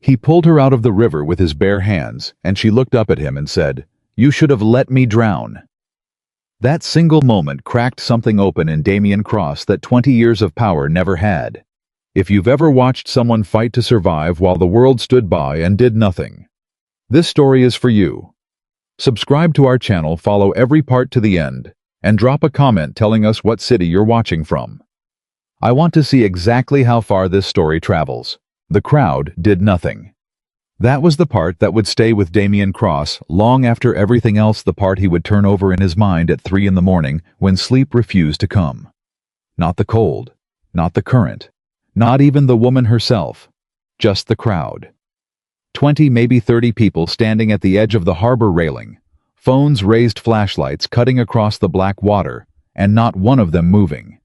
He pulled her out of the river with his bare hands, and she looked up at him and said, "You should have let me drown." That single moment cracked something open in Damian Cross that 20 years of power never had. If you've ever watched someone fight to survive while the world stood by and did nothing, this story is for you. Subscribe to our channel, follow every part to the end, and drop a comment telling us what city you're watching from. I want to see exactly how far this story travels. The crowd did nothing. That was the part that would stay with Damian Cross long after everything else, the part he would turn over in his mind at 3 in the morning when sleep refused to come. Not the cold, not the current, not even the woman herself, just the crowd. 20, maybe 30 people standing at the edge of the harbor railing, phones raised, flashlights cutting across the black water, and not one of them moving.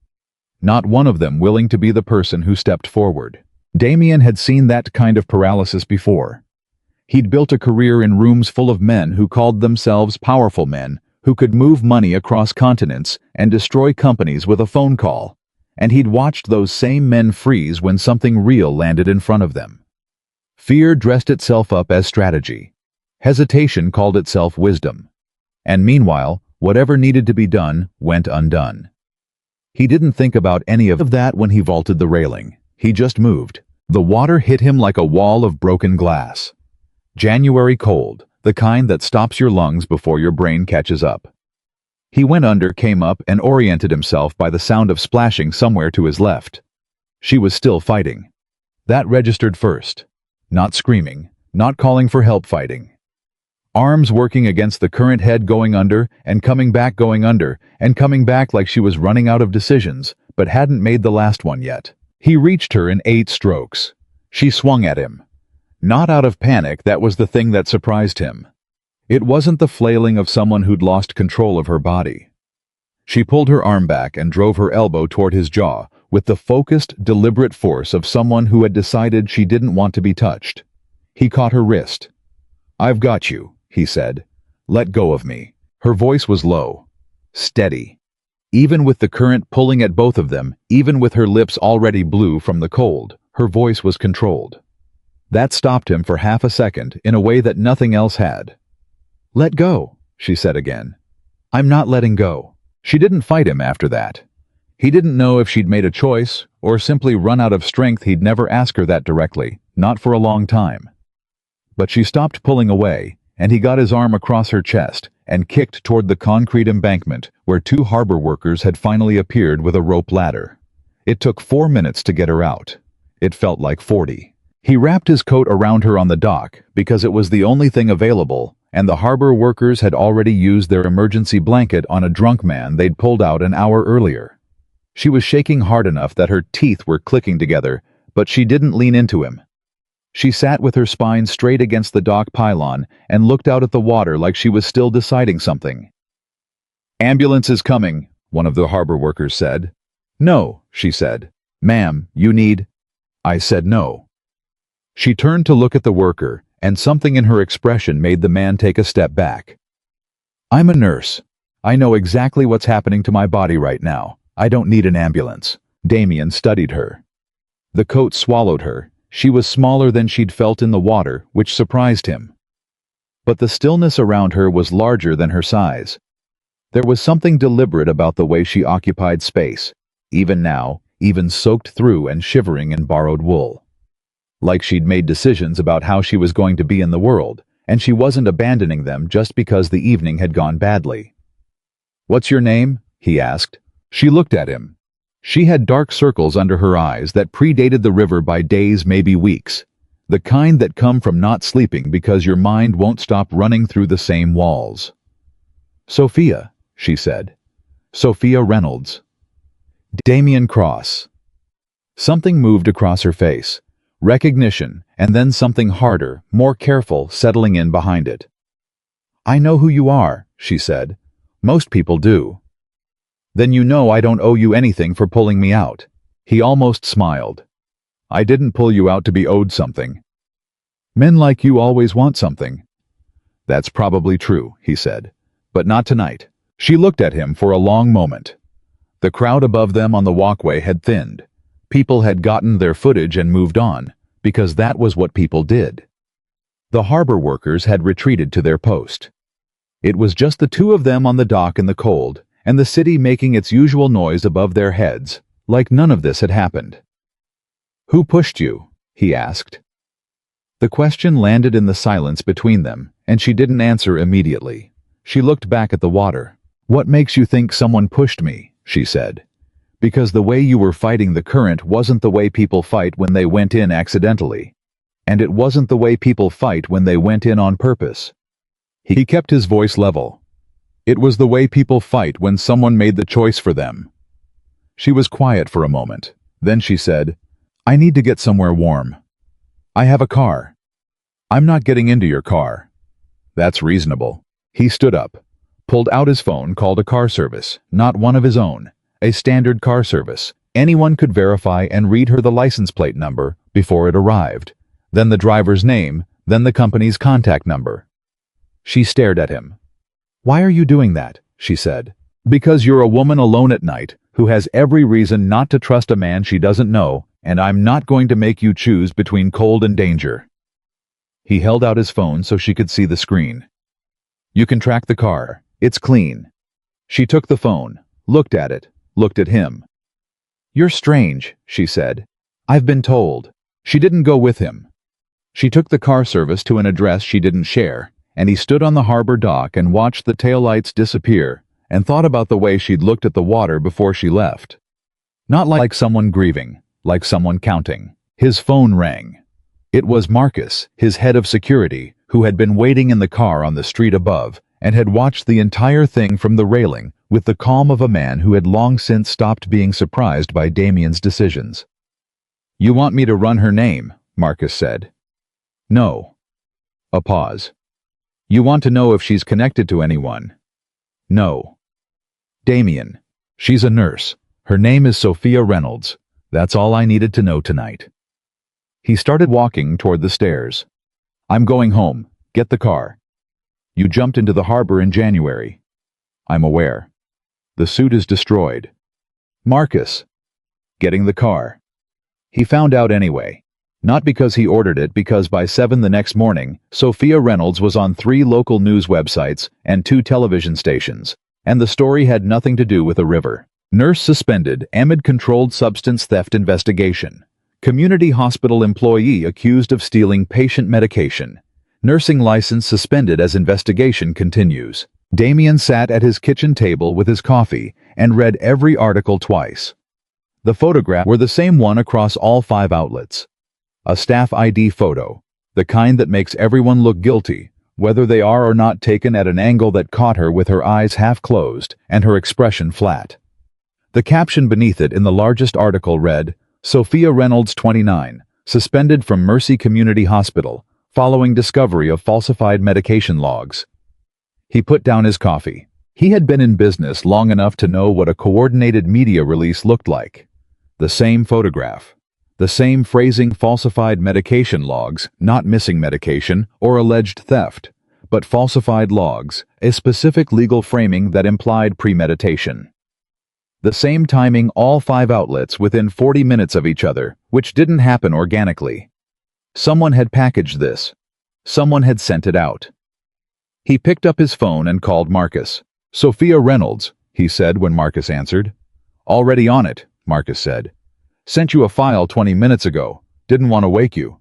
Not one of them willing to be the person who stepped forward. Damian had seen that kind of paralysis before. He'd built a career in rooms full of men who called themselves powerful men, who could move money across continents and destroy companies with a phone call, and he'd watched those same men freeze when something real landed in front of them. Fear dressed itself up as strategy. Hesitation called itself wisdom. And meanwhile, whatever needed to be done went undone. He didn't think about any of that when he vaulted the railing. He just moved. The water hit him like a wall of broken glass. January cold, the kind that stops your lungs before your brain catches up. He went under, came up, and oriented himself by the sound of splashing somewhere to his left. She was still fighting. That registered first. Not screaming, not calling for help, fighting. Arms working against the current, head going under and coming back, going under and coming back, like she was running out of decisions, but hadn't made the last one yet. He reached her in 8 strokes. She swung at him. Not out of panic, that was the thing that surprised him. It wasn't the flailing of someone who'd lost control of her body. She pulled her arm back and drove her elbow toward his jaw with the focused, deliberate force of someone who had decided she didn't want to be touched. He caught her wrist. "I've got you," he said. "Let go of me." Her voice was low, steady. Even with the current pulling at both of them, even with her lips already blue from the cold, her voice was controlled. That stopped him for half a second in a way that nothing else had. "Let go," she said again. "I'm not letting go." She didn't fight him after that. He didn't know if she'd made a choice or simply run out of strength. He'd never ask her that directly, not for a long time. But she stopped pulling away, and he got his arm across her chest and kicked toward the concrete embankment where 2 harbor workers had finally appeared with a rope ladder. It took 4 minutes to get her out. It felt like 40. He wrapped his coat around her on the dock because it was the only thing available, and the harbor workers had already used their emergency blanket on a drunk man they'd pulled out an hour earlier. She was shaking hard enough that her teeth were clicking together, but she didn't lean into him. She sat with her spine straight against the dock pylon and looked out at the water like she was still deciding something. "Ambulance is coming," one of the harbor workers said. "No," she said. "Ma'am, you need—" I said no. She turned to look at the worker, and something in her expression made the man take a step back. "I'm a nurse. I know exactly what's happening to my body right now. I don't need an ambulance." Damian studied her. The coat swallowed her. She was smaller than she'd felt in the water, which surprised him. But the stillness around her was larger than her size. There was something deliberate about the way she occupied space, even now, even soaked through and shivering in borrowed wool. Like she'd made decisions about how she was going to be in the world, and she wasn't abandoning them just because the evening had gone badly. "What's your name?" he asked. She looked at him. She had dark circles under her eyes that predated the river by days, maybe weeks. The kind that come from not sleeping because your mind won't stop running through the same walls. "Sophia," she said. "Sophia Reynolds." Damian Cross. Something moved across her face. Recognition, and then something harder, more careful, settling in behind it. "I know who you are," she said. "Most people do." "Then you know I don't owe you anything for pulling me out." He almost smiled. "I didn't pull you out to be owed something. Men like you always want something." "That's probably true," he said. "But not tonight." She looked at him for a long moment. The crowd above them on the walkway had thinned. People had gotten their footage and moved on. because that was what people did. The harbor workers had retreated to their post. It was just the two of them on the dock in the cold, and the city making its usual noise above their heads, like none of this had happened. "Who pushed you?" he asked. The question landed in the silence between them, and she didn't answer immediately. She looked back at the water. "What makes you think someone pushed me?" she said. "Because the way you were fighting the current wasn't the way people fight when they went in accidentally. And it wasn't the way people fight when they went in on purpose." He kept his voice level. "It was the way people fight when someone made the choice for them." She was quiet for a moment. Then she said, "I need to get somewhere warm. I have a car." "I'm not getting into your car." "That's reasonable." He stood up, pulled out his phone, called a car service, not one of his own, a standard car service. Anyone could verify and read her the license plate number before it arrived, then the driver's name, then the company's contact number. She stared at him. "Why are you doing that?" she said. "Because you're a woman alone at night who has every reason not to trust a man she doesn't know, and I'm not going to make you choose between cold and danger." He held out his phone so she could see the screen. "You can track the car. It's clean." She took the phone, looked at it, looked at him. "You're strange," she said. "I've been told." She didn't go with him. She took the car service to an address she didn't share, and he stood on the harbor dock and watched the taillights disappear and thought about the way she'd looked at the water before she left. Not like someone grieving, like someone counting. His phone rang. It was Marcus, his head of security, who had been waiting in the car on the street above and had watched the entire thing from the railing with the calm of a man who had long since stopped being surprised by Damien's decisions. "You want me to run her name?" Marcus said. "No." A pause. "You want to know if she's connected to anyone?" "No." "Damien. She's a nurse. Her name is Sophia Reynolds. That's all I needed to know tonight." He started walking toward the stairs. "I'm going home. Get the car." "You jumped into the harbor in January." "I'm aware." "The suit is destroyed." "Marcus." "Getting the car." He found out anyway. Not because he ordered it, because by 7 the next morning, Sophia Reynolds was on 3 local news websites and 2 television stations, and the story had nothing to do with a river. Nurse suspended amid controlled substance theft investigation. Community hospital employee accused of stealing patient medication. Nursing license suspended as investigation continues. Damien sat at his kitchen table with his coffee and read every article twice. The photographs were the same one across all 5 outlets. A staff ID photo, the kind that makes everyone look guilty, whether they are or not taken at an angle that caught her with her eyes half closed and her expression flat. The caption beneath it in the largest article read, "Sophia Reynolds, 29, suspended from Mercy Community Hospital, following discovery of falsified medication logs." He put down his coffee. He had been in business long enough to know what a coordinated media release looked like. The same photograph. The same phrasing, falsified medication logs, not missing medication or alleged theft, but falsified logs, a specific legal framing that implied premeditation. The same timing, all 5 outlets within 40 minutes of each other, which didn't happen organically. Someone had packaged this. Someone had sent it out. He picked up his phone and called Marcus. "Sophia Reynolds," he said when Marcus answered. "Already on it," Marcus said. "Sent you a file 20 minutes ago. Didn't want to wake you."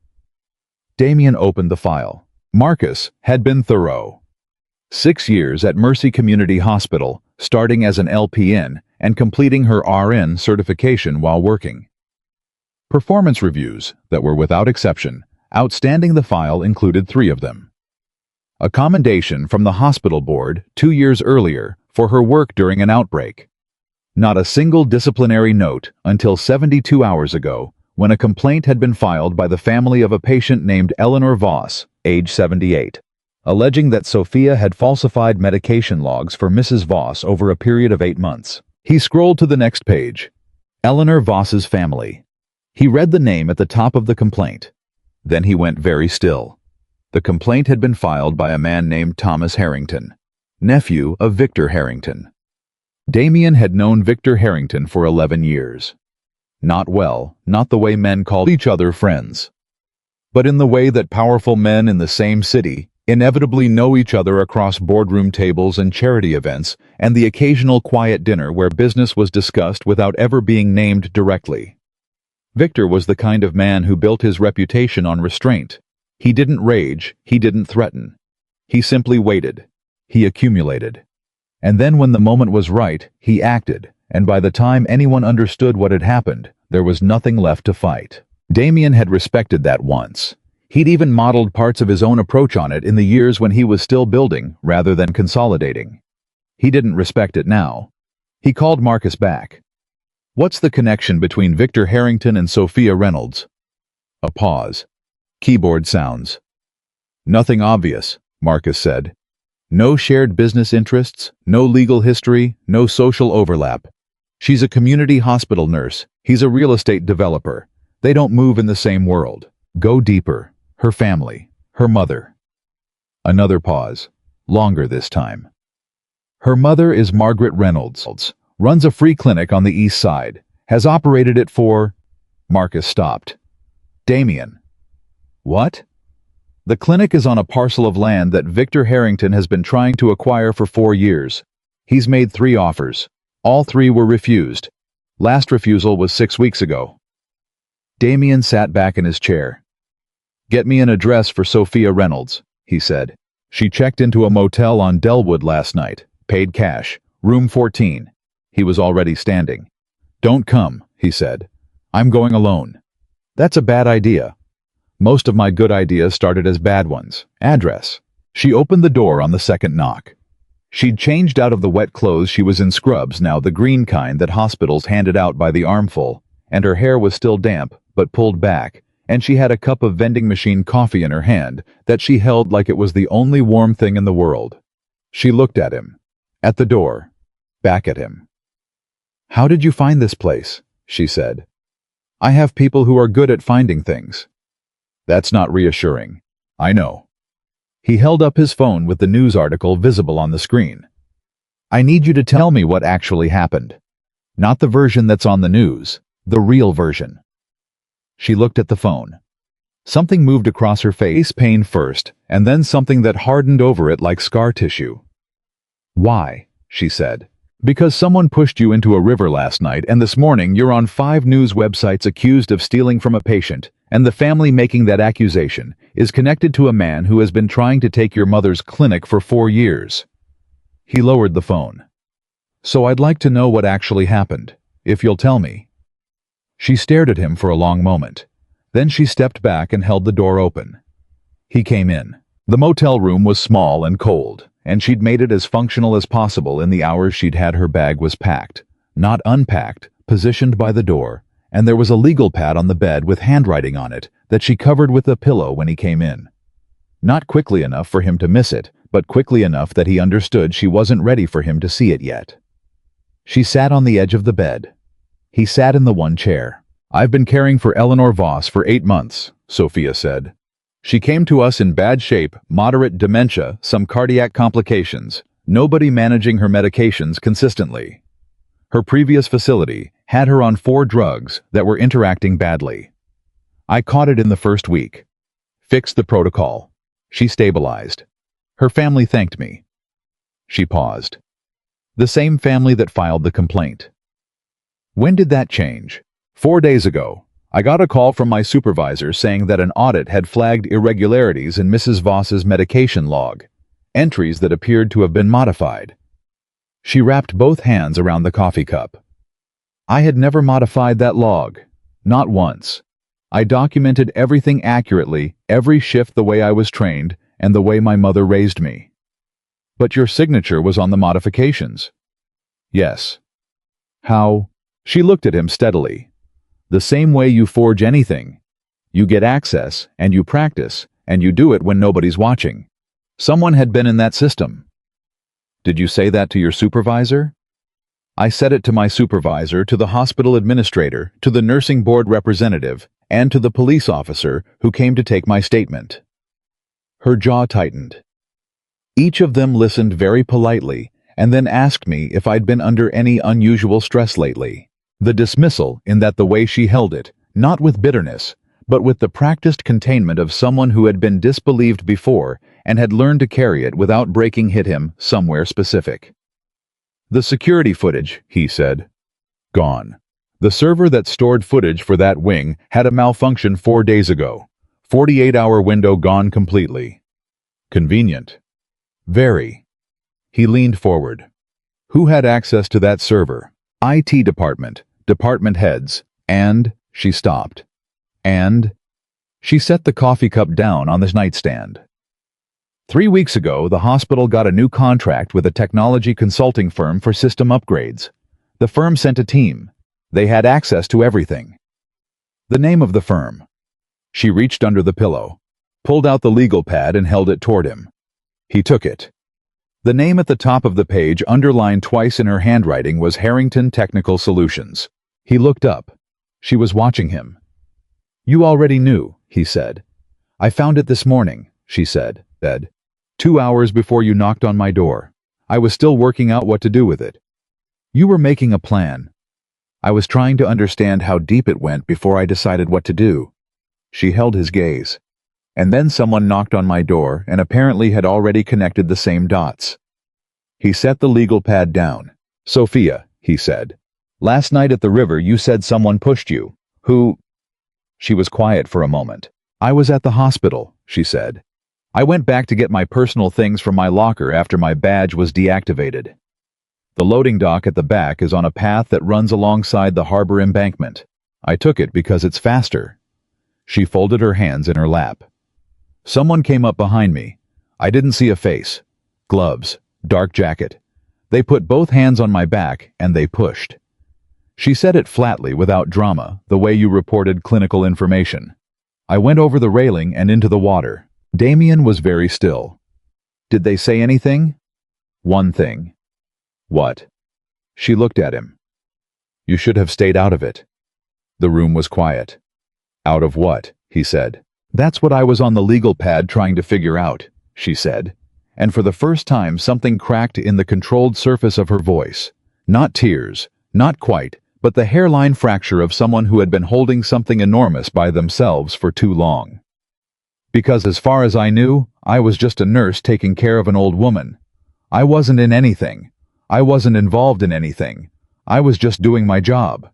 Damien opened the file. Marcus had been thorough. 6 years at Mercy Community Hospital, starting as an LPN and completing her RN certification while working. Performance reviews that were without exception outstanding. The file included 3 of them. A commendation from the hospital board 2 years earlier for her work during an outbreak. Not a single disciplinary note until 72 hours ago, when a complaint had been filed by the family of a patient named Eleanor Voss, age 78, alleging that Sophia had falsified medication logs for Mrs. Voss over a period of 8 months. He scrolled to the next page. Eleanor Voss's family. He read the name at the top of the complaint. Then he went very still. The complaint had been filed by a man named Thomas Harrington, nephew of Victor Harrington. Damien had known Victor Harrington for 11 years. Not well, not the way men called each other friends. but in the way that powerful men in the same city inevitably know each other across boardroom tables and charity events and the occasional quiet dinner where business was discussed without ever being named directly. Victor was the kind of man who built his reputation on restraint. He didn't rage, he didn't threaten. He simply waited. He accumulated. And then when the moment was right, he acted, and by the time anyone understood what had happened, there was nothing left to fight. Damien had respected that once. He'd even modeled parts of his own approach on it in the years when he was still building rather than consolidating. He didn't respect it now. He called Marcus back. "What's the connection between Victor Harrington and Sophia Reynolds?" A pause. Keyboard sounds. "Nothing obvious," Marcus said. "No shared business interests, no legal history, no social overlap. She's a community hospital nurse. He's a real estate developer. They don't move in the same world. Go deeper. Her family. Her mother." Another pause. Longer this time. "Her mother is Margaret Reynolds. Runs a free clinic on the east side. Has operated it for—" Marcus stopped. "Damien." "What?" "The clinic is on a parcel of land that Victor Harrington has been trying to acquire for 4 years. He's made 3 offers. All 3 were refused. Last refusal was 6 weeks ago." Damien sat back in his chair. "Get me an address for Sophia Reynolds," he said. "She checked into a motel on Delwood last night. Paid cash. Room 14. He was already standing. "Don't come," he said. "I'm going alone." "That's a bad idea." "Most of my good ideas started as bad ones. Address." She opened the door on the second knock. She'd changed out of the wet clothes she was in, scrubs now, the green kind that hospitals handed out by the armful, and her hair was still damp but pulled back, and she had a cup of vending machine coffee in her hand that she held like it was the only warm thing in the world. She looked at him. At the door. Back at him. "How did you find this place?" she said. "I have people who are good at finding things." "That's not reassuring. I know." He held up his phone with the news article visible on the screen. "I need you to tell me what actually happened. Not the version that's on the news, the real version." She looked at the phone. Something moved across her face, pain first, and then something that hardened over it like scar tissue. "Why?" she said. "Because someone pushed you into a river last night, and this morning you're on 5 news websites accused of stealing from a patient, and the family making that accusation is connected to a man who has been trying to take your mother's clinic for 4 years." He lowered the phone. "So I'd like to know what actually happened, if you'll tell me." She stared at him for a long moment. Then she stepped back and held the door open. He came in. The motel room was small and cold, and she'd made it as functional as possible in the hours she'd had her bag was packed, not unpacked, positioned by the door, and there was a legal pad on the bed with handwriting on it that she covered with a pillow when he came in. Not quickly enough for him to miss it, but quickly enough that he understood she wasn't ready for him to see it yet. She sat on the edge of the bed. He sat in the one chair. "I've been caring for Eleanor Voss for 8 months, Sophia said. "She came to us in bad shape, moderate dementia, some cardiac complications, nobody managing her medications consistently. Her previous facility had her on 4 drugs that were interacting badly. I caught it in the first week. Fixed the protocol. She stabilized. Her family thanked me." She paused. "The same family that filed the complaint." "When did that change?" 4 days ago. I got a call from my supervisor saying that an audit had flagged irregularities in Mrs. Voss's medication log, entries that appeared to have been modified." She wrapped both hands around the coffee cup. "I had never modified that log. Not once. I documented everything accurately, every shift the way I was trained, and the way my mother raised me." "But your signature was on the modifications." "Yes." "How?" She looked at him steadily. "The same way you forge anything. You get access, and you practice, and you do it when nobody's watching. Someone had been in that system." "Did you say that to your supervisor?" "I said it to my supervisor, to the hospital administrator, to the nursing board representative, and to the police officer who came to take my statement." Her jaw tightened. "Each of them listened very politely, and then asked me if I'd been under any unusual stress lately." The dismissal, in that the way she held it, not with bitterness, but with the practiced containment of someone who had been disbelieved before and had learned to carry it without breaking hit him somewhere specific. The security footage, he said. Gone. The server that stored footage for that wing had a malfunction 4 days ago. 48-hour window gone completely. Convenient. Very. He leaned forward. Who had access to that server? IT department, department heads, and... She stopped. And... She set the coffee cup down on the nightstand. 3 weeks ago, the hospital got a new contract with a technology consulting firm for system upgrades. The firm sent a team. They had access to everything. The name of the firm. She reached under the pillow, pulled out the legal pad and held it toward him. He took it. The name at the top of the page, underlined twice in her handwriting, was Harrington Technical Solutions. He looked up. She was watching him. You already knew, he said. I found it this morning, she said. 2 hours before you knocked on my door. I was still working out what to do with it. You were making a plan. I was trying to understand how deep it went before I decided what to do. She held his gaze. And then someone knocked on my door and apparently had already connected the same dots. He set the legal pad down. Sophia, he said. Last night at the river you said someone pushed you. Who? She was quiet for a moment. I was at the hospital, she said. I went back to get my personal things from my locker after my badge was deactivated. The loading dock at the back is on a path that runs alongside the harbor embankment. I took it because it's faster. She folded her hands in her lap. Someone came up behind me. I didn't see a face. Gloves, dark jacket. They put both hands on my back and they pushed. She said it flatly, without drama, the way you reported clinical information. I went over the railing and into the water. Damien was very still. Did they say anything? One thing. What? She looked at him. You should have stayed out of it. The room was quiet. Out of what? He said. That's what I was on the legal pad trying to figure out, she said. And for the first time something cracked in the controlled surface of her voice. Not tears, not quite, but the hairline fracture of someone who had been holding something enormous by themselves for too long. Because as far as I knew, I was just a nurse taking care of an old woman. I wasn't in anything. I wasn't involved in anything. I was just doing my job.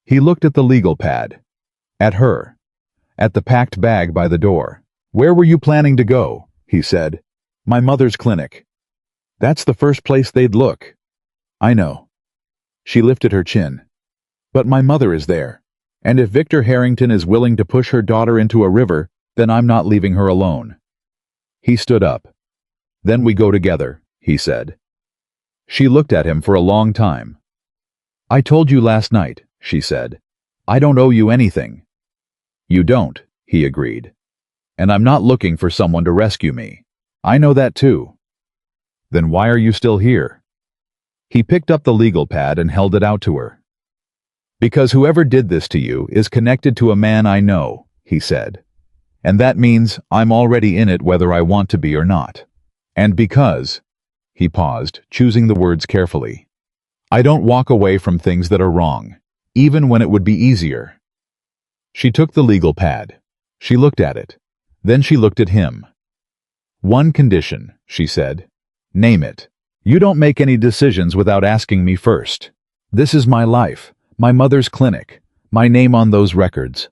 He looked at the legal pad. At her. At the packed bag by the door. Where were you planning to go? He said. My mother's clinic. That's the first place they'd look. I know. She lifted her chin. But my mother is there. And if Victor Harrington is willing to push her daughter into a river, then I'm not leaving her alone. He stood up. Then we go together, he said. She looked at him for a long time. I told you last night, she said. I don't owe you anything. You don't, he agreed. And I'm not looking for someone to rescue me. I know that too. Then why are you still here? He picked up the legal pad and held it out to her. Because whoever did this to you is connected to a man I know, he said. And that means I'm already in it whether I want to be or not. And because, he paused, choosing the words carefully, I don't walk away from things that are wrong, even when it would be easier. She took the legal pad. She looked at it. Then she looked at him. One condition, she said. Name it. You don't make any decisions without asking me first. This is my life, my mother's clinic, my name on those records.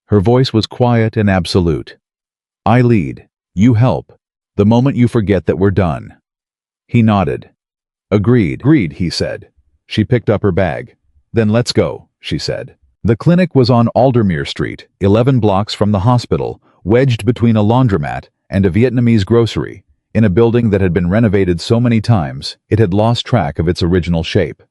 Her voice was quiet and absolute. I lead. You help. The moment you forget that we're done. He nodded. Agreed, he said. She picked up her bag. Then let's go, she said. The clinic was on Aldermere Street, 11 blocks from the hospital, wedged between a laundromat and a Vietnamese grocery, in a building that had been renovated so many times it had lost track of its original shape.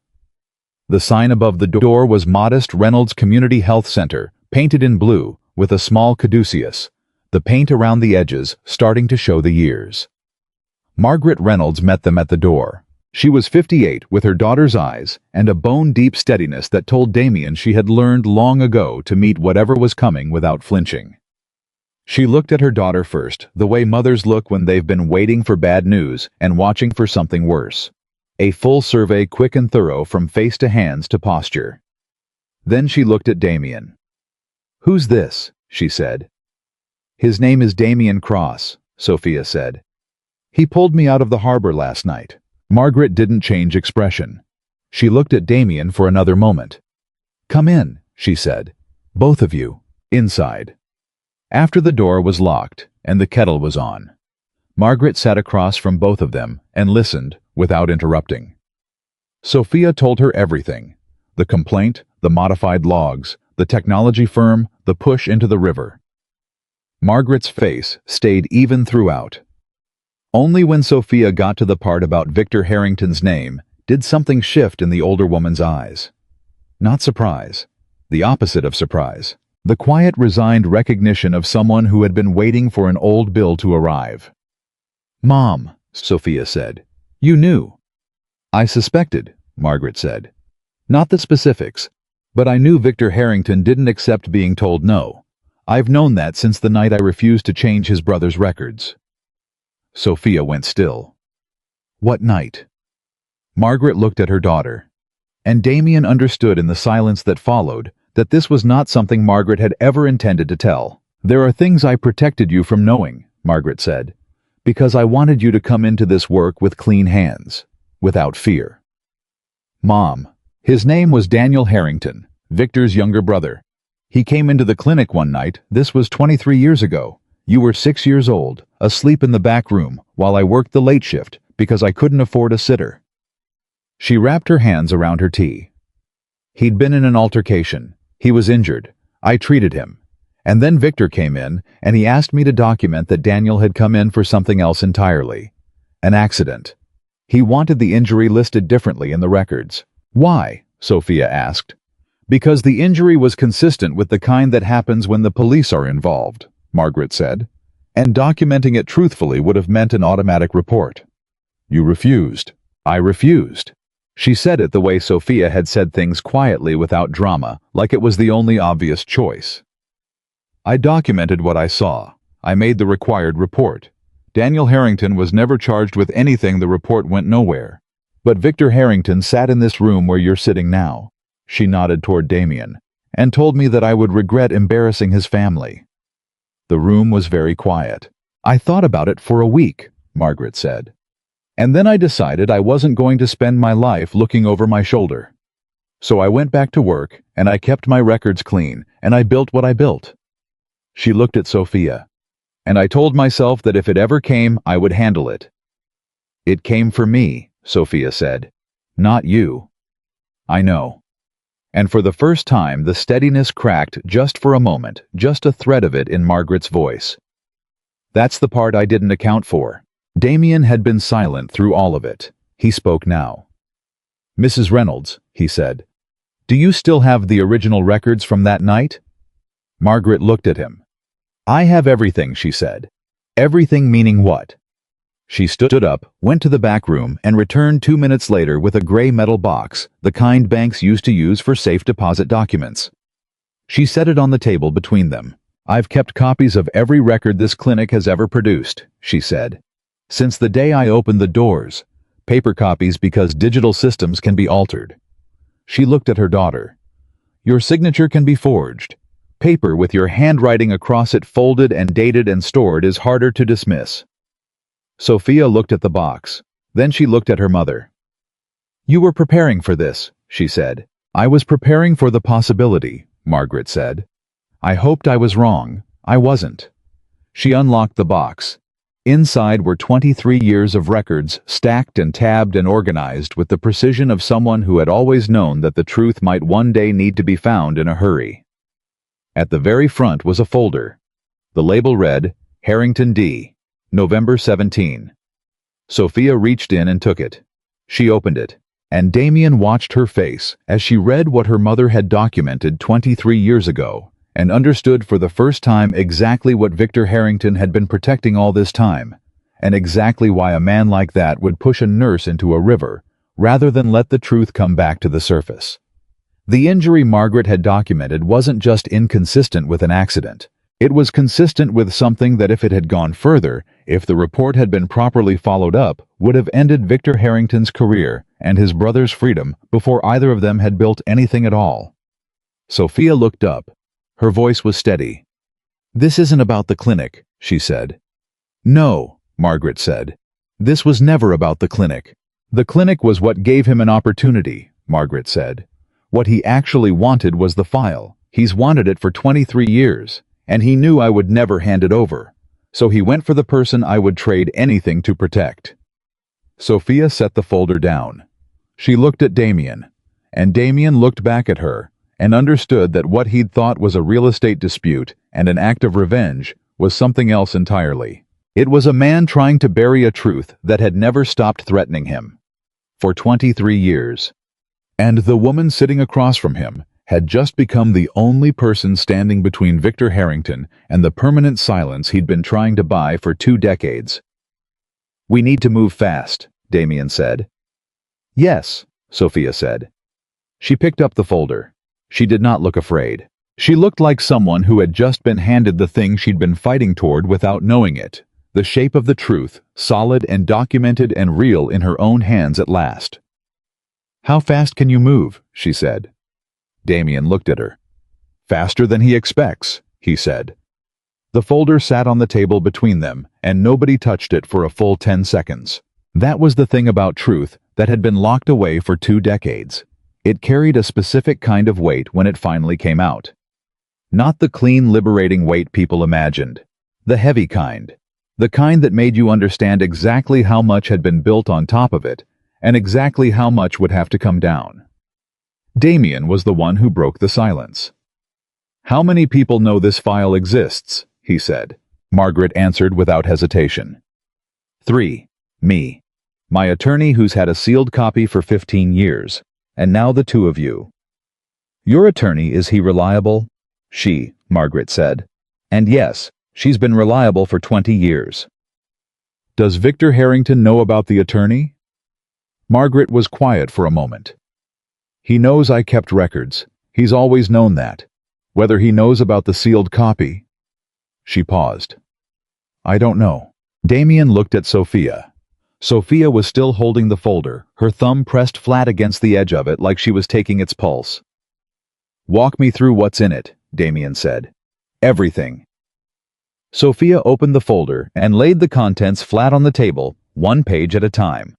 The sign above the door was Modest Reynolds Community Health Center, painted in blue, with a small caduceus, the paint around the edges starting to show the years. Margaret Reynolds met them at the door. She was 58, with her daughter's eyes and a bone-deep steadiness that told Damien she had learned long ago to meet whatever was coming without flinching. She looked at her daughter first, the way mothers look when they've been waiting for bad news and watching for something worse. A full survey, quick and thorough, from face to hands to posture. Then she looked at Damien. "Who's this?" she said. "His name is Damien Cross," Sophia said. "He pulled me out of the harbor last night." Margaret didn't change expression. She looked at Damien for another moment. "Come in," she said. "Both of you. Inside." After the door was locked and the kettle was on, Margaret sat across from both of them and listened without interrupting. Sophia told her everything: the complaint, the modified logs, the technology firm, the push into the river. Margaret's face stayed even throughout. Only when Sophia got to the part about Victor Harrington's name did something shift in the older woman's eyes. Not surprise. The opposite of surprise. The quiet, resigned recognition of someone who had been waiting for an old bill to arrive. "Mom," Sophia said. "You knew." "I suspected," Margaret said. "Not the specifics, but I knew Victor Harrington didn't accept being told no. I've known that since the night I refused to change his brother's records." Sophia went still. "What night?" Margaret looked at her daughter, and Damien understood in the silence that followed that this was not something Margaret had ever intended to tell. "There are things I protected you from knowing," Margaret said, "because I wanted you to come into this work with clean hands, without fear." "Mom, his name was Daniel Harrington, Victor's younger brother. He came into the clinic one night. This was 23 years ago. You were 6 years old, asleep in the back room, while I worked the late shift because I couldn't afford a sitter." She wrapped her hands around her tea. "He'd been in an altercation. He was injured. I treated him. And then Victor came in, and he asked me to document that Daniel had come in for something else entirely. An accident. He wanted the injury listed differently in the records." "Why?" Sophia asked. "Because the injury was consistent with the kind that happens when the police are involved," Margaret said. "And documenting it truthfully would have meant an automatic report." "You refused." "I refused." She said it the way Sophia had said things, quietly, without drama, like it was the only obvious choice. "I documented what I saw. I made the required report. Daniel Harrington was never charged with anything. The report went nowhere. But Victor Harrington sat in this room where you're sitting now," she nodded toward Damien, "and told me that I would regret embarrassing his family." The room was very quiet. "I thought about it for a week," Margaret said. "And then I decided I wasn't going to spend my life looking over my shoulder. So I went back to work, and I kept my records clean, and I built what I built." She looked at Sophia. "And I told myself that if it ever came, I would handle it." "It came for me," Sophia said. "Not you." "I know." And for the first time, the steadiness cracked just for a moment, just a thread of it in Margaret's voice. "That's the part I didn't account for." Damien had been silent through all of it. He spoke now. "Mrs. Reynolds," he said, "do you still have the original records from that night?" Margaret looked at him. "I have everything," she said. "Everything meaning what?" She stood up, went to the back room, and returned 2 minutes later with a gray metal box, the kind banks used to use for safe deposit documents. She set it on the table between them. "I've kept copies of every record this clinic has ever produced," she said. "Since the day I opened the doors. Paper copies because digital systems can be altered." She looked at her daughter. "Your signature can be forged. Paper with your handwriting across it, folded and dated and stored, is harder to dismiss." Sophia looked at the box. Then she looked at her mother. "You were preparing for this," she said. "I was preparing for the possibility," Margaret said. "I hoped I was wrong. I wasn't." She unlocked the box. Inside were 23 years of records, stacked and tabbed and organized with the precision of someone who had always known that the truth might one day need to be found in a hurry. At the very front was a folder. The label read, "Harrington D. November 17. Sophia reached in and took it. She opened it, and Damien watched her face as she read what her mother had documented 23 years ago, and understood for the first time exactly what Victor Harrington had been protecting all this time, and exactly why a man like that would push a nurse into a river, rather than let the truth come back to the surface. The injury Margaret had documented wasn't just inconsistent with an accident. It was consistent with something that, if it had gone further, if the report had been properly followed up, would have ended Victor Harrington's career and his brother's freedom before either of them had built anything at all. Sophia looked up. Her voice was steady. "This isn't about the clinic," she said. "No," Margaret said. "This was never about the clinic. The clinic was what gave him an opportunity," Margaret said. "What he actually wanted was the file. He's wanted it for 23 years, and he knew I would never hand it over. So he went for the person I would trade anything to protect." Sophia set the folder down. She looked at Damien, and Damien looked back at her and understood that what he'd thought was a real estate dispute and an act of revenge was something else entirely. It was a man trying to bury a truth that had never stopped threatening him. For 23 years. And the woman sitting across from him had just become the only person standing between Victor Harrington and the permanent silence he'd been trying to buy for 2 decades. "We need to move fast," Damien said. "Yes," Sophia said. She picked up the folder. She did not look afraid. She looked like someone who had just been handed the thing she'd been fighting toward without knowing it, the shape of the truth, solid and documented and real in her own hands at last. "How fast can you move?" she said. Damien looked at her. "Faster than he expects," he said. The folder sat on the table between them, and nobody touched it for a full 10 seconds. That was the thing about truth that had been locked away for 2 decades. It carried a specific kind of weight when it finally came out. Not the clean, liberating weight people imagined. The heavy kind. The kind that made you understand exactly how much had been built on top of it, and exactly how much would have to come down. Damien was the one who broke the silence. "How many people know this file exists?" he said. Margaret answered without hesitation. 3. Me. My attorney who's had a sealed copy for 15 years. And now the 2 of you. "Your attorney, is he reliable?" "She," Margaret said. "And yes, she's been reliable for 20 years. "Does Victor Harrington know about the attorney?" Margaret was quiet for a moment. "He knows I kept records. He's always known that. Whether he knows about the sealed copy..." She paused. "I don't know." Damien looked at Sophia. Sophia was still holding the folder, her thumb pressed flat against the edge of it like she was taking its pulse. "Walk me through what's in it," Damien said. "Everything." Sophia opened the folder and laid the contents flat on the table, 1 page at a time.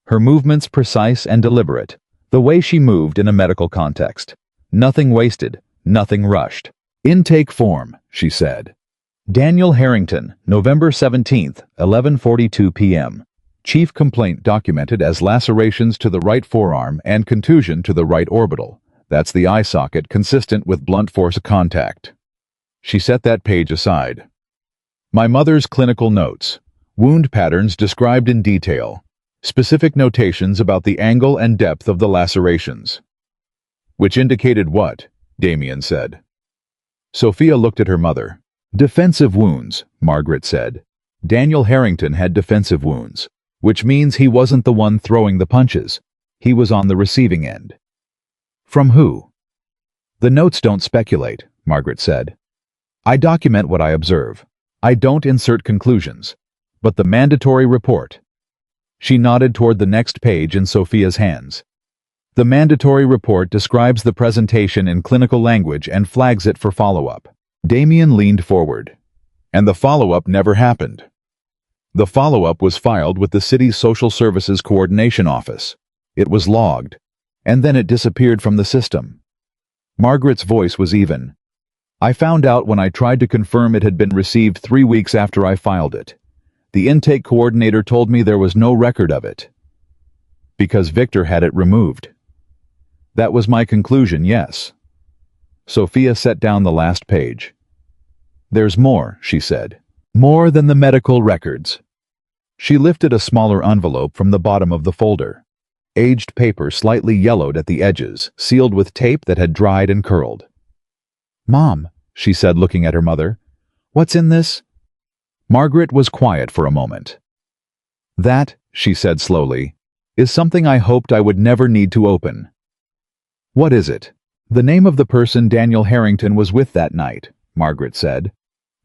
Her movements precise and deliberate, the way she moved in a medical context. Nothing wasted, nothing rushed. "Intake form," she said. "Daniel Harrington, November 17th, 11:42 p.m. Chief complaint documented as lacerations to the right forearm and contusion to the right orbital. That's the eye socket consistent with blunt force contact." She set that page aside. "My mother's clinical notes. Wound patterns described in detail. Specific notations about the angle and depth of the lacerations." "Which indicated what?" Damien said. Sophia looked at her mother. "Defensive wounds," Margaret said. "Daniel Harrington had defensive wounds, which means he wasn't the one throwing the punches. He was on the receiving end." "From who?" "The notes don't speculate," Margaret said. "I document what I observe. I don't insert conclusions. But the mandatory report." She nodded toward the next page in Sophia's hands. "The mandatory report describes the presentation in clinical language and flags it for follow-up." Damien leaned forward. "And the follow-up never happened." "The follow-up was filed with the city's Social Services Coordination Office. It was logged, and then it disappeared from the system." Margaret's voice was even. "I found out when I tried to confirm it had been received 3 weeks after I filed it. The intake coordinator told me there was no record of it. Because Victor had it removed." "That was my conclusion, yes." Sophia set down the last page. "There's more," she said. "More than the medical records." She lifted a smaller envelope from the bottom of the folder. Aged paper slightly yellowed at the edges, sealed with tape that had dried and curled. "Mom," she said, looking at her mother, "what's in this?" Margaret was quiet for a moment. "That," she said slowly, "is something I hoped I would never need to open." "What is it?" "The name of the person Daniel Harrington was with that night," Margaret said.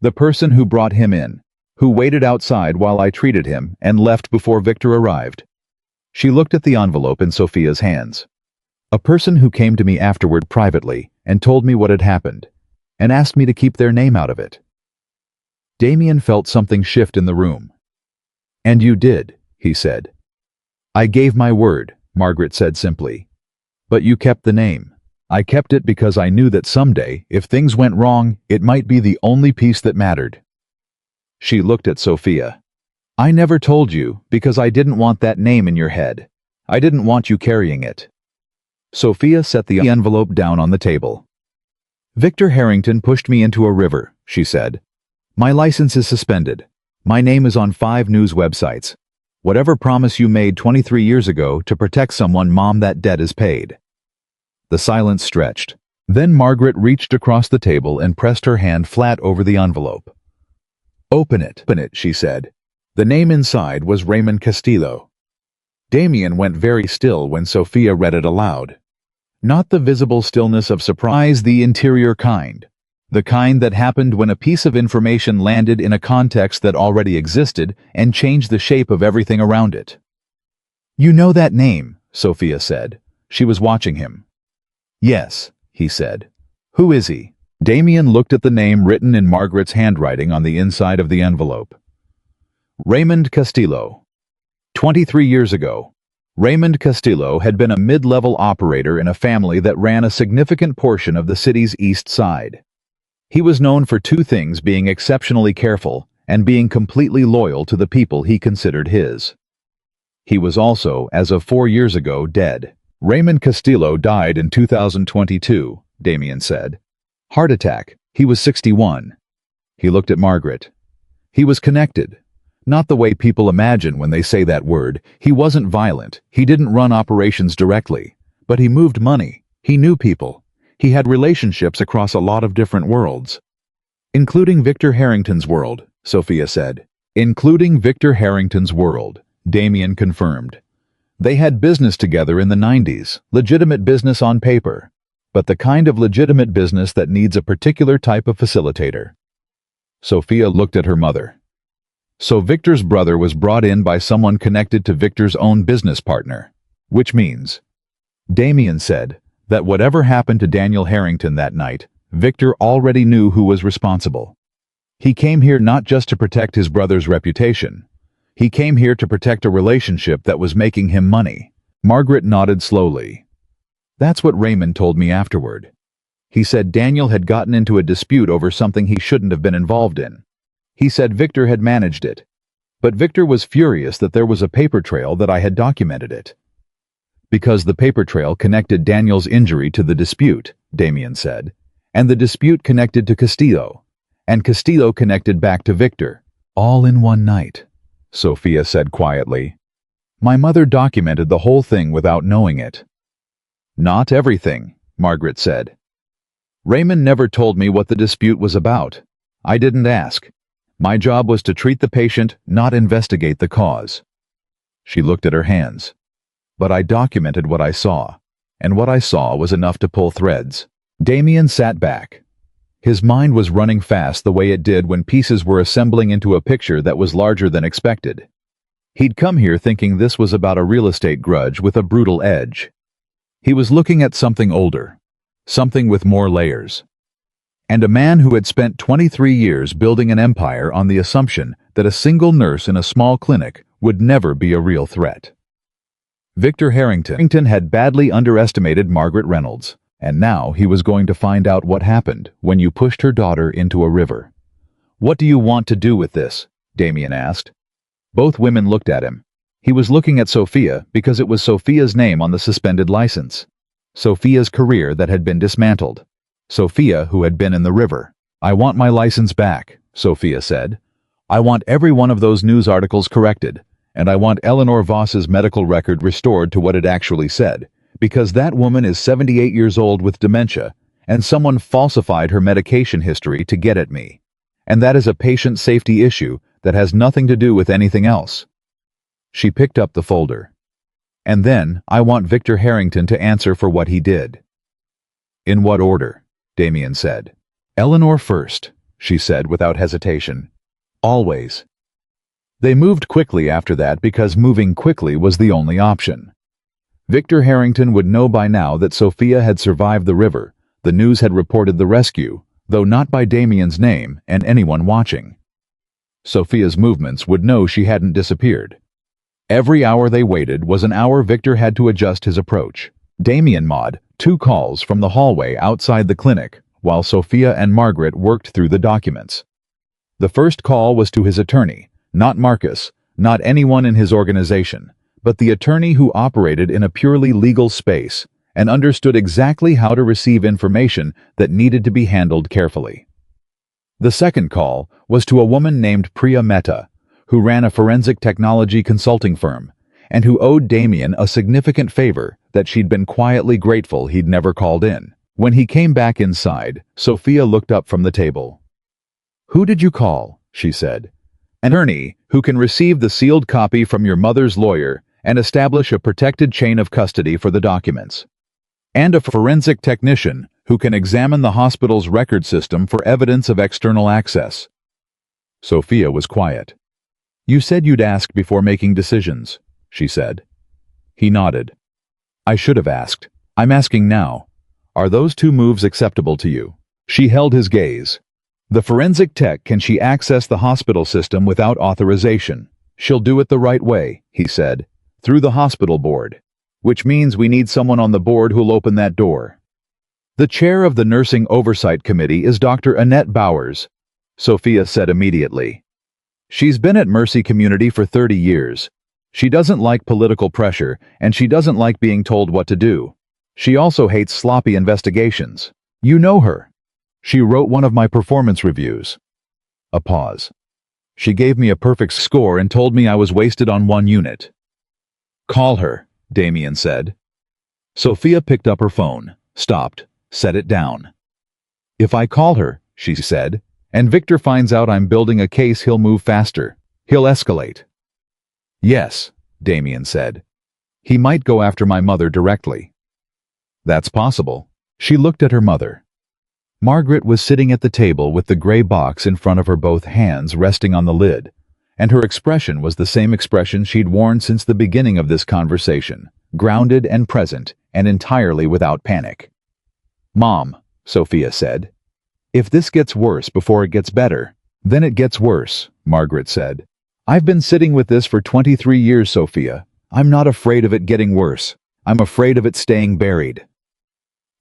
"The person who brought him in, who waited outside while I treated him and left before Victor arrived." She looked at the envelope in Sophia's hands. "A person who came to me afterward privately and told me what had happened. and asked me to keep their name out of it. Damien felt something shift in the room. "And you did," he said. "I gave my word," Margaret said simply. "But you kept the name." "I kept it because I knew that someday, if things went wrong, it might be the only piece that mattered." She looked at Sophia. "I never told you because I didn't want that name in your head. I didn't want you carrying it." Sophia set the envelope down on the table. "Victor Harrington pushed me into a river," she said. "My license is suspended. My name is on 5 news websites. Whatever promise you made 23 years ago to protect someone, Mom, that debt is paid." The silence stretched. Then Margaret reached across the table and pressed her hand flat over the envelope. Open it," she said. The name inside was Raymond Castillo. Damien went very still when Sophia read it aloud. Not the visible stillness of surprise, the interior kind. The kind that happened when a piece of information landed in a context that already existed and changed the shape of everything around it. "You know that name," Sophia said. She was watching him. "Yes," he said. "Who is he?" Damien looked at the name written in Margaret's handwriting on the inside of the envelope. Raymond Castillo. 23 years ago, Raymond Castillo had been a mid-level operator in a family that ran a significant portion of the city's east side. He was known for 2 things: being exceptionally careful and being completely loyal to the people he considered his. He was also, as of 4 years ago, dead. Raymond Castillo died in 2022, Damien said. Heart attack. He was 61. He looked at Margaret. He was connected. Not the way people imagine when they say that word. He wasn't violent. He didn't run operations directly. But he moved money. He knew people. He had relationships across a lot of different worlds. Including Victor Harrington's world, Sophia said. Including Victor Harrington's world, Damien confirmed. They had business together in the 90s, legitimate business on paper, but the kind of legitimate business that needs a particular type of facilitator. Sophia looked at her mother. So Victor's brother was brought in by someone connected to Victor's own business partner, which means, Damien said, that whatever happened to Daniel Harrington that night, Victor already knew who was responsible. He came here not just to protect his brother's reputation. He came here to protect a relationship that was making him money. Margaret nodded slowly. That's what Raymond told me afterward. He said Daniel had gotten into a dispute over something he shouldn't have been involved in. He said Victor had managed it. But Victor was furious that there was a paper trail that I had documented it. Because the paper trail connected Daniel's injury to the dispute, Damien said, and the dispute connected to Castillo, and Castillo connected back to Victor, all in one night, Sophia said quietly. My mother documented the whole thing without knowing it. Not everything, Margaret said. Raymond never told me what the dispute was about. I didn't ask. My job was to treat the patient, not investigate the cause. She looked at her hands. But I documented what I saw, and what I saw was enough to pull threads. Damien sat back. His mind was running fast the way it did when pieces were assembling into a picture that was larger than expected. He'd come here thinking this was about a real estate grudge with a brutal edge. He was looking at something older, something with more layers. And a man who had spent 23 years building an empire on the assumption that a single nurse in a small clinic would never be a real threat. Victor Harrington had badly underestimated Margaret Reynolds, and now he was going to find out what happened when you pushed her daughter into a river. What do you want to do with this? Damien asked. Both women looked at him. He was looking at Sophia because it was Sophia's name on the suspended license. Sophia's career that had been dismantled. Sophia who had been in the river. I want my license back, Sophia said. I want every one of those news articles corrected. And I want Eleanor Voss's medical record restored to what it actually said, because that woman is 78 years old with dementia, and someone falsified her medication history to get at me. And that is a patient safety issue that has nothing to do with anything else. She picked up the folder. And then, I want Victor Harrington to answer for what he did. In what order? Damien said. Eleanor first, she said without hesitation. Always. They moved quickly after that because moving quickly was the only option. Victor Harrington would know by now that Sophia had survived the river, the news had reported the rescue, though not by Damien's name and anyone watching. Sophia's movements would know she hadn't disappeared. Every hour they waited was an hour Victor had to adjust his approach. Damien Maud, 2 calls from the hallway outside the clinic, while Sophia and Margaret worked through the documents. The first call was to his attorney, not Marcus, not anyone in his organization, but the attorney who operated in a purely legal space and understood exactly how to receive information that needed to be handled carefully. The second call was to a woman named Priya Mehta, who ran a forensic technology consulting firm, and who owed Damien a significant favor that she'd been quietly grateful he'd never called in. When he came back inside, Sophia looked up from the table. "Who did you call?" she said. "An attorney who can receive the sealed copy from your mother's lawyer and establish a protected chain of custody for the documents. And a forensic technician who can examine the hospital's record system for evidence of external access." Sophia was quiet. "You said you'd ask before making decisions," she said. He nodded. "I should have asked. I'm asking now. Are those 2 moves acceptable to you?" She held his gaze. "The forensic tech, can she access the hospital system without authorization? She'll do it the right way," he said, "through the hospital board. Which means we need someone on the board who'll open that door." "The chair of the Nursing Oversight Committee is Dr. Annette Bowers," Sophia said immediately. "She's been at Mercy Community for 30 years. She doesn't like political pressure, and she doesn't like being told what to do. She also hates sloppy investigations. You know her. She wrote one of my performance reviews." A pause. "She gave me a perfect score and told me I was wasted on 1 unit." "Call her," Damien said. Sophia picked up her phone, stopped, set it down. "If I call her," she said, "and Victor finds out I'm building a case, he'll move faster. He'll escalate." "Yes," Damien said. "He might go after my mother directly." "That's possible." She looked at her mother. Margaret was sitting at the table with the gray box in front of her, both hands resting on the lid, and her expression was the same expression she'd worn since the beginning of this conversation, grounded and present and entirely without panic. "Mom," Sophia said, "if this gets worse before it gets better, then it gets worse," Margaret said. "I've been sitting with this for 23 years, Sophia. I'm not afraid of it getting worse. I'm afraid of it staying buried."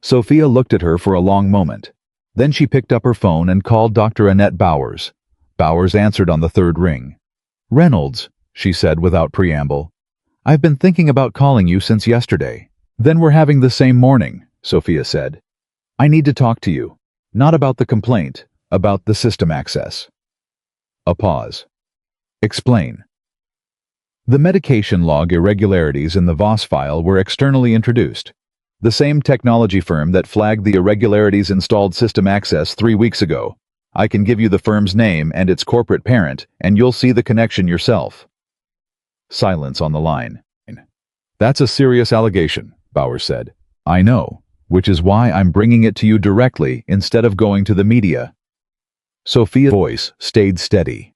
Sophia looked at her for a long moment. Then she picked up her phone and called Dr. Annette Bowers. Bowers answered on the 3rd ring. "Reynolds," she said without preamble. "I've been thinking about calling you since yesterday." "Then we're having the same morning," Sophia said. "I need to talk to you. Not about the complaint, about the system access." A pause. "Explain." "The medication log irregularities in the Voss file were externally introduced. The same technology firm that flagged the irregularities installed system access 3 weeks ago. I can give you the firm's name and its corporate parent, and you'll see the connection yourself." Silence on the line. "That's a serious allegation," Bowers said. "I know, which is why I'm bringing it to you directly instead of going to the media." Sophia's voice stayed steady.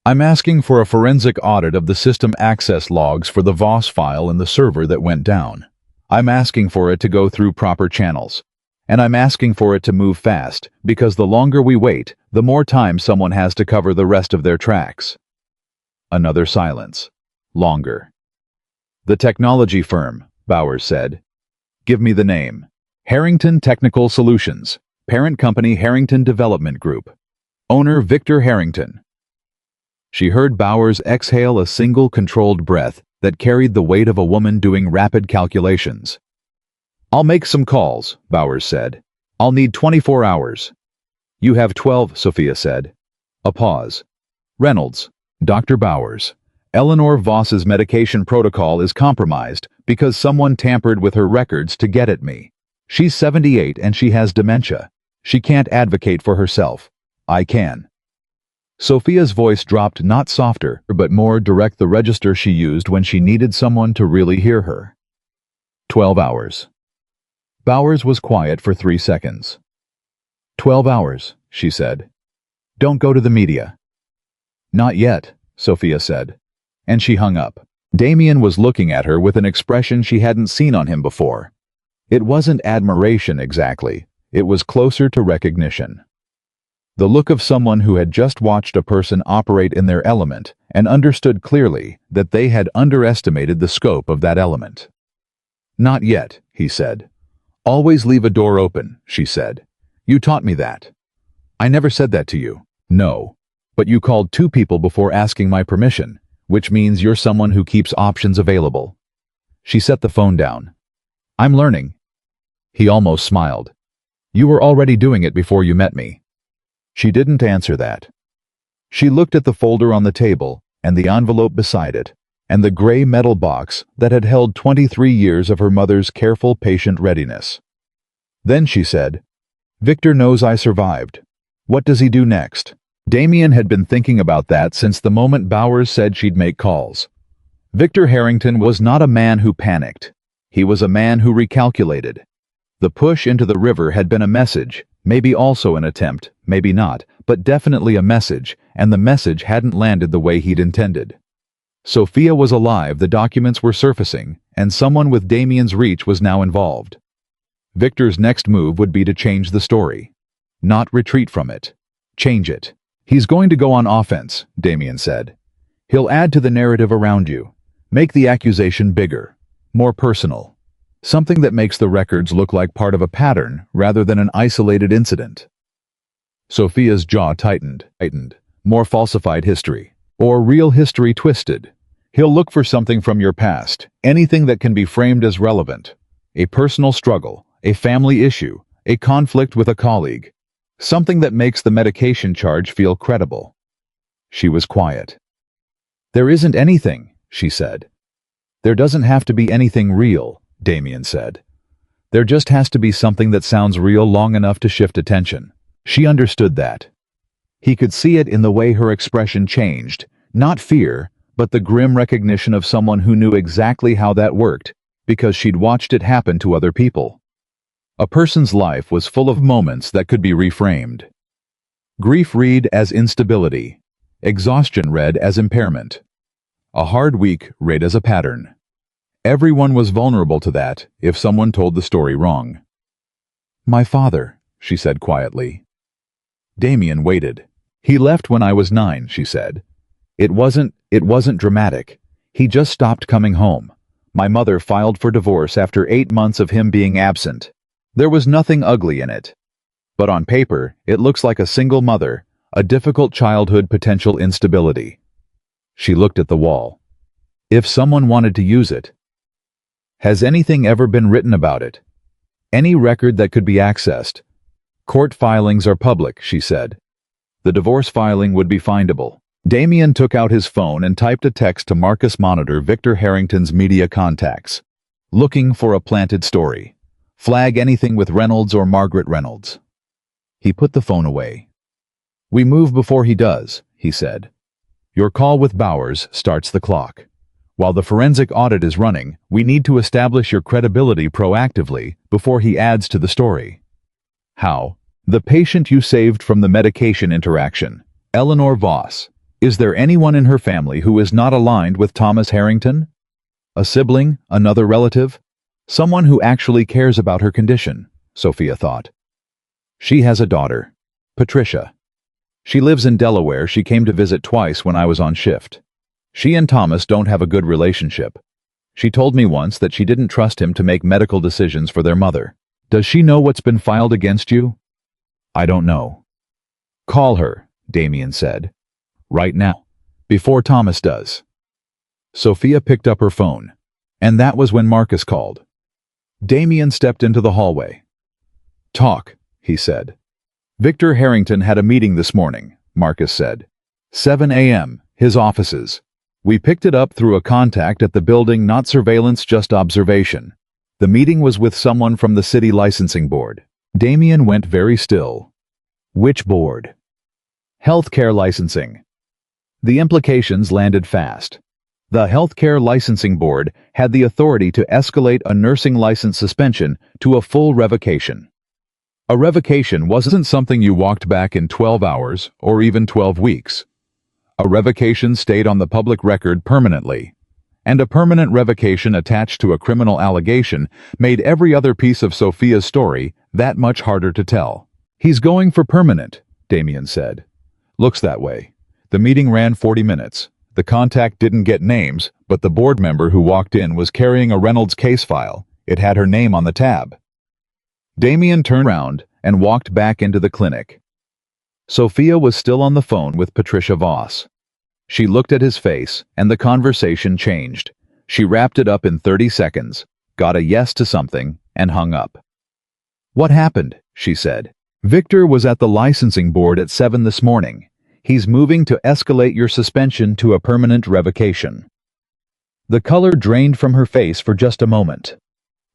"I'm asking for a forensic audit of the system access logs for the Voss file and the server that went down. I'm asking for it to go through proper channels. And I'm asking for it to move fast, because the longer we wait, the more time someone has to cover the rest of their tracks." Another silence. Longer. "The technology firm," Bowers said. "Give me the name." "Harrington Technical Solutions. Parent company Harrington Development Group. Owner Victor Harrington." She heard Bowers exhale a single controlled breath that carried the weight of a woman doing rapid calculations. "I'll make some calls," Bowers said. "I'll need 24 hours. "You have 12, Sophia said. A pause. "Reynolds, Dr. Bowers. Eleanor Voss's medication protocol is compromised because someone tampered with her records to get at me. She's 78 and she has dementia. She can't advocate for herself. I can." Sophia's voice dropped, not softer, but more direct, the register she used when she needed someone to really hear her. 12 hours. Bowers was quiet for 3 seconds. 12 hours, she said. "Don't go to the media." "Not yet," Sophia said. And she hung up. Damien was looking at her with an expression she hadn't seen on him before. It wasn't admiration exactly. It was closer to recognition. The look of someone who had just watched a person operate in their element and understood clearly that they had underestimated the scope of that element. "Not yet," he said. "Always leave a door open," she said. "You taught me that." "I never said that to you." "No. But you called 2 people before asking my permission, which means you're someone who keeps options available." She set the phone down. "I'm learning." He almost smiled. "You were already doing it before you met me." She didn't answer that. She looked at the folder on the table, and the envelope beside it, and the gray metal box that had held 23 years of her mother's careful, patient readiness. Then she said, "Victor knows I survived. What does he do next?" Damien had been thinking about that since the moment Bowers said she'd make calls. Victor Harrington was not a man who panicked. He was a man who recalculated. The push into the river had been a message, maybe also an attempt, maybe not, but definitely a message, and the message hadn't landed the way he'd intended. Sophia was alive, the documents were surfacing, and someone with Damien's reach was now involved. Victor's next move would be to change the story. Not retreat from it. Change it. "He's going to go on offense," Damien said. "He'll add to the narrative around you. Make the accusation bigger, more personal. Something that makes the records look like part of a pattern rather than an isolated incident." Sophia's jaw tightened. More falsified history. Or real history twisted. "He'll look for something from your past, anything that can be framed as relevant. A personal struggle, a family issue, a conflict with a colleague. Something that makes the medication charge feel credible." She was quiet. "There isn't anything," she said. "There doesn't have to be anything real," Damien said. "There just has to be something that sounds real long enough to shift attention." She understood that. He could see it in the way her expression changed, not fear, but the grim recognition of someone who knew exactly how that worked, because she'd watched it happen to other people. A person's life was full of moments that could be reframed. Grief read as instability. Exhaustion read as impairment. A hard week read as a pattern. Everyone was vulnerable to that if someone told the story wrong. "My father," she said quietly. Damien waited. "He left when I was 9, she said. It wasn't dramatic. He just stopped coming home. My mother filed for divorce after 8 months of him being absent. There was nothing ugly in it. But on paper, it looks like a single mother, a difficult childhood, potential instability." She looked at the wall. "If someone wanted to use it. Has anything ever been written about it? Any record that could be accessed? Court filings are public," she said. "The divorce filing would be findable." Damien took out his phone and typed a text to Marcus monitor Victor Harrington's media contacts. "Looking for a planted story. Flag anything with Reynolds or Margaret Reynolds." He put the phone away. "We move before he does," he said. "Your call with Bowers starts the clock. While the forensic audit is running, we need to establish your credibility proactively before he adds to the story." "How?" "The patient you saved from the medication interaction, Eleanor Voss. Is there anyone in her family who is not aligned with Thomas Harrington? A sibling, another relative? Someone who actually cares about her condition," Sophia thought. "She has a daughter, Patricia. She lives in Delaware. She came to visit twice when I was on shift. She and Thomas don't have a good relationship. She told me once that she didn't trust him to make medical decisions for their mother. Does she know what's been filed against you?" "I don't know." "Call her," Damien said. "Right now. Before Thomas does." Sophia picked up her phone, and that was when Marcus called. Damien stepped into the hallway. "Talk," he said. "Victor Harrington had a meeting this morning," Marcus said. 7 a.m., his offices. "We picked it up through a contact at the building, not surveillance, just observation. The meeting was with someone from the city licensing board." Damien went very still. "Which board?" "Healthcare licensing." The implications landed fast. The Healthcare Licensing Board had the authority to escalate a nursing license suspension to a full revocation. A revocation wasn't something you walked back in 12 hours or even 12 weeks. A revocation stayed on the public record permanently, and a permanent revocation attached to a criminal allegation made every other piece of Sophia's story That much harder to tell. He's going for permanent, Damien said. Looks that way. The meeting ran 40 minutes. The contact didn't get names, but the board member who walked in was carrying a Reynolds case file. It had her name on the tab. Damien turned around and walked back into the clinic. Sophia was still on the phone with Patricia Voss. She looked at his face, and the conversation changed. She wrapped it up in 30 seconds, got a yes to something, and hung up. "What happened?" she said. "Victor was at the licensing board at 7 this morning. He's moving to escalate your suspension to a permanent revocation." The color drained from her face for just a moment.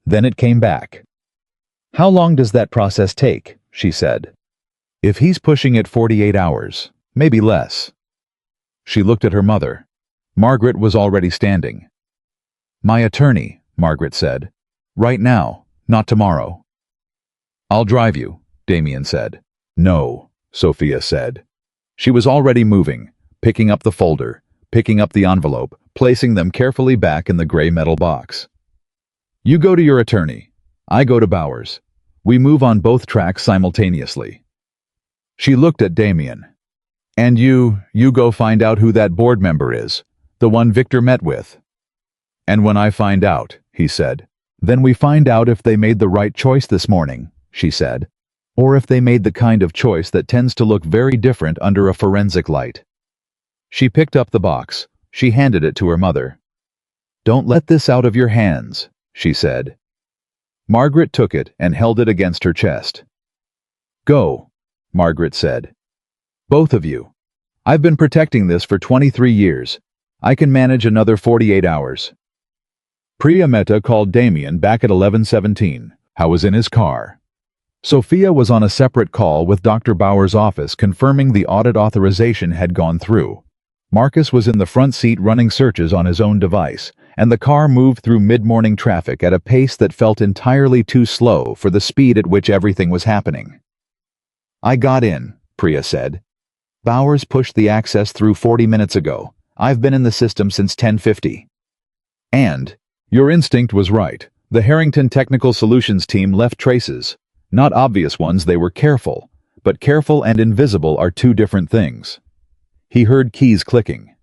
Then it came back. "How long does that process take?" she said. "If he's pushing it 48 hours, maybe less." She looked at her mother. Margaret was already standing. "My attorney," Margaret said. "Right now, not tomorrow." "I'll drive you," Damien said. "No," Sophia said. She was already moving, picking up the folder, picking up the envelope, placing them carefully back in the gray metal box. "You go to your attorney. I go to Bowers. We move on both tracks simultaneously." She looked at Damien. "And you go find out who that board member is, the one Victor met with." "And when I find out," he said, "then we find out if they made the right choice this morning," she said, "or if they made the kind of choice that tends to look very different under a forensic light." She picked up the box. She handed it to her mother. "Don't let this out of your hands," she said. Margaret took it and held it against her chest. "Go," Margaret said. "Both of you. I've been protecting this for 23 years. I can manage another 48 hours. Priya Mehta called Damien back at 11:17. How was in his car. Sophia was on a separate call with Dr. Bauer's office confirming the audit authorization had gone through. Marcus was in the front seat running searches on his own device, and the car moved through mid-morning traffic at a pace that felt entirely too slow for the speed at which everything was happening. "I got in," Priya said. "Bowers pushed the access through 40 minutes ago. I've been in the system since 10:50. And your instinct was right. The Harrington Technical Solutions team left traces. Not obvious ones, they were careful. But careful and invisible are two different things." He heard keys clicking.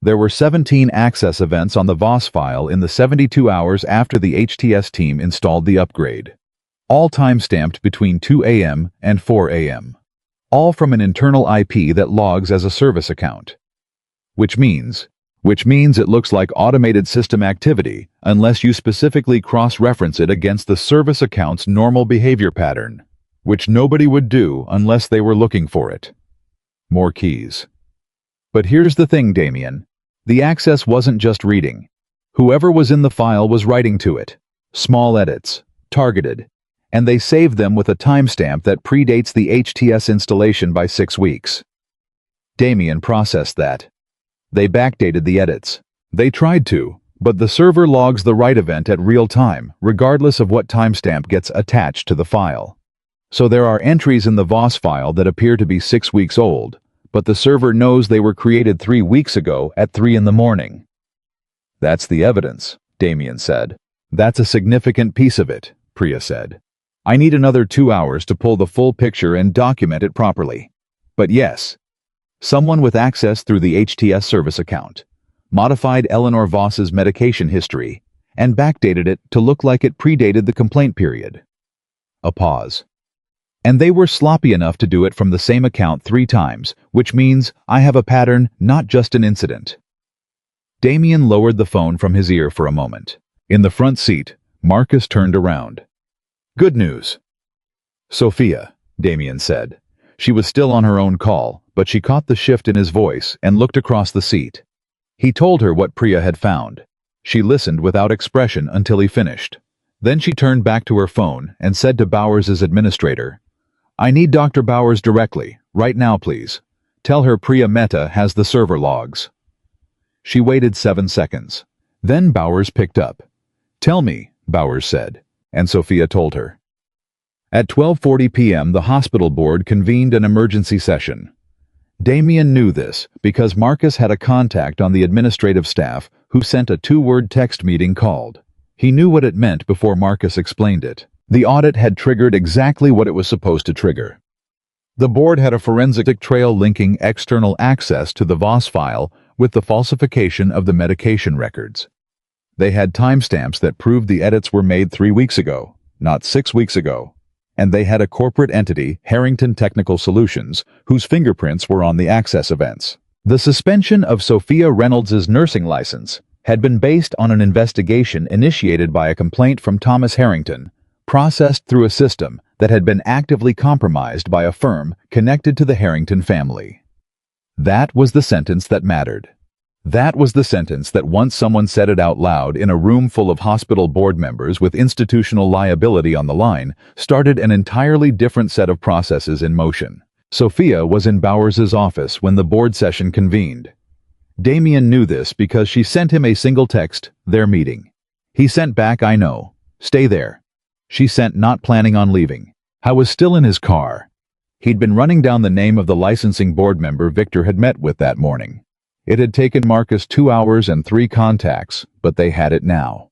There were 17 access events on the Voss file in the 72 hours after the HTS team installed the upgrade. All time-stamped between 2 a.m. and 4 a.m. All from an internal IP that logs as a service account. Which means it looks like automated system activity unless you specifically cross-reference it against the service account's normal behavior pattern, which nobody would do unless they were looking for it. More keys. But here's the thing, Damien. The access wasn't just reading. Whoever was in the file was writing to it. Small edits. Targeted. And they saved them with a timestamp that predates the HTS installation by 6 weeks. Damien processed that. They backdated the edits. They tried to, but the server logs the write event at real time, regardless of what timestamp gets attached to the file. So there are entries in the Voss file that appear to be 6 weeks old, but the server knows they were created 3 weeks ago at 3 in the morning. "That's the evidence," Damien said. "That's a significant piece of it," Priya said. "I need another 2 hours to pull the full picture and document it properly. But yes, someone with access through the HTS service account modified Eleanor Voss's medication history and backdated it to look like it predated the complaint period." A pause. "And they were sloppy enough to do it from the same account 3 times, which means I have a pattern, not just an incident." Damien lowered the phone from his ear for a moment. In the front seat, Marcus turned around. "Good news." "Sophia," Damien said. She was still on her own call, but she caught the shift in his voice and looked across the seat. He told her what Priya had found. She listened without expression until he finished. Then she turned back to her phone and said to Bowers' administrator, "I need Dr. Bowers directly, right now please. Tell her Priya Mehta has the server logs." She waited 7 seconds. Then Bowers picked up. "Tell me," Bowers said, and Sophia told her. At 12:40 p.m. the hospital board convened an emergency session. Damien knew this because Marcus had a contact on the administrative staff who sent a 2-word text meeting called. He knew what it meant before Marcus explained it. The audit had triggered exactly what it was supposed to trigger. The board had a forensic trail linking external access to the Voss file with the falsification of the medication records. They had timestamps that proved the edits were made 3 weeks ago, not 6 weeks ago. And they had a corporate entity, Harrington Technical Solutions, whose fingerprints were on the access events. The suspension of Sophia Reynolds' nursing license had been based on an investigation initiated by a complaint from Thomas Harrington, processed through a system that had been actively compromised by a firm connected to the Harrington family. That was the sentence that mattered. That was the sentence that once someone said it out loud in a room full of hospital board members with institutional liability on the line, started an entirely different set of processes in motion. Sophia was in Bowers's office when the board session convened. Damien knew this because she sent him a single text, "Their meeting." He sent back, "I know. Stay there." She sent, "Not planning on leaving." I was still in his car. He'd been running down the name of the licensing board member Victor had met with that morning. It had taken Marcus 2 hours and 3 contacts, but they had it now.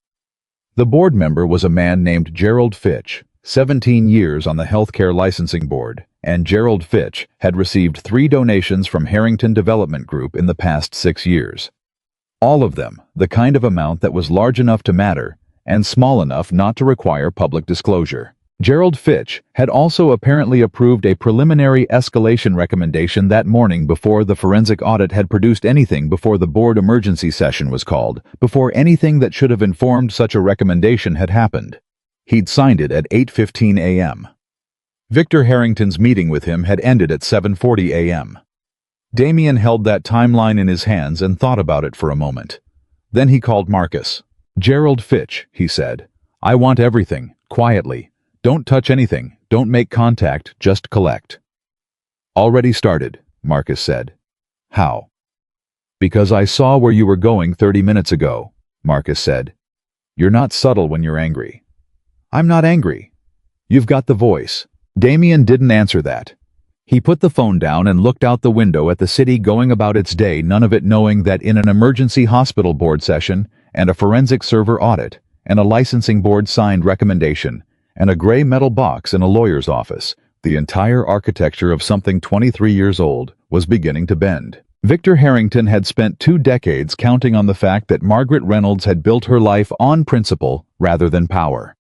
The board member was a man named Gerald Fitch, 17 years on the healthcare licensing board, and Gerald Fitch had received 3 donations from Harrington Development Group in the past 6 years. All of them the kind of amount that was large enough to matter and small enough not to require public disclosure. Gerald Fitch had also apparently approved a preliminary escalation recommendation that morning before the forensic audit had produced anything, before the board emergency session was called, before anything that should have informed such a recommendation had happened. He'd signed it at 8:15 a.m. Victor Harrington's meeting with him had ended at 7:40 a.m. Damien held that timeline in his hands and thought about it for a moment. Then he called Marcus. "Gerald Fitch," he said, "I want everything, quietly. Don't touch anything, don't make contact, just collect." "Already started," Marcus said. "How?" "Because I saw where you were going 30 minutes ago," Marcus said. "You're not subtle when you're angry." "I'm not angry." "You've got the voice." Damien didn't answer that. He put the phone down and looked out the window at the city going about its day, none of it knowing that in an emergency hospital board session, and a forensic server audit, and a licensing board signed recommendation, and a gray metal box in a lawyer's office, the entire architecture of something 23 years old was beginning to bend. Victor Harrington had spent 2 decades counting on the fact that Margaret Reynolds had built her life on principle rather than power.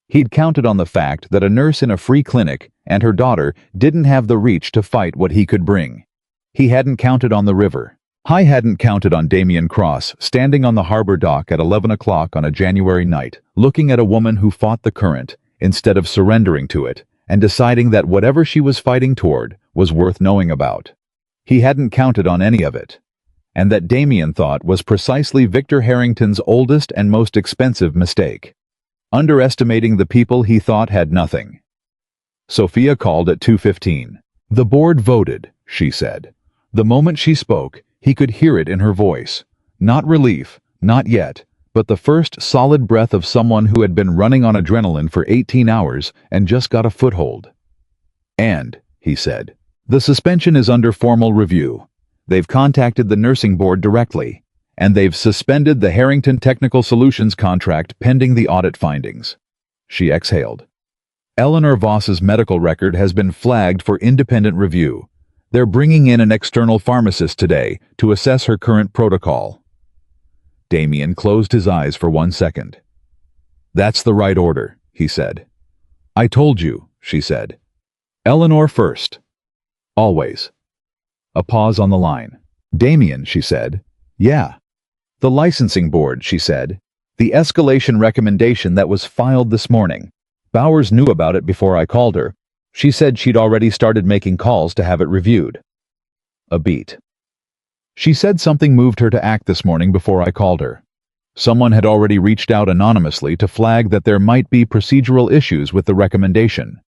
He'd counted on the fact that a nurse in a free clinic and her daughter didn't have the reach to fight what he could bring. He hadn't counted on the river. I hadn't counted on Damien Cross standing on the harbor dock at 11 o'clock on a January night, looking at a woman who fought the current instead of surrendering to it, and deciding that whatever she was fighting toward was worth knowing about. He hadn't counted on any of it. And that Damien thought was precisely Victor Harrington's oldest and most expensive mistake. Underestimating the people he thought had nothing. Sophia called at 2:15. "The board voted," she said. The moment she spoke, he could hear it in her voice. Not relief, not yet, but the first solid breath of someone who had been running on adrenaline for 18 hours and just got a foothold. "And," he said, "the suspension is under formal review. They've contacted the nursing board directly, and they've suspended the Harrington Technical Solutions contract pending the audit findings." She exhaled. "Eleanor Voss's medical record has been flagged for independent review. They're bringing in an external pharmacist today to assess her current protocol." Damien closed his eyes for 1 second. "That's the right order," he said. "I told you," she said. "Eleanor first. Always." A pause on the line. "Damien," she said. "Yeah." "The licensing board," she said. "The escalation recommendation that was filed this morning. Bowers knew about it before I called her. She said she'd already started making calls to have it reviewed." A beat. "She said something moved her to act this morning before I called her. Someone had already reached out anonymously to flag that there might be procedural issues with the recommendation."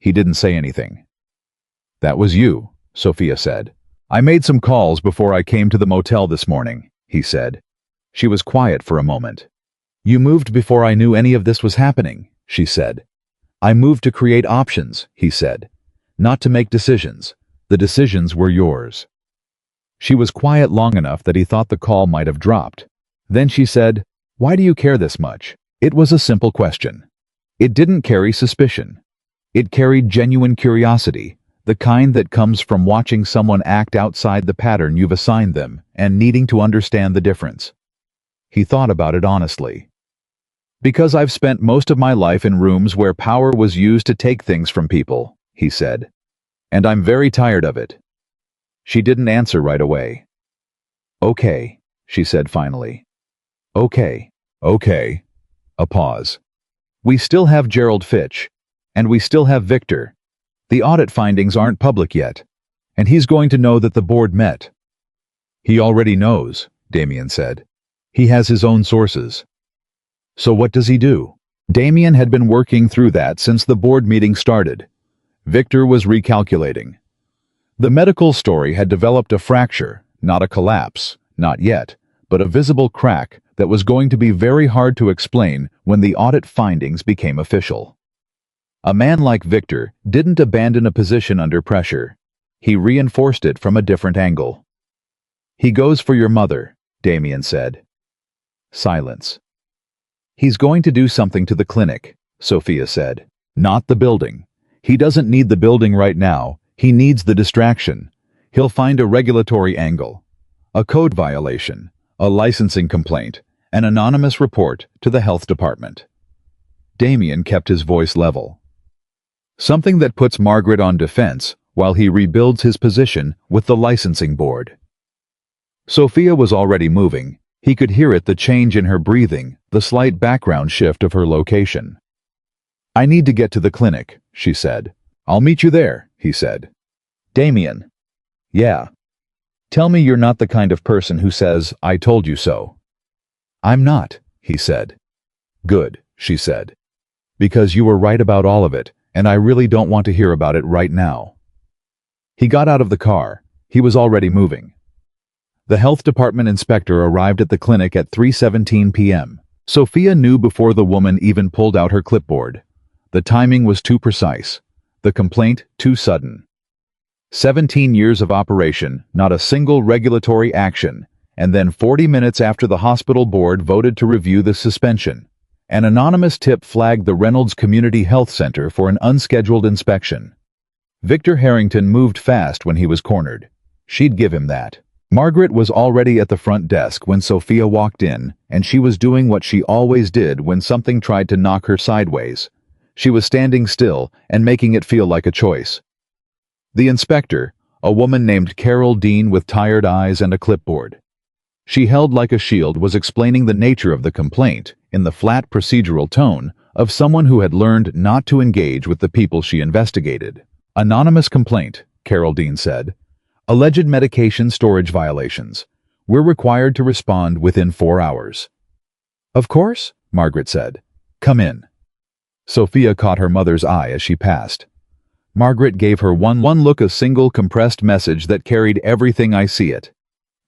He didn't say anything. "That was you," Sophia said. "I made some calls before I came to the motel this morning," he said. She was quiet for a moment. "You moved before I knew any of this was happening," she said. "I moved to create options," he said. "Not to make decisions. The decisions were yours." She was quiet long enough that he thought the call might have dropped. Then she said, "Why do you care this much?" It was a simple question. It didn't carry suspicion. It carried genuine curiosity, the kind that comes from watching someone act outside the pattern you've assigned them and needing to understand the difference. He thought about it honestly. Because I've spent most of my life in rooms where power was used to take things from people, he said. And I'm very tired of it. She didn't answer right away. Okay, she said finally. Okay. Okay. A pause. We still have Gerald Fitch. And we still have Victor. The audit findings aren't public yet. And he's going to know that the board met. He already knows, Damien said. He has his own sources. So what does he do? Damien had been working through that since the board meeting started. Victor was recalculating. The medical story had developed a fracture, not a collapse, not yet, but a visible crack that was going to be very hard to explain when the audit findings became official. A man like Victor didn't abandon a position under pressure. He reinforced it from a different angle. He goes for your mother, Damien said. Silence. He's going to do something to the clinic, Sophia said. Not the building. He doesn't need the building right now. He needs the distraction. He'll find a regulatory angle, a code violation, a licensing complaint, an anonymous report to the health department. Damien kept his voice level. Something that puts Margaret on defense while he rebuilds his position with the licensing board. Sophia was already moving. He could hear it, the change in her breathing, the slight background shift of her location. I need to get to the clinic, she said. I'll meet you there, he said. Damien. Yeah. Tell me you're not the kind of person who says, I told you so. I'm not, he said. Good, she said. Because you were right about all of it, and I really don't want to hear about it right now. He got out of the car. He was already moving. The health department inspector arrived at the clinic at 3:17 p.m. Sophia knew before the woman even pulled out her clipboard. The timing was too precise. The complaint too sudden. 17 years of operation, not a single regulatory action, and then 40 minutes after the hospital board voted to review the suspension. An anonymous tip flagged the Reynolds Community Health Center for an unscheduled inspection. Victor Harrington moved fast when he was cornered. She'd give him that. Margaret was already at the front desk when Sophia walked in, and she was doing what she always did when something tried to knock her sideways. She was standing still and making it feel like a choice. The inspector, a woman named Carol Dean with tired eyes and a clipboard. She held like a shield, was explaining the nature of the complaint in the flat procedural tone of someone who had learned not to engage with the people she investigated. Anonymous complaint, Carol Dean said. Alleged medication storage violations. We're required to respond within 4 hours. Of course, Margaret said. Come in. Sophia caught her mother's eye as she passed. Margaret gave her one look, a single compressed message that carried everything. I see it.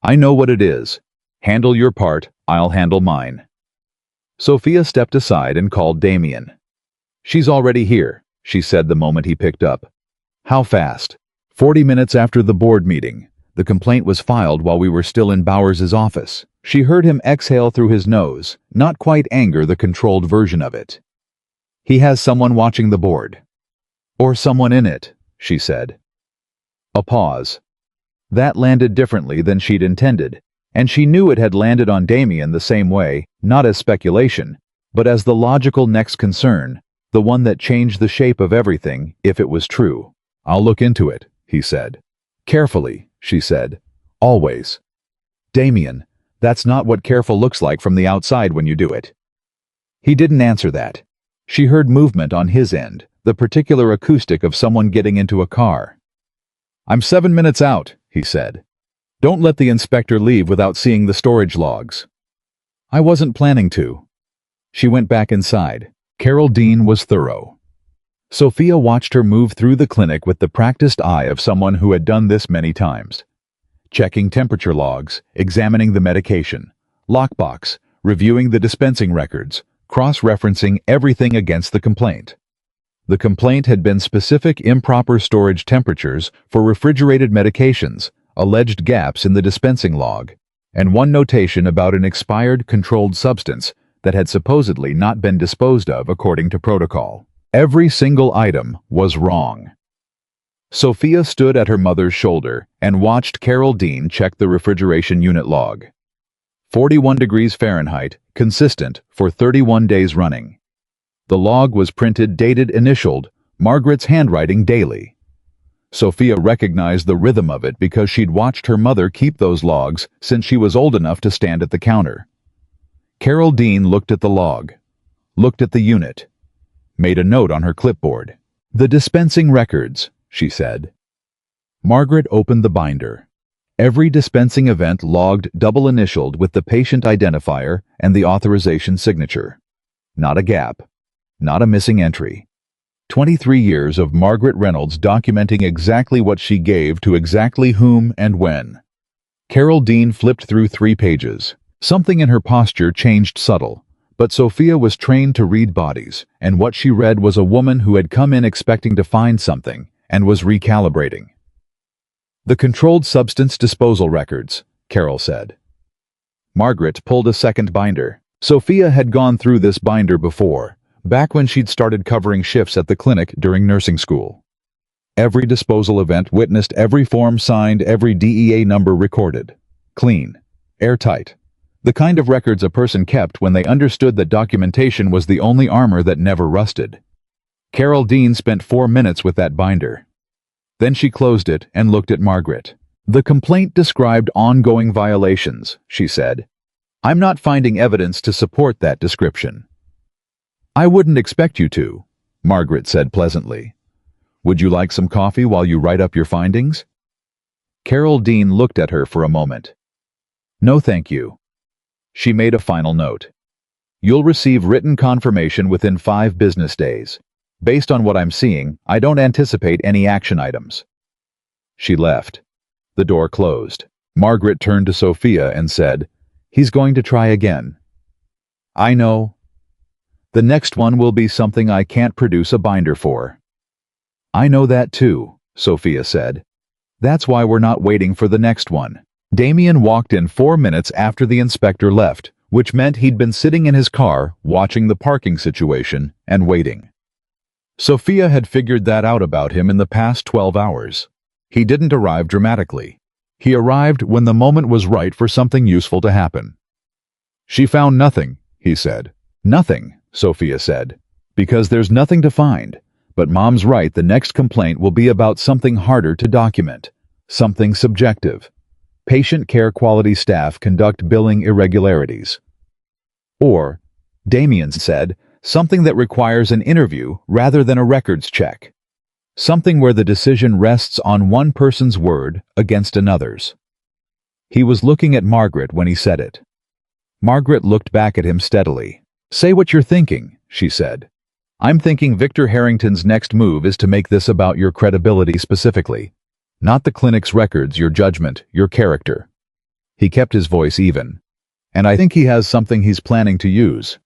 I know what it is. Handle your part, I'll handle mine. Sophia stepped aside and called Damien. She's already here, she said the moment he picked up. How fast? 40 minutes after the board meeting. The complaint was filed while we were still in Bowers's office. She heard him exhale through his nose, not quite anger, the controlled version of it. He has someone watching the board. Or someone in it, she said. A pause. That landed differently than she'd intended, and she knew it had landed on Damien the same way, not as speculation, but as the logical next concern, the one that changed the shape of everything if it was true. I'll look into it, he said. Carefully, she said. Always. Damien, that's not what careful looks like from the outside when you do it. He didn't answer that. She heard movement on his end, the particular acoustic of someone getting into a car. I'm 7 minutes out, he said. Don't let the inspector leave without seeing the storage logs. I wasn't planning to. She went back inside. Carol Dean was thorough. Sophia watched her move through the clinic with the practiced eye of someone who had done this many times. Checking temperature logs, examining the medication, lockbox, reviewing the dispensing records, cross-referencing everything against the complaint. The complaint had been specific improper storage temperatures for refrigerated medications, alleged gaps in the dispensing log, and one notation about an expired controlled substance that had supposedly not been disposed of according to protocol. Every single item was wrong. Sophia stood at her mother's shoulder and watched Carol Dean check the refrigeration unit log. 41 degrees Fahrenheit, consistent for 31 days running. The log was printed, dated, initialed, Margaret's handwriting daily. Sophia recognized the rhythm of it because she'd watched her mother keep those logs since she was old enough to stand at the counter. Carol Dean looked at the log, looked at the unit, made a note on her clipboard. "The dispensing records," she said. Margaret opened the binder. Every dispensing event logged, double-initialed with the patient identifier and the authorization signature. Not a gap. Not a missing entry. 23 years of Margaret Reynolds documenting exactly what she gave to exactly whom and when. Carol Dean flipped through 3 pages. Something in her posture changed subtle, but Sophia was trained to read bodies, and what she read was a woman who had come in expecting to find something and was recalibrating. "The controlled substance disposal records," Carol said. Margaret pulled a second binder. Sophia had gone through this binder before, back when she'd started covering shifts at the clinic during nursing school. Every disposal event witnessed, every form signed, every DEA number recorded. Clean. Airtight. The kind of records a person kept when they understood that documentation was the only armor that never rusted. Carol Dean spent 4 minutes with that binder. Then she closed it and looked at Margaret. "The complaint described ongoing violations," she said. "I'm not finding evidence to support that description." "I wouldn't expect you to," Margaret said pleasantly. "Would you like some coffee while you write up your findings?" Carol Dean looked at her for a moment. "No, thank you." She made a final note. "You'll receive written confirmation within 5 business days. Based on what I'm seeing, I don't anticipate any action items." She left. The door closed. Margaret turned to Sophia and said, "He's going to try again." "I know. The next one will be something I can't produce a binder for." "I know that too," Sophia said. "That's why we're not waiting for the next one." Damien walked in 4 minutes after the inspector left, which meant he'd been sitting in his car, watching the parking situation, and waiting. Sophia had figured that out about him in the past 12 hours. He didn't arrive dramatically. He arrived when the moment was right for something useful to happen. "She found nothing," he said. "Nothing," Sophia said. "Because there's nothing to find. But Mom's right, the next complaint will be about something harder to document. Something subjective. Patient care quality staff conduct billing irregularities." Or, Damien said, something that requires an interview rather than a records check. Something where the decision rests on one person's word against another's. He was looking at Margaret when he said it. Margaret looked back at him steadily. "Say what you're thinking," she said. "I'm thinking Victor Harrington's next move is to make this about your credibility specifically. Not the clinic's records, your judgment, your character." He kept his voice even. "And I think he has something he's planning to use."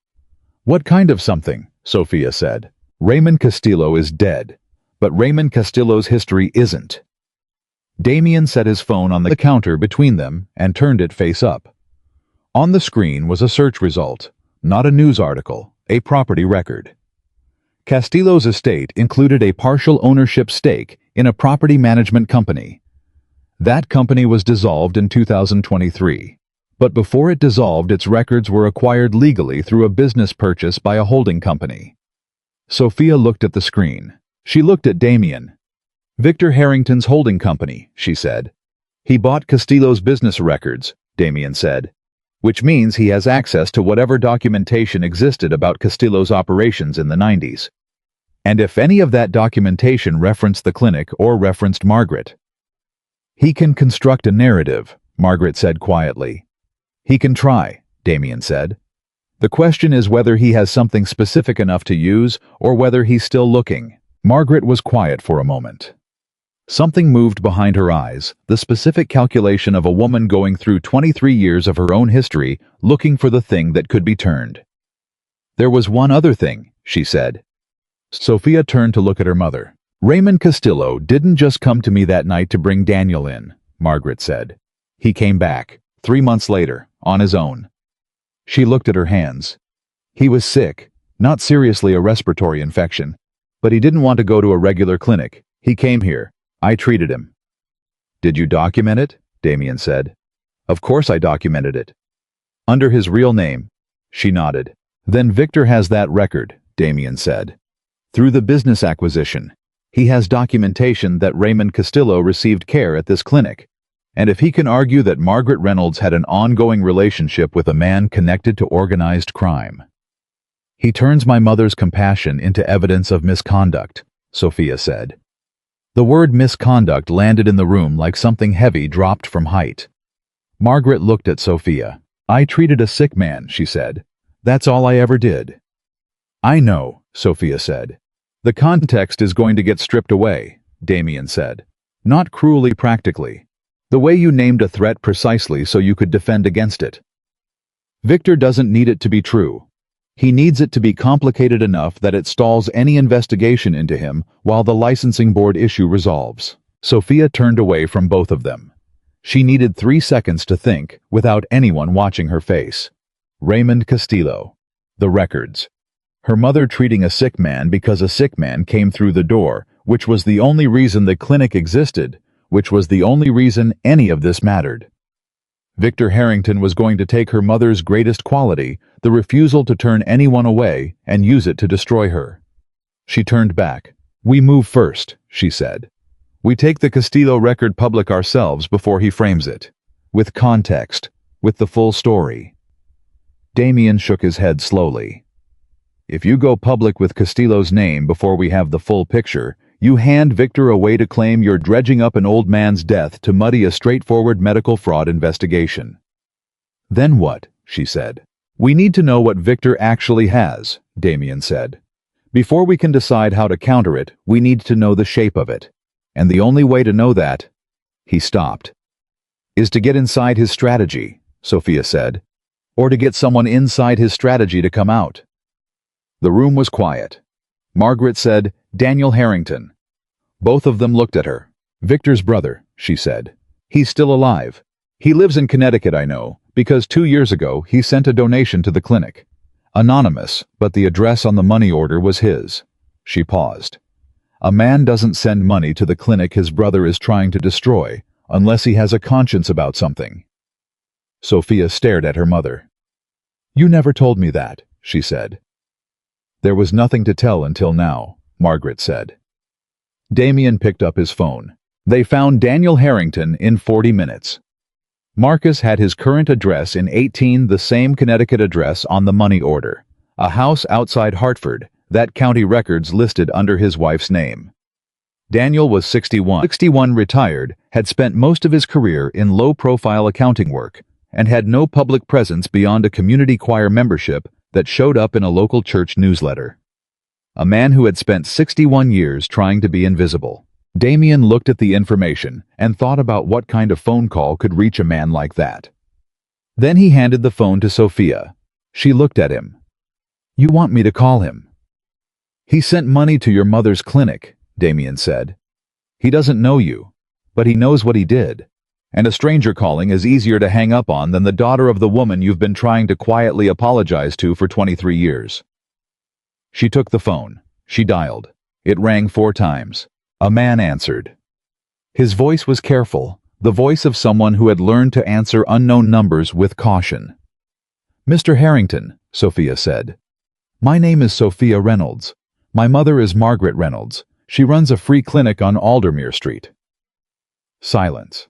"What kind of something?" Sophia said. "Raymond Castillo is dead, but Raymond Castillo's history isn't." Damien set his phone on the counter between them and turned it face up. On the screen was a search result, not a news article, a property record. Castillo's estate included a partial ownership stake in a property management company. That company was dissolved in 2023. But before it dissolved, its records were acquired legally through a business purchase by a holding company. Sophia looked at the screen. She looked at Damien. "Victor Harrington's holding company," she said. "He bought Castillo's business records," Damien said. "Which means he has access to whatever documentation existed about Castillo's operations in the 90s. And if any of that documentation referenced the clinic or referenced Margaret." "He can construct a narrative," Margaret said quietly. "He can try," Damien said. "The question is whether he has something specific enough to use or whether he's still looking." Margaret was quiet for a moment. Something moved behind her eyes, the specific calculation of a woman going through 23 years of her own history looking for the thing that could be turned. "There was one other thing," she said. Sophia turned to look at her mother. "Raymond Castillo didn't just come to me that night to bring Daniel in," Margaret said. "He came back, 3 months later, on his own." She looked at her hands. He was sick, not seriously a respiratory infection, but he didn't want to go to a regular clinic. He came here. I treated him. Did you document it? Damien said. Of course I documented it. Under his real name. She nodded. Then Victor has that record, Damien said. Through the business acquisition, he has documentation that Raymond Castillo received care at this clinic. And if he can argue that Margaret Reynolds had an ongoing relationship with a man connected to organized crime. He turns my mother's compassion into evidence of misconduct, Sophia said. The word misconduct landed in the room like something heavy dropped from height. Margaret looked at Sophia. I treated a sick man, she said. That's all I ever did. I know, Sophia said. The context is going to get stripped away, Damien said. Not cruelly, practically. The way you named a threat precisely so you could defend against it. Victor doesn't need it to be true. He needs it to be complicated enough that it stalls any investigation into him while the licensing board issue resolves. Sophia turned away from both of them. She needed 3 seconds to think without anyone watching her face. Raymond Castillo. The records. Her mother treating a sick man because a sick man came through the door, which was the only reason the clinic existed, which was the only reason any of this mattered. Victor Harrington was going to take her mother's greatest quality, the refusal to turn anyone away, and use it to destroy her. She turned back. We move first, she said. We take the Castillo record public ourselves before he frames it. With context. With the full story. Damien shook his head slowly. If you go public with Castillo's name before we have the full picture, you hand Victor a way to claim you're dredging up an old man's death to muddy a straightforward medical fraud investigation. Then what? She said. We need to know what Victor actually has, Damien said. Before we can decide how to counter it, we need to know the shape of it. And the only way to know that, he stopped, is to get inside his strategy, Sophia said, or to get someone inside his strategy to come out. The room was quiet. Margaret said, Daniel Harrington. Both of them looked at her. Victor's brother, she said. He's still alive. He lives in Connecticut, I know, because 2 years ago he sent a donation to the clinic. Anonymous, but the address on the money order was his. She paused. A man doesn't send money to the clinic his brother is trying to destroy, unless he has a conscience about something. Sophia stared at her mother. You never told me that, she said. There was nothing to tell until now, Margaret said. Damien picked up his phone. They found Daniel Harrington in 40 minutes. Marcus had his current address in 18, the same Connecticut address on the money order, a house outside Hartford, that county records listed under his wife's name. Daniel was 61, retired, had spent most of his career in low-profile accounting work, and had no public presence beyond a community choir membership that showed up in a local church newsletter. A man who had spent 61 years trying to be invisible. Damien looked at the information and thought about what kind of phone call could reach a man like that. Then he handed the phone to Sophia. She looked at him. You want me to call him? He sent money to your mother's clinic, Damien said. He doesn't know you, but he knows what he did. And a stranger calling is easier to hang up on than the daughter of the woman you've been trying to quietly apologize to for 23 years. She took the phone. She dialed. It rang 4 times. A man answered. His voice was careful, the voice of someone who had learned to answer unknown numbers with caution. Mr. Harrington, Sophia said. My name is Sophia Reynolds. My mother is Margaret Reynolds. She runs a free clinic on Aldermere Street. Silence.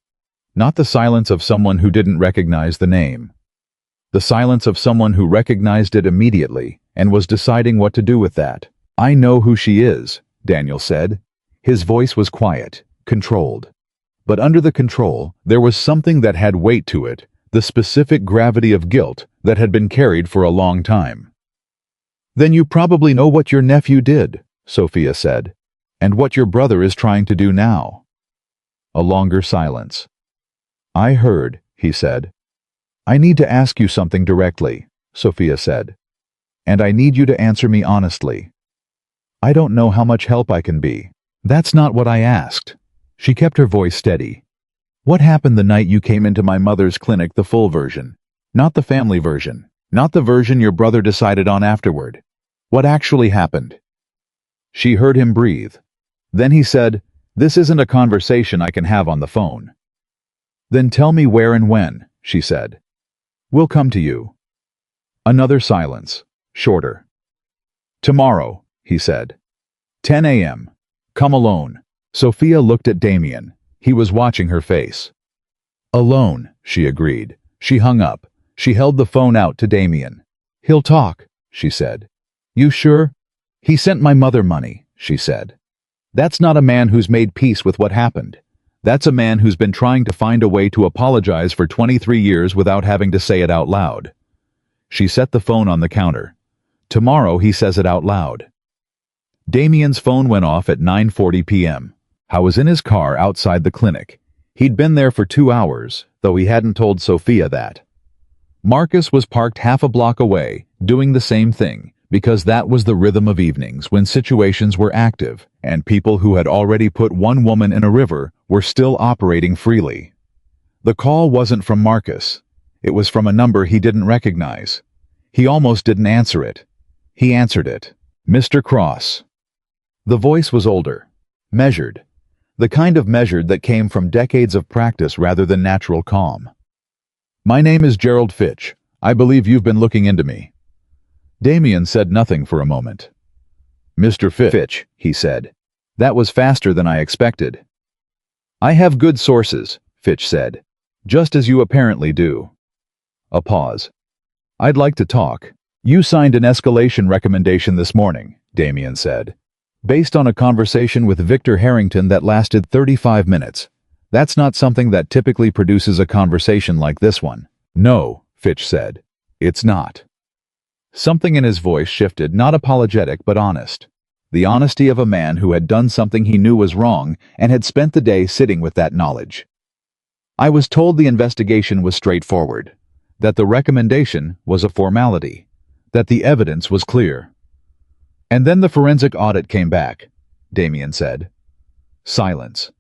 Not the silence of someone who didn't recognize the name. The silence of someone who recognized it immediately and was deciding what to do with that. I know who she is, Daniel said. His voice was quiet, controlled. But under the control, there was something that had weight to it, the specific gravity of guilt that had been carried for a long time. Then you probably know what your nephew did, Sophia said, and what your brother is trying to do now. A longer silence. I heard, he said. I need to ask you something directly, Sophia said. And I need you to answer me honestly. I don't know how much help I can be. That's not what I asked. She kept her voice steady. What happened the night you came into my mother's clinic, the full version, not the family version? Not the version your brother decided on afterward. What actually happened? She heard him breathe. Then he said, "This isn't a conversation I can have on the phone." "Then tell me where and when," she said. "We'll come to you." Another silence, shorter. "Tomorrow," he said. 10 a.m. Come alone. Sophia looked at Damien. He was watching her face. "Alone," she agreed. She hung up. She held the phone out to Damien. "He'll talk," she said. "You sure?" "He sent my mother money," she said. "That's not a man who's made peace with what happened. That's a man who's been trying to find a way to apologize for 23 years without having to say it out loud." She set the phone on the counter. "Tomorrow he says it out loud." Damien's phone went off at 9:40 p.m. He was in his car outside the clinic. He'd been there for 2 hours, though he hadn't told Sophia that. Marcus was parked half a block away, doing the same thing, because that was the rhythm of evenings when situations were active, and people who had already put one woman in a river were still operating freely. The call wasn't from Marcus. It was from a number he didn't recognize. He almost didn't answer it. He answered it. "Mr. Cross." The voice was older, measured, the kind of measured that came from decades of practice rather than natural calm. "My name is Gerald Fitch. I believe you've been looking into me." Damien said nothing for a moment. "Mr. Fitch," he said. "That was faster than I expected." "I have good sources," Fitch said, "just as you apparently do." A pause. "I'd like to talk." "You signed an escalation recommendation this morning," Damien said, "based on a conversation with Victor Harrington that lasted 35 minutes. That's not something that typically produces a conversation like this one." "No," Fitch said. "It's not." Something in his voice shifted, not apologetic but honest. The honesty of a man who had done something he knew was wrong and had spent the day sitting with that knowledge. "I was told the investigation was straightforward, that the recommendation was a formality, that the evidence was clear." "And then the forensic audit came back," Damien said. Silence.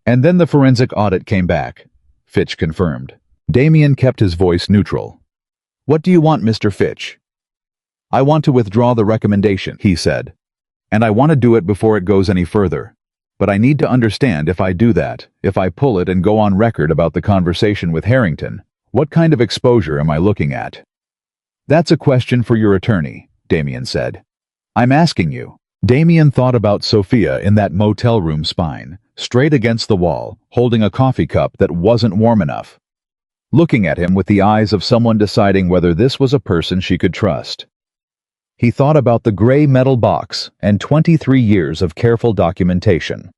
"And then the forensic audit came back," Fitch confirmed. Damien kept his voice neutral. "What do you want, Mr. Fitch?" "I want to withdraw the recommendation," he said. "And I want to do it before it goes any further. But I need to understand if I do that, if I pull it and go on record about the conversation with Harrington, what kind of exposure am I looking at?" "That's a question for your attorney," Damien said. "I'm asking you." Damien thought about Sophia in that motel room spine, straight against the wall, holding a coffee cup that wasn't warm enough. Looking at him with the eyes of someone deciding whether this was a person she could trust. He thought about the gray metal box and 23 years of careful documentation.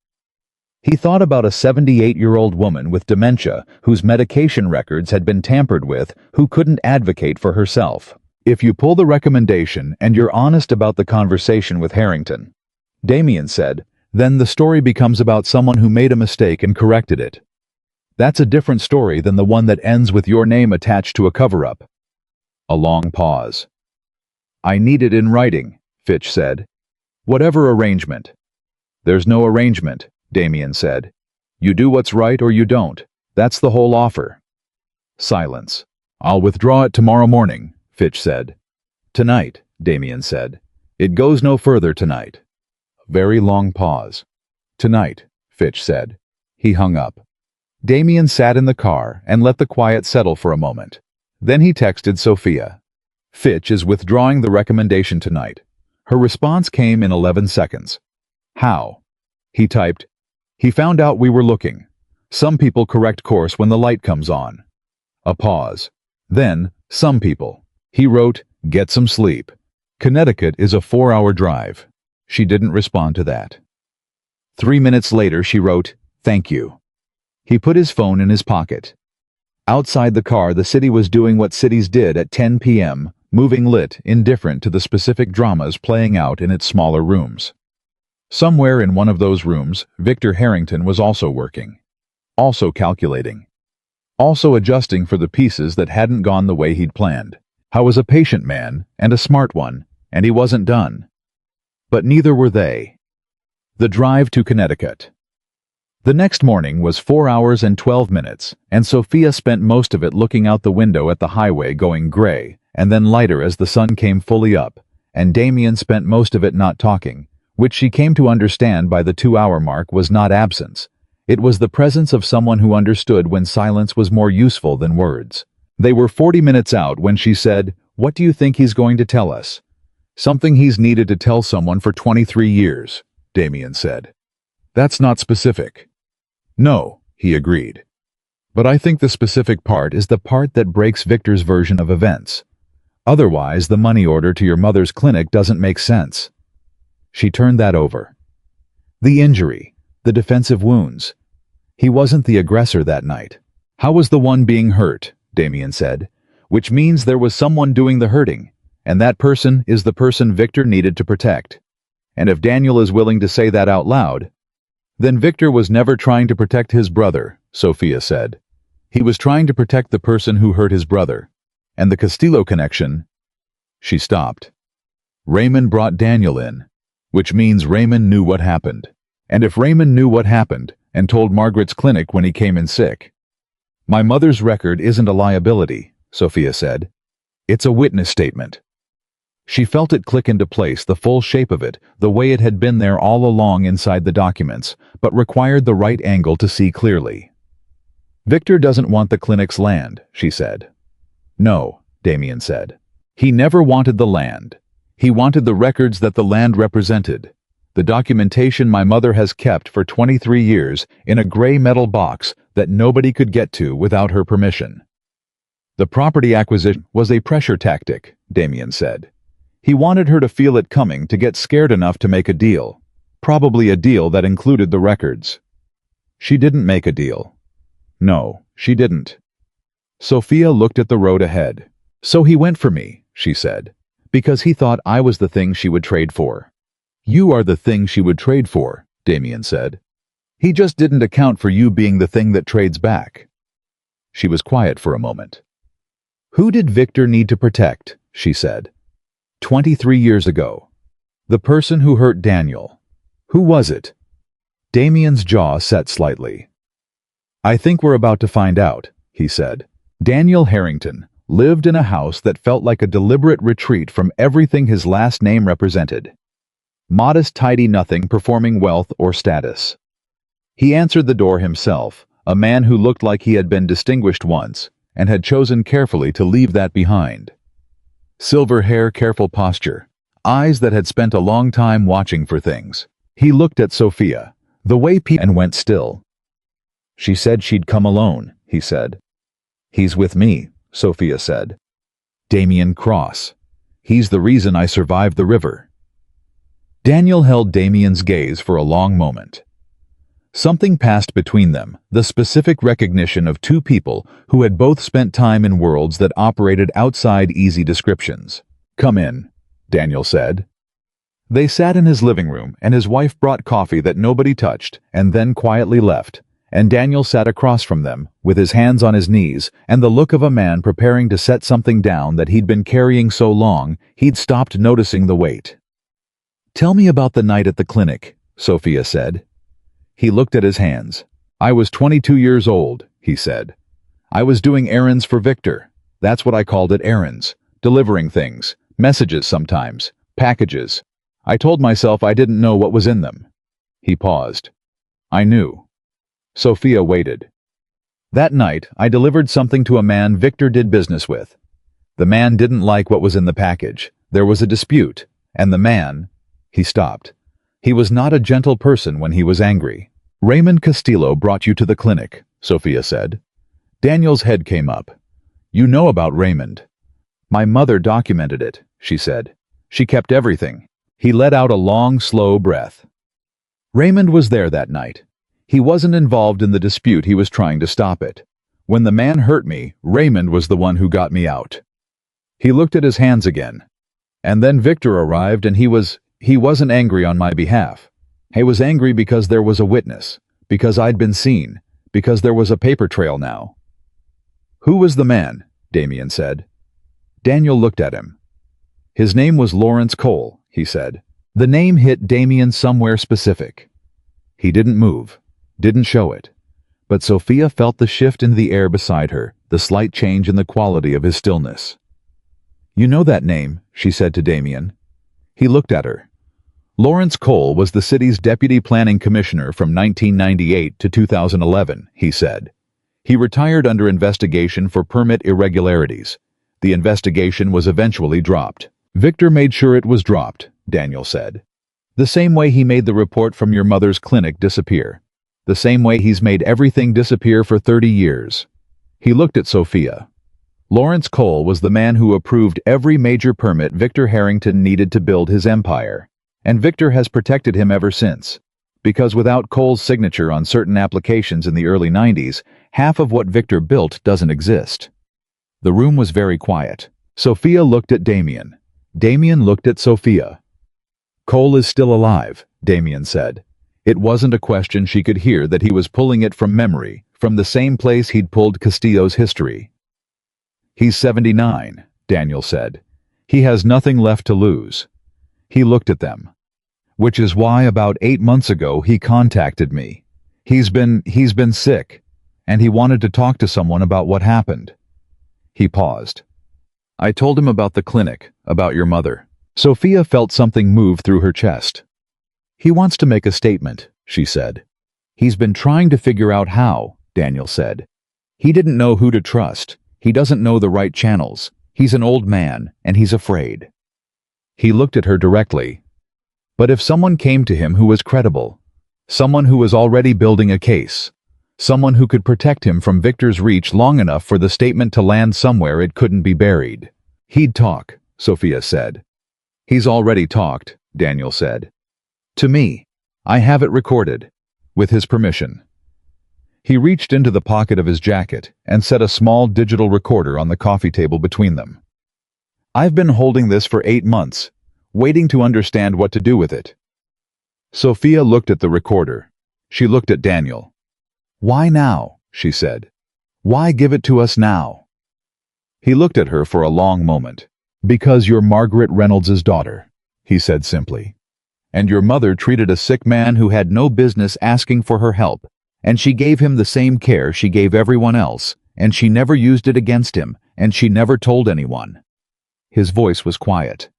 He thought about a 78-year-old woman with dementia whose medication records had been tampered with, who couldn't advocate for herself. "If you pull the recommendation and you're honest about the conversation with Harrington," Damien said, "then the story becomes about someone who made a mistake and corrected it. That's a different story than the one that ends with your name attached to a cover-up." A long pause. "I need it in writing," Fitch said. "Whatever arrangement." "There's no arrangement," Damien said. "You do what's right or you don't. That's the whole offer." Silence. "I'll withdraw it tomorrow morning," Fitch said. "Tonight," Damien said. "It goes no further tonight." Very long pause. "Tonight," Fitch said. He hung up. Damien sat in the car and let the quiet settle for a moment. Then he texted Sophia. "Fitch is withdrawing the recommendation tonight." Her response came in 11 seconds. "How?" He typed, "He found out we were looking. Some people correct course when the light comes on." A pause. Then, "Some people." He wrote, "Get some sleep. Connecticut is a 4-hour drive." She didn't respond to that. 3 minutes later she wrote, "Thank you." He put his phone in his pocket. Outside the car the city was doing what cities did at 10 p.m., moving lit, indifferent to the specific dramas playing out in its smaller rooms. Somewhere in one of those rooms, Victor Harrington was also working. Also calculating. Also adjusting for the pieces that hadn't gone the way he'd planned. He was a patient man, and a smart one, and he wasn't done. But neither were they. The drive to Connecticut. The next morning was 4 hours and 12 minutes, and Sophia spent most of it looking out the window at the highway going gray, and then lighter as the sun came fully up, and Damien spent most of it not talking, which she came to understand by the 2-hour mark was not absence. It was the presence of someone who understood when silence was more useful than words. They were 40 minutes out when she said, "What do you think he's going to tell us?" "Something he's needed to tell someone for 23 years, Damien said. "That's not specific." "No," he agreed. "But I think the specific part is the part that breaks Victor's version of events. Otherwise, the money order to your mother's clinic doesn't make sense." She turned that over. The injury, the defensive wounds. He wasn't the aggressor that night. "How was the one being hurt?" Damien said. "Which means there was someone doing the hurting, and that person is the person Victor needed to protect. And if Daniel is willing to say that out loud, then Victor was never trying to protect his brother," Sophia said. "He was trying to protect the person who hurt his brother. And the Castillo connection..." She stopped. "Raymond brought Daniel in, which means Raymond knew what happened. And if Raymond knew what happened and told Margaret's clinic when he came in sick..." "My mother's record isn't a liability," Sophia said. "It's a witness statement." She felt it click into place, the full shape of it, the way it had been there all along inside the documents, but required the right angle to see clearly. "Victor doesn't want the clinic's land," she said. "No," Damien said. "He never wanted the land. He wanted the records that the land represented. The documentation my mother has kept for 23 years in a gray metal box that nobody could get to without her permission." "The property acquisition was a pressure tactic," Damien said. "He wanted her to feel it coming, to get scared enough to make a deal. Probably a deal that included the records." "She didn't make a deal." "No, she didn't." Sophia looked at the road ahead. "So he went for me," she said, "because he thought I was the thing she would trade for." "You are the thing she would trade for," Damien said. "He just didn't account for you being the thing that trades back." She was quiet for a moment. "Who did Victor need to protect?" she said. 23 years ago. The person who hurt Daniel. Who was it?" Damien's jaw set slightly. "I think we're about to find out," he said. Daniel Harrington lived in a house that felt like a deliberate retreat from everything his last name represented. Modest, tidy nothing performing wealth or status. He answered the door himself, a man who looked like he had been distinguished once, and had chosen carefully to leave that behind. Silver hair, careful posture, eyes that had spent a long time watching for things. He looked at Sophia, the way people, and went still. "She said she'd come alone," he said. "He's with me," Sophia said. "Damien Cross. He's the reason I survived the river." Daniel held Damien's gaze for a long moment. Something passed between them, the specific recognition of two people who had both spent time in worlds that operated outside easy descriptions. "Come in," Daniel said. They sat in his living room, and his wife brought coffee that nobody touched, and then quietly left, and Daniel sat across from them, with his hands on his knees, and the look of a man preparing to set something down that he'd been carrying so long he'd stopped noticing the weight. "Tell me about the night at the clinic," Sophia said. He looked at his hands. "I was 22 years old," he said. "I was doing errands for Victor. That's what I called it, errands. Delivering things, messages sometimes, packages. I told myself I didn't know what was in them." He paused. "I knew." Sophia waited. "That night, I delivered something to a man Victor did business with. The man didn't like what was in the package. There was a dispute, and the man..." He stopped. "He was not a gentle person when he was angry." "Raymond Castillo brought you to the clinic," Sophia said. Daniel's head came up. "You know about Raymond." "My mother documented it," she said. "She kept everything." He let out a long, slow breath. "Raymond was there that night. He wasn't involved in the dispute, he was trying to stop it. When the man hurt me, Raymond was the one who got me out." He looked at his hands again. "And then Victor arrived and he wasn't angry on my behalf. He was angry because there was a witness, because I'd been seen, because there was a paper trail now." "Who was the man?" Damien said. Daniel looked at him. "His name was Lawrence Cole," he said. The name hit Damien somewhere specific. He didn't move, didn't show it. But Sophia felt the shift in the air beside her, the slight change in the quality of his stillness. You know that name, she said to Damien. He looked at her. Lawrence Cole was the city's deputy planning commissioner from 1998 to 2011, he said. He retired under investigation for permit irregularities. The investigation was eventually dropped. Victor made sure it was dropped, Daniel said. The same way he made the report from your mother's clinic disappear. The same way he's made everything disappear for 30 years. He looked at Sophia. Lawrence Cole was the man who approved every major permit Victor Harrington needed to build his empire. And Victor has protected him ever since. Because without Cole's signature on certain applications in the early 90s, half of what Victor built doesn't exist. The room was very quiet. Sophia looked at Damien. Damien looked at Sophia. Cole is still alive, Damien said. It wasn't a question she could hear that he was pulling it from memory, from the same place he'd pulled Castillo's history. He's 79, Daniel said. He has nothing left to lose. He looked at them. Which is why about 8 months ago he contacted me. He's been sick, and he wanted to talk to someone about what happened. He paused. I told him about the clinic, about your mother. Sophia felt something move through her chest. He wants to make a statement, she said. He's been trying to figure out how, Daniel said. He didn't know who to trust. He doesn't know the right channels. He's an old man, and he's afraid. He looked at her directly. But if someone came to him who was credible, someone who was already building a case, someone who could protect him from Victor's reach long enough for the statement to land somewhere it couldn't be buried, he'd talk, Sophia said. He's already talked, Daniel said. To me. I have it recorded. With his permission. He reached into the pocket of his jacket and set a small digital recorder on the coffee table between them. I've been holding this for 8 months, waiting to understand what to do with it. Sophia looked at the recorder. She looked at Daniel. Why now? She said. Why give it to us now? He looked at her for a long moment. Because you're Margaret Reynolds' daughter, he said simply. And your mother treated a sick man who had no business asking for her help, and she gave him the same care she gave everyone else, and she never used it against him, and she never told anyone. His voice was quiet.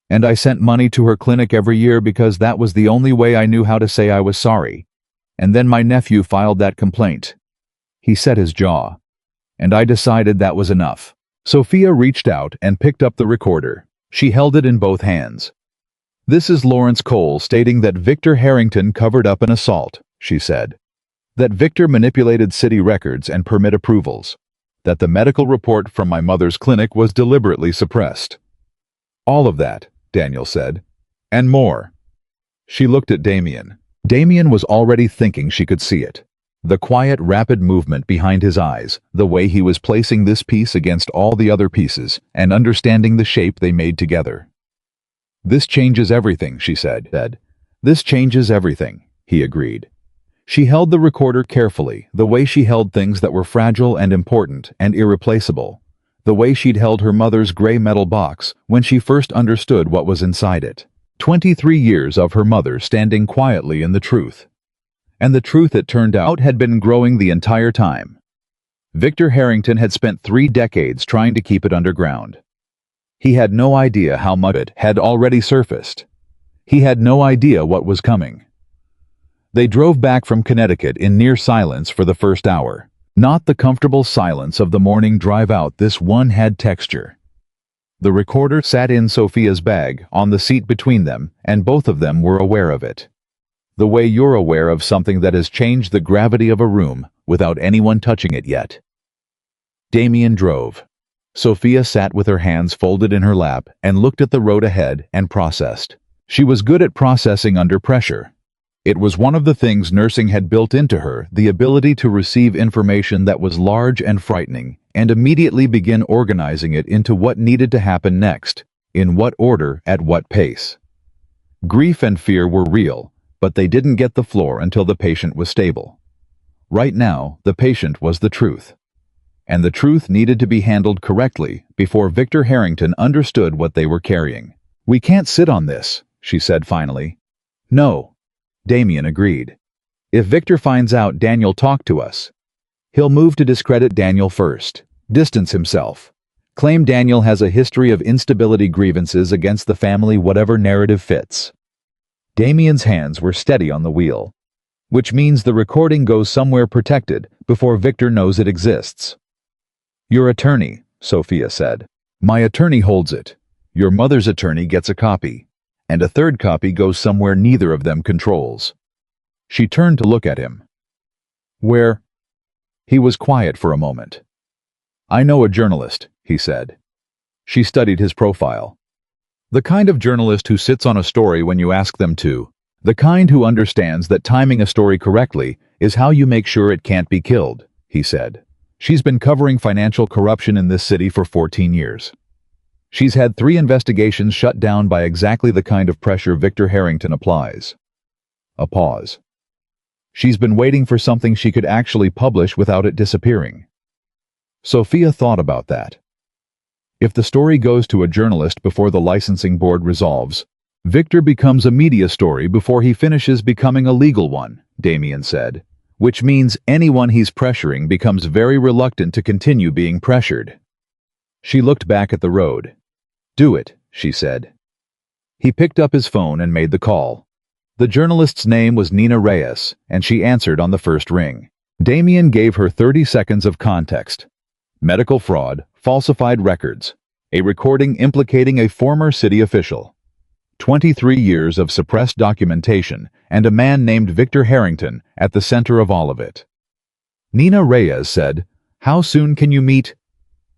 And I sent money to her clinic every year because that was the only way I knew how to say I was sorry. And then my nephew filed that complaint. He set his jaw. And I decided that was enough. Sophia reached out and picked up the recorder. She held it in both hands. This is Lawrence Cole stating that Victor Harrington covered up an assault, she said. That Victor manipulated city records and permit approvals. That the medical report from my mother's clinic was deliberately suppressed. All of that, Daniel said. And more. She looked at Damien. Damien was already thinking she could see it. The quiet, rapid movement behind his eyes, the way he was placing this piece against all the other pieces, and understanding the shape they made together. This changes everything, she said. This changes everything, he agreed. She held the recorder carefully, the way she held things that were fragile and important and irreplaceable. The way she'd held her mother's gray metal box when she first understood what was inside it. 23 years of her mother standing quietly in the truth. And the truth, it turned out, had been growing the entire time. Victor Harrington had spent 3 decades trying to keep it underground. He had no idea how much it had already surfaced. He had no idea what was coming. They drove back from Connecticut in near silence for the first hour. Not the comfortable silence of the morning drive out, this one had texture. The recorder sat in Sophia's bag, on the seat between them, and both of them were aware of it. The way you're aware of something that has changed the gravity of a room without anyone touching it yet. Damien drove. Sophia sat with her hands folded in her lap and looked at the road ahead and processed. She was good at processing under pressure. It was one of the things nursing had built into her, the ability to receive information that was large and frightening and immediately begin organizing it into what needed to happen next, in what order, at what pace. Grief and fear were real, but they didn't get the floor until the patient was stable. Right now, the patient was the truth. And the truth needed to be handled correctly before Victor Harrington understood what they were carrying. We can't sit on this, she said finally. No. Damien agreed. If Victor finds out Daniel talked to us, he'll move to discredit Daniel first, distance himself, Claim Daniel has a history of instability grievances against the family, whatever narrative fits. Damien's hands were steady on the wheel, which means the recording goes somewhere protected before Victor knows it exists. Your attorney, Sophia said. My attorney holds it. Your mother's attorney gets a copy, and a third copy goes somewhere neither of them controls. She turned to look at him. Where? He was quiet for a moment. I know a journalist, he said. She studied his profile. The kind of journalist who sits on a story when you ask them to. The kind who understands that timing a story correctly is how you make sure it can't be killed, he said. She's been covering financial corruption in this city for 14 years. She's had 3 investigations shut down by exactly the kind of pressure Victor Harrington applies. A pause. She's been waiting for something she could actually publish without it disappearing. Sophia thought about that. If the story goes to a journalist before the licensing board resolves, Victor becomes a media story before he finishes becoming a legal one, Damien said, which means anyone he's pressuring becomes very reluctant to continue being pressured. She looked back at the road. Do it, she said. He picked up his phone and made the call. The journalist's name was Nina Reyes, and she answered on the first ring. Damien gave her 30 seconds of context. Medical fraud, falsified records, a recording implicating a former city official, 23 years of suppressed documentation, and a man named Victor Harrington at the center of all of it. Nina Reyes said, How soon can you meet?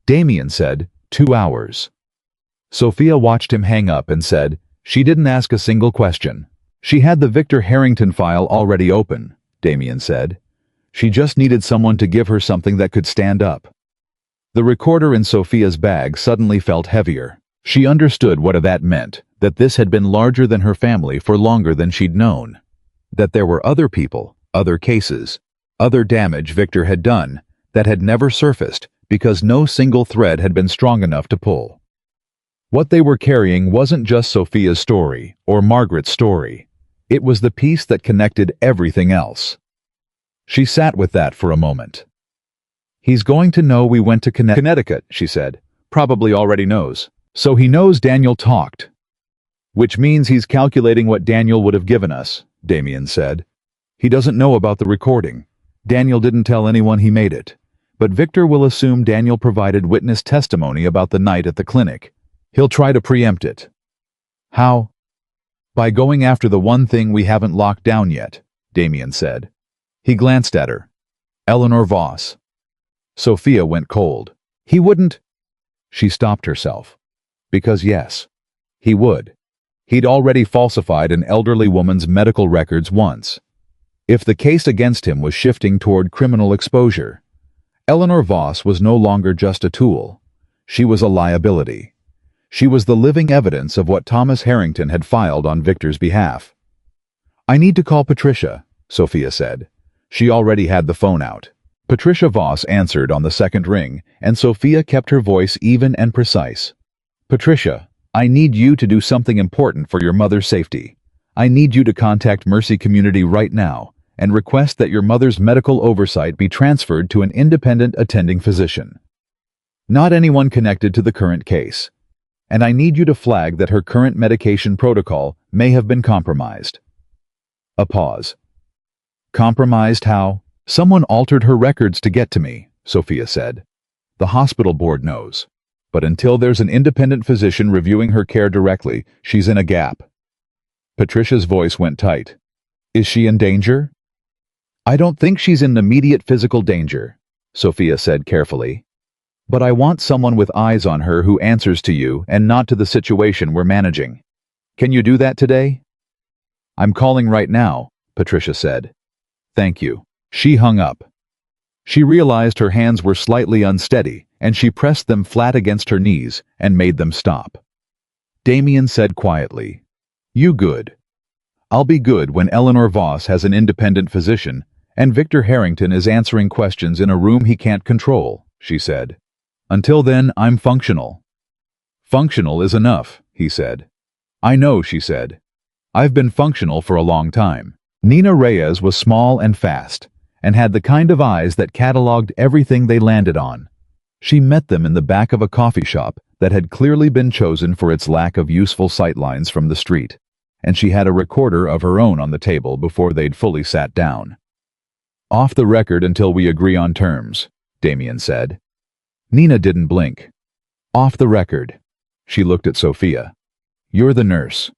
Damien said, 2 hours. Sophia watched him hang up and said, She didn't ask a single question. She had the Victor Harrington file already open, Damien said. She just needed someone to give her something that could stand up. The recorder in Sophia's bag suddenly felt heavier. She understood what that meant, that this had been larger than her family for longer than she'd known. That there were other people, other cases, other damage Victor had done that had never surfaced because no single thread had been strong enough to pull. What they were carrying wasn't just Sophia's story or Margaret's story. It was the piece that connected everything else. She sat with that for a moment. He's going to know we went to Connecticut, she said. Probably already knows. So he knows Daniel talked. Which means he's calculating what Daniel would have given us, Damien said. He doesn't know about the recording. Daniel didn't tell anyone he made it. But Victor will assume Daniel provided witness testimony about the night at the clinic. He'll try to preempt it. How? By going after the one thing we haven't locked down yet, Damien said. He glanced at her. Eleanor Voss. Sophia went cold. He wouldn't. She stopped herself. Because yes, he would. He'd already falsified an elderly woman's medical records once. If the case against him was shifting toward criminal exposure, Eleanor Voss was no longer just a tool. She was a liability. She was the living evidence of what Thomas Harrington had filed on Victor's behalf. I need to call Patricia, Sophia said. She already had the phone out. Patricia Voss answered on the second ring, and Sophia kept her voice even and precise. Patricia, I need you to do something important for your mother's safety. I need you to contact Mercy Community right now and request that your mother's medical oversight be transferred to an independent attending physician. Not anyone connected to the current case. And I need you to flag that her current medication protocol may have been compromised. A pause. Compromised how? Someone altered her records to get to me, Sophia said. The hospital board knows. But until there's an independent physician reviewing her care directly, she's in a gap. Patricia's voice went tight. Is she in danger? I don't think she's in immediate physical danger, Sophia said carefully. But I want someone with eyes on her who answers to you and not to the situation we're managing. Can you do that today? I'm calling right now, Patricia said. Thank you. She hung up. She realized her hands were slightly unsteady, and she pressed them flat against her knees and made them stop. Damien said quietly, You good. I'll be good when Eleanor Voss has an independent physician, and Victor Harrington is answering questions in a room he can't control, she said. Until then, I'm functional. Functional is enough, he said. I know, she said. I've been functional for a long time. Nina Reyes was small and fast, and had the kind of eyes that cataloged everything they landed on. She met them in the back of a coffee shop that had clearly been chosen for its lack of useful sightlines from the street, and she had a recorder of her own on the table before they'd fully sat down. "Off the record until we agree on terms," Damien said. Nina didn't blink. "Off the record." She looked at Sophia. "You're the nurse."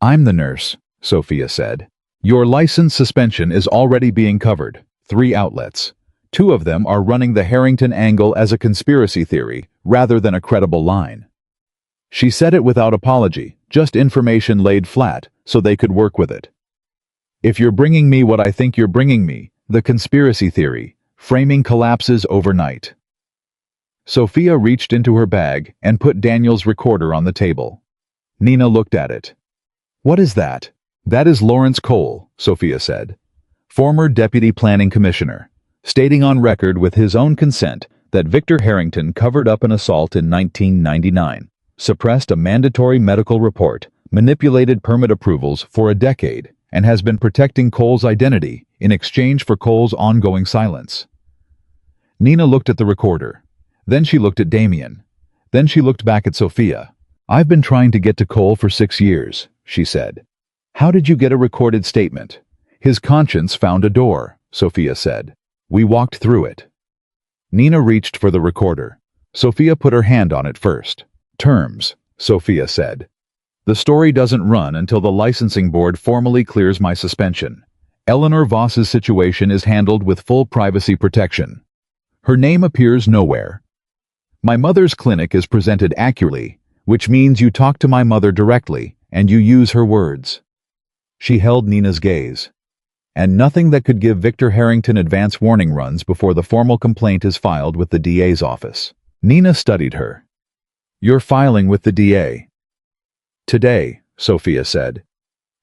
"I'm the nurse," Sophia said. "Your license suspension is already being covered. 3 outlets. 2 of them are running the Harrington angle as a conspiracy theory rather than a credible line." She said it without apology, just information laid flat so they could work with it. "If you're bringing me what I think you're bringing me, the conspiracy theory, framing collapses overnight." Sophia reached into her bag and put Daniel's recorder on the table. Nina looked at it. "What is that?" "That is Lawrence Cole," Sophia said. "Former Deputy Planning Commissioner, stating on record with his own consent that Victor Harrington covered up an assault in 1999, suppressed a mandatory medical report, manipulated permit approvals for a decade, and has been protecting Cole's identity in exchange for Cole's ongoing silence." Nina looked at the recorder. Then she looked at Damien. Then she looked back at Sophia. "I've been trying to get to Cole for 6 years," she said. "How did you get a recorded statement?" "His conscience found a door," Sophia said. "We walked through it." Nina reached for the recorder. Sophia put her hand on it first. "Terms," Sophia said. "The story doesn't run until the licensing board formally clears my suspension. Eleanor Voss's situation is handled with full privacy protection. Her name appears nowhere. My mother's clinic is presented accurately, which means you talk to my mother directly and you use her words." She held Nina's gaze. "And nothing that could give Victor Harrington advance warning runs before the formal complaint is filed with the DA's office." Nina studied her. "You're filing with the DA." "Today," Sophia said.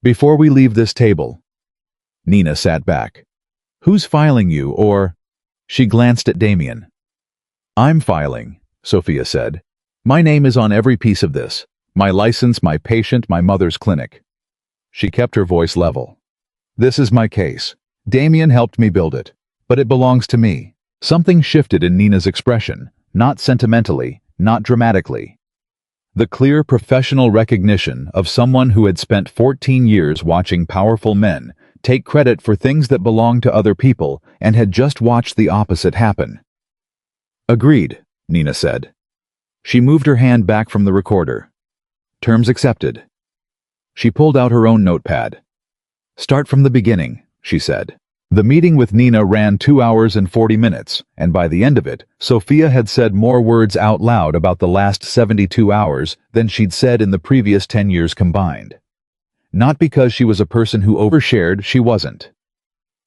"Before we leave this table." Nina sat back. "Who's filing you, or—" She glanced at Damien. "I'm filing," Sophia said. "My name is on every piece of this. My license, my patient, my mother's clinic." She kept her voice level. "This is my case. Damien helped me build it, but it belongs to me." Something shifted in Nina's expression, not sentimentally, not dramatically. The clear professional recognition of someone who had spent 14 years watching powerful men take credit for things that belonged to other people and had just watched the opposite happen. "Agreed," Nina said. She moved her hand back from the recorder. "Terms accepted." She pulled out her own notepad. "Start from the beginning," she said. The meeting with Nina ran 2 hours and 40 minutes, and by the end of it, Sophia had said more words out loud about the last 72 hours than she'd said in the previous 10 years combined. Not because she was a person who overshared, she wasn't.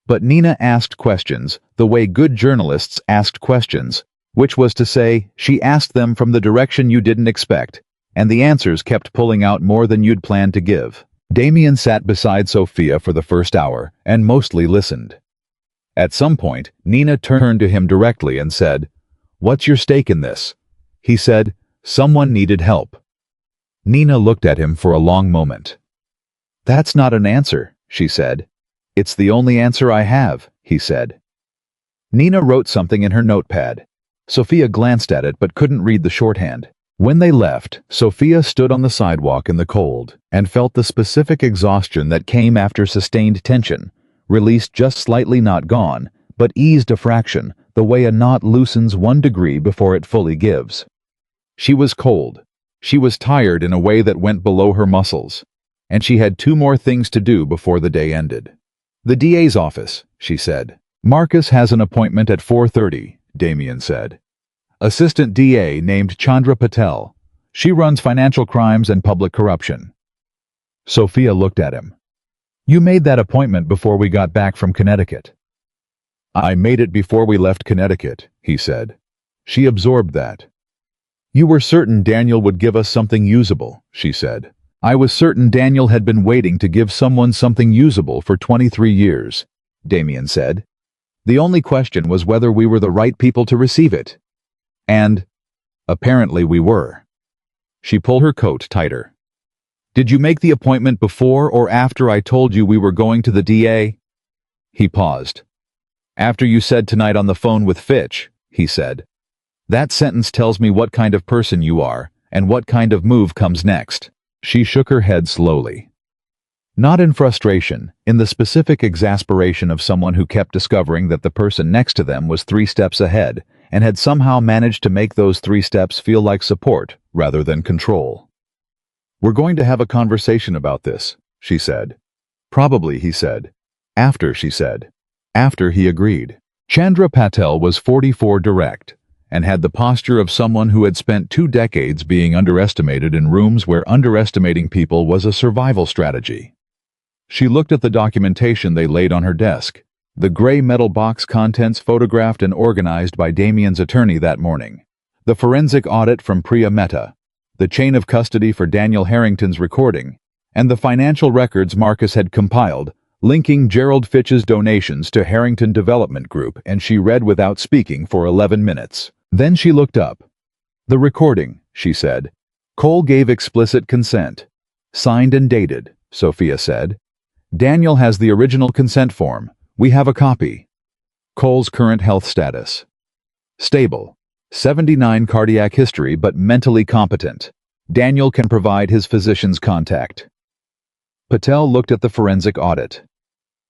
But Nina asked questions the way good journalists asked questions, which was to say, she asked them from the direction you didn't expect, and the answers kept pulling out more than you'd planned to give. Damien sat beside Sophia for the first hour and mostly listened. At some point, Nina turned to him directly and said, "What's your stake in this?" He said, "Someone needed help." Nina looked at him for a long moment. "That's not an answer," she said. "It's the only answer I have," he said. Nina wrote something in her notepad. Sophia glanced at it but couldn't read the shorthand. When they left, Sophia stood on the sidewalk in the cold and felt the specific exhaustion that came after sustained tension, released just slightly, not gone, but eased a fraction, the way a knot loosens 1 degree before it fully gives. She was cold. She was tired in a way that went below her muscles. And she had 2 more things to do before the day ended. "The DA's office," she said. "Marcus has an appointment at 4:30, Damien said. "Assistant DA named Chandra Patel. She runs financial crimes and public corruption." Sophia looked at him. "You made that appointment before we got back from Connecticut." "I made it before we left Connecticut," he said. She absorbed that. "You were certain Daniel would give us something usable," she said. "I was certain Daniel had been waiting to give someone something usable for 23 years, Damien said. "The only question was whether we were the right people to receive it. And apparently we were." She pulled her coat tighter. "Did you make the appointment before or after I told you we were going to the DA?" He paused. "After you said tonight on the phone with Fitch," he said. That sentence tells me what kind of person you are, and what kind of move comes next. She shook her head slowly. Not in frustration, in the specific exasperation of someone who kept discovering that the person next to them was 3 steps ahead, and had somehow managed to make those 3 steps feel like support, rather than control. "We're going to have a conversation about this," she said. "Probably," he said. "After," she said. After he agreed. Chandra Patel was 44 direct, and had the posture of someone who had spent 2 decades being underestimated in rooms where underestimating people was a survival strategy. She looked at the documentation they laid on her desk, the gray metal box contents photographed and organized by Damien's attorney that morning, the forensic audit from Priya Mehta, the chain of custody for Daniel Harrington's recording, and the financial records Marcus had compiled, linking Gerald Fitch's donations to Harrington Development Group, and she read without speaking for 11 minutes. Then she looked up. "The recording," she said. "Cole gave explicit consent. Signed and dated," Sophia said. "Daniel has the original consent form. We have a copy." Cole's current health status: stable. 79 cardiac history but mentally competent. Daniel can provide his physician's contact. Patel looked at the forensic audit.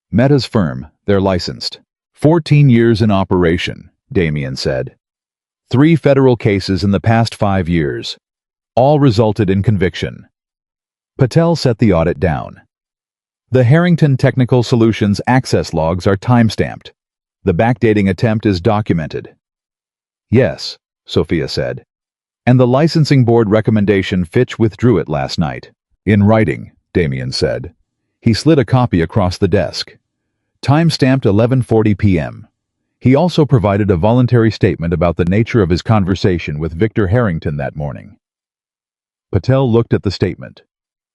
Mehta's firm, they're licensed. 14 years in operation, Damien said. 3 federal cases in the past 5 years. All resulted in conviction. Patel set the audit down. The Harrington Technical Solutions access logs are time-stamped. The backdating attempt is documented. "Yes," Sophia said. "And the licensing board recommendation, Fitch withdrew it last night." "In writing," Damien said. He slid a copy across the desk. Time-stamped 11:40 p.m. He also provided a voluntary statement about the nature of his conversation with Victor Harrington that morning. Patel looked at the statement.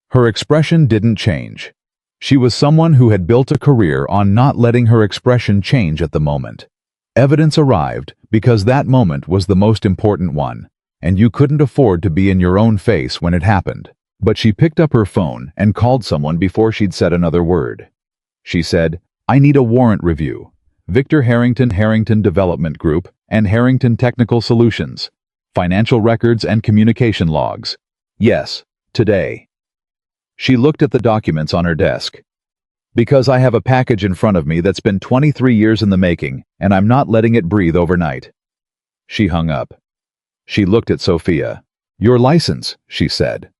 Her expression didn't change. She was someone who had built a career on not letting her expression change at the moment. Evidence arrived because that moment was the most important one, and you couldn't afford to be in your own face when it happened. But she picked up her phone and called someone before she'd said another word. She said, "I need a warrant review. Victor Harrington, Harrington Development Group, and Harrington Technical Solutions. Financial records and communication logs. Yes, today." She looked at the documents on her desk. "Because I have a package in front of me that's been 23 years in the making, and I'm not letting it breathe overnight." She hung up. She looked at Sophia. "Your license," she said.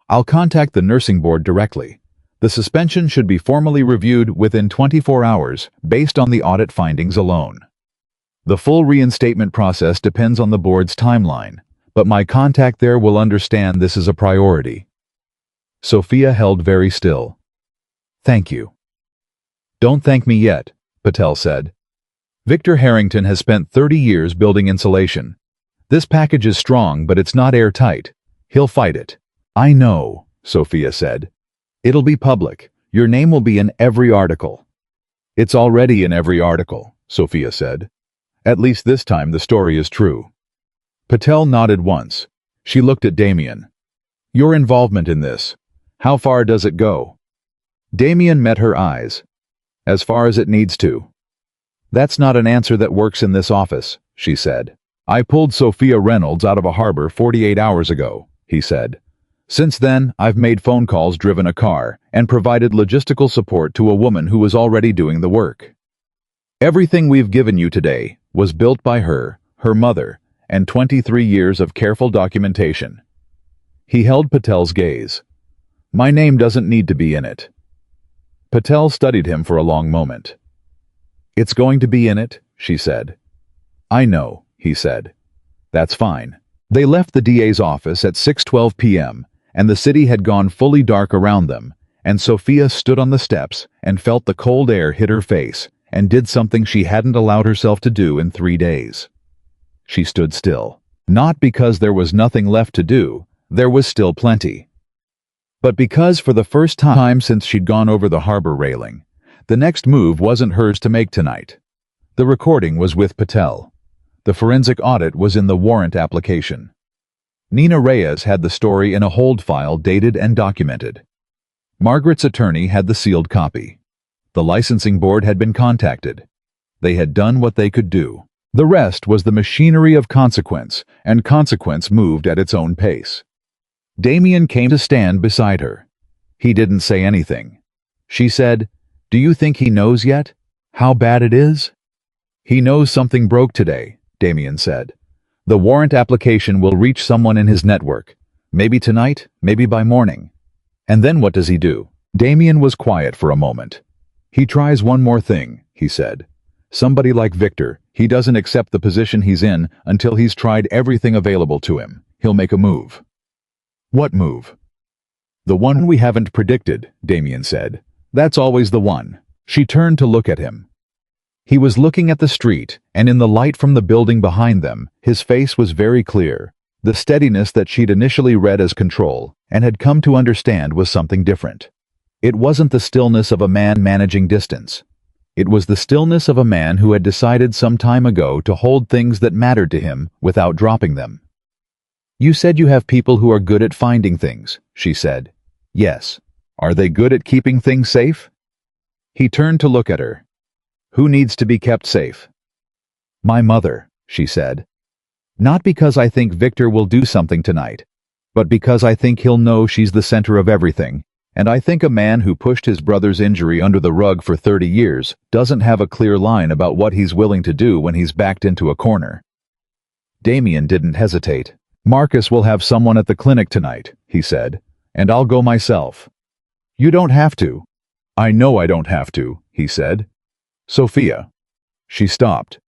"I'll contact the nursing board directly. The suspension should be formally reviewed within 24 hours based on the audit findings alone. The full reinstatement process depends on the board's timeline, but my contact there will understand this is a priority." Sophia held very still. "Thank you." "Don't thank me yet," Patel said. "Victor Harrington has spent 30 years building insulation. This package is strong, but it's not airtight. He'll fight it." "I know," Sophia said. "It'll be public. Your name will be in every article." "It's already in every article," Sophia said. "At least this time the story is true." Patel nodded once. She looked at Damien. "Your involvement in this, how far does it go?" Damien met her eyes. "As far as it needs to." "That's not an answer that works in this office," she said. "I pulled Sophia Reynolds out of a harbor 48 hours ago," he said. "Since then, I've made phone calls, driven a car, and provided logistical support to a woman who was already doing the work. Everything we've given you today was built by her, her mother, and 23 years of careful documentation." He held Patel's gaze. "My name doesn't need to be in it." Patel studied him for a long moment. "It's going to be in it," she said. "I know," he said. "That's fine." They left the DA's office at 6:12 p.m., and the city had gone fully dark around them, and Sophia stood on the steps and felt the cold air hit her face and did something she hadn't allowed herself to do in 3 days. She stood still. Not because there was nothing left to do, there was still plenty. But because for the first time since she'd gone over the harbor railing, the next move wasn't hers to make tonight. The recording was with Patel. The forensic audit was in the warrant application. Nina Reyes had the story in a hold file dated and documented. Margaret's attorney had the sealed copy. The licensing board had been contacted. They had done what they could do. The rest was the machinery of consequence, and consequence moved at its own pace. Damien came to stand beside her. He didn't say anything. She said, "Do you think he knows yet? How bad it is?" "He knows something broke today," Damien said. "The warrant application will reach someone in his network. Maybe tonight, maybe by morning." "And then what does he do?" Damien was quiet for a moment. "He tries one more thing," he said. "Somebody like Victor, he doesn't accept the position he's in until he's tried everything available to him. He'll make a move." "What move?" "The one we haven't predicted," Damien said. "That's always the one." She turned to look at him. He was looking at the street, and in the light from the building behind them, his face was very clear. The steadiness that she'd initially read as control, and had come to understand, was something different. It wasn't the stillness of a man managing distance. It was the stillness of a man who had decided some time ago to hold things that mattered to him without dropping them. "You said you have people who are good at finding things," she said. "Yes. Are they good at keeping things safe?" He turned to look at her. "Who needs to be kept safe?" "My mother," she said. "Not because I think Victor will do something tonight, but because I think he'll know she's the center of everything, and I think a man who pushed his brother's injury under the rug for 30 years doesn't have a clear line about what he's willing to do when he's backed into a corner." Damien didn't hesitate. "Marcus will have someone at the clinic tonight," he said, "and I'll go myself." "You don't have to." "I know I don't have to," he said. "Sophia." She stopped.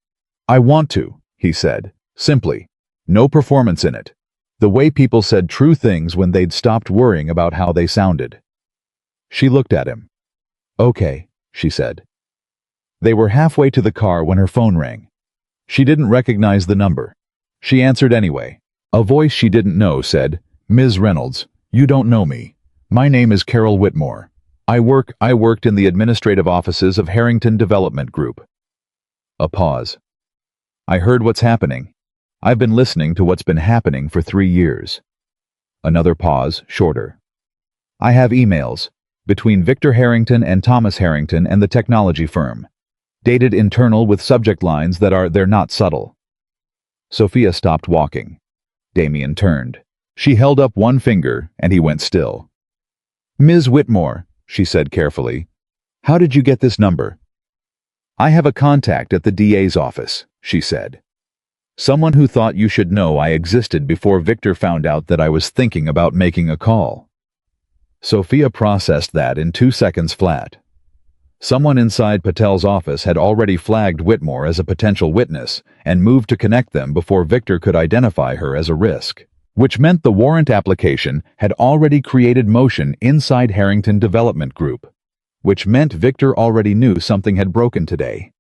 "I want to," he said, simply. No performance in it. The way people said true things when they'd stopped worrying about how they sounded. She looked at him. "Okay," she said. They were halfway to the car when her phone rang. She didn't recognize the number. She answered anyway. A voice she didn't know said, "Ms. Reynolds, you don't know me. My name is Carol Whitmore. I worked in the administrative offices of Harrington Development Group." A pause. "I heard what's happening. I've been listening to what's been happening for 3 years." Another pause, shorter. "I have emails between Victor Harrington and Thomas Harrington and the technology firm, dated internal with subject lines they're not subtle." Sophia stopped walking. Damien turned. She held up one finger, and he went still. "Ms. Whitmore," she said carefully, "how did you get this number?" "I have a contact at the DA's office," she said. "Someone who thought you should know I existed before Victor found out that I was thinking about making a call." Sophia processed that in 2 seconds flat. Someone inside Patel's office had already flagged Whitmore as a potential witness and moved to connect them before Victor could identify her as a risk, which meant the warrant application had already created motion inside Harrington Development Group, which meant Victor already knew something had broken today.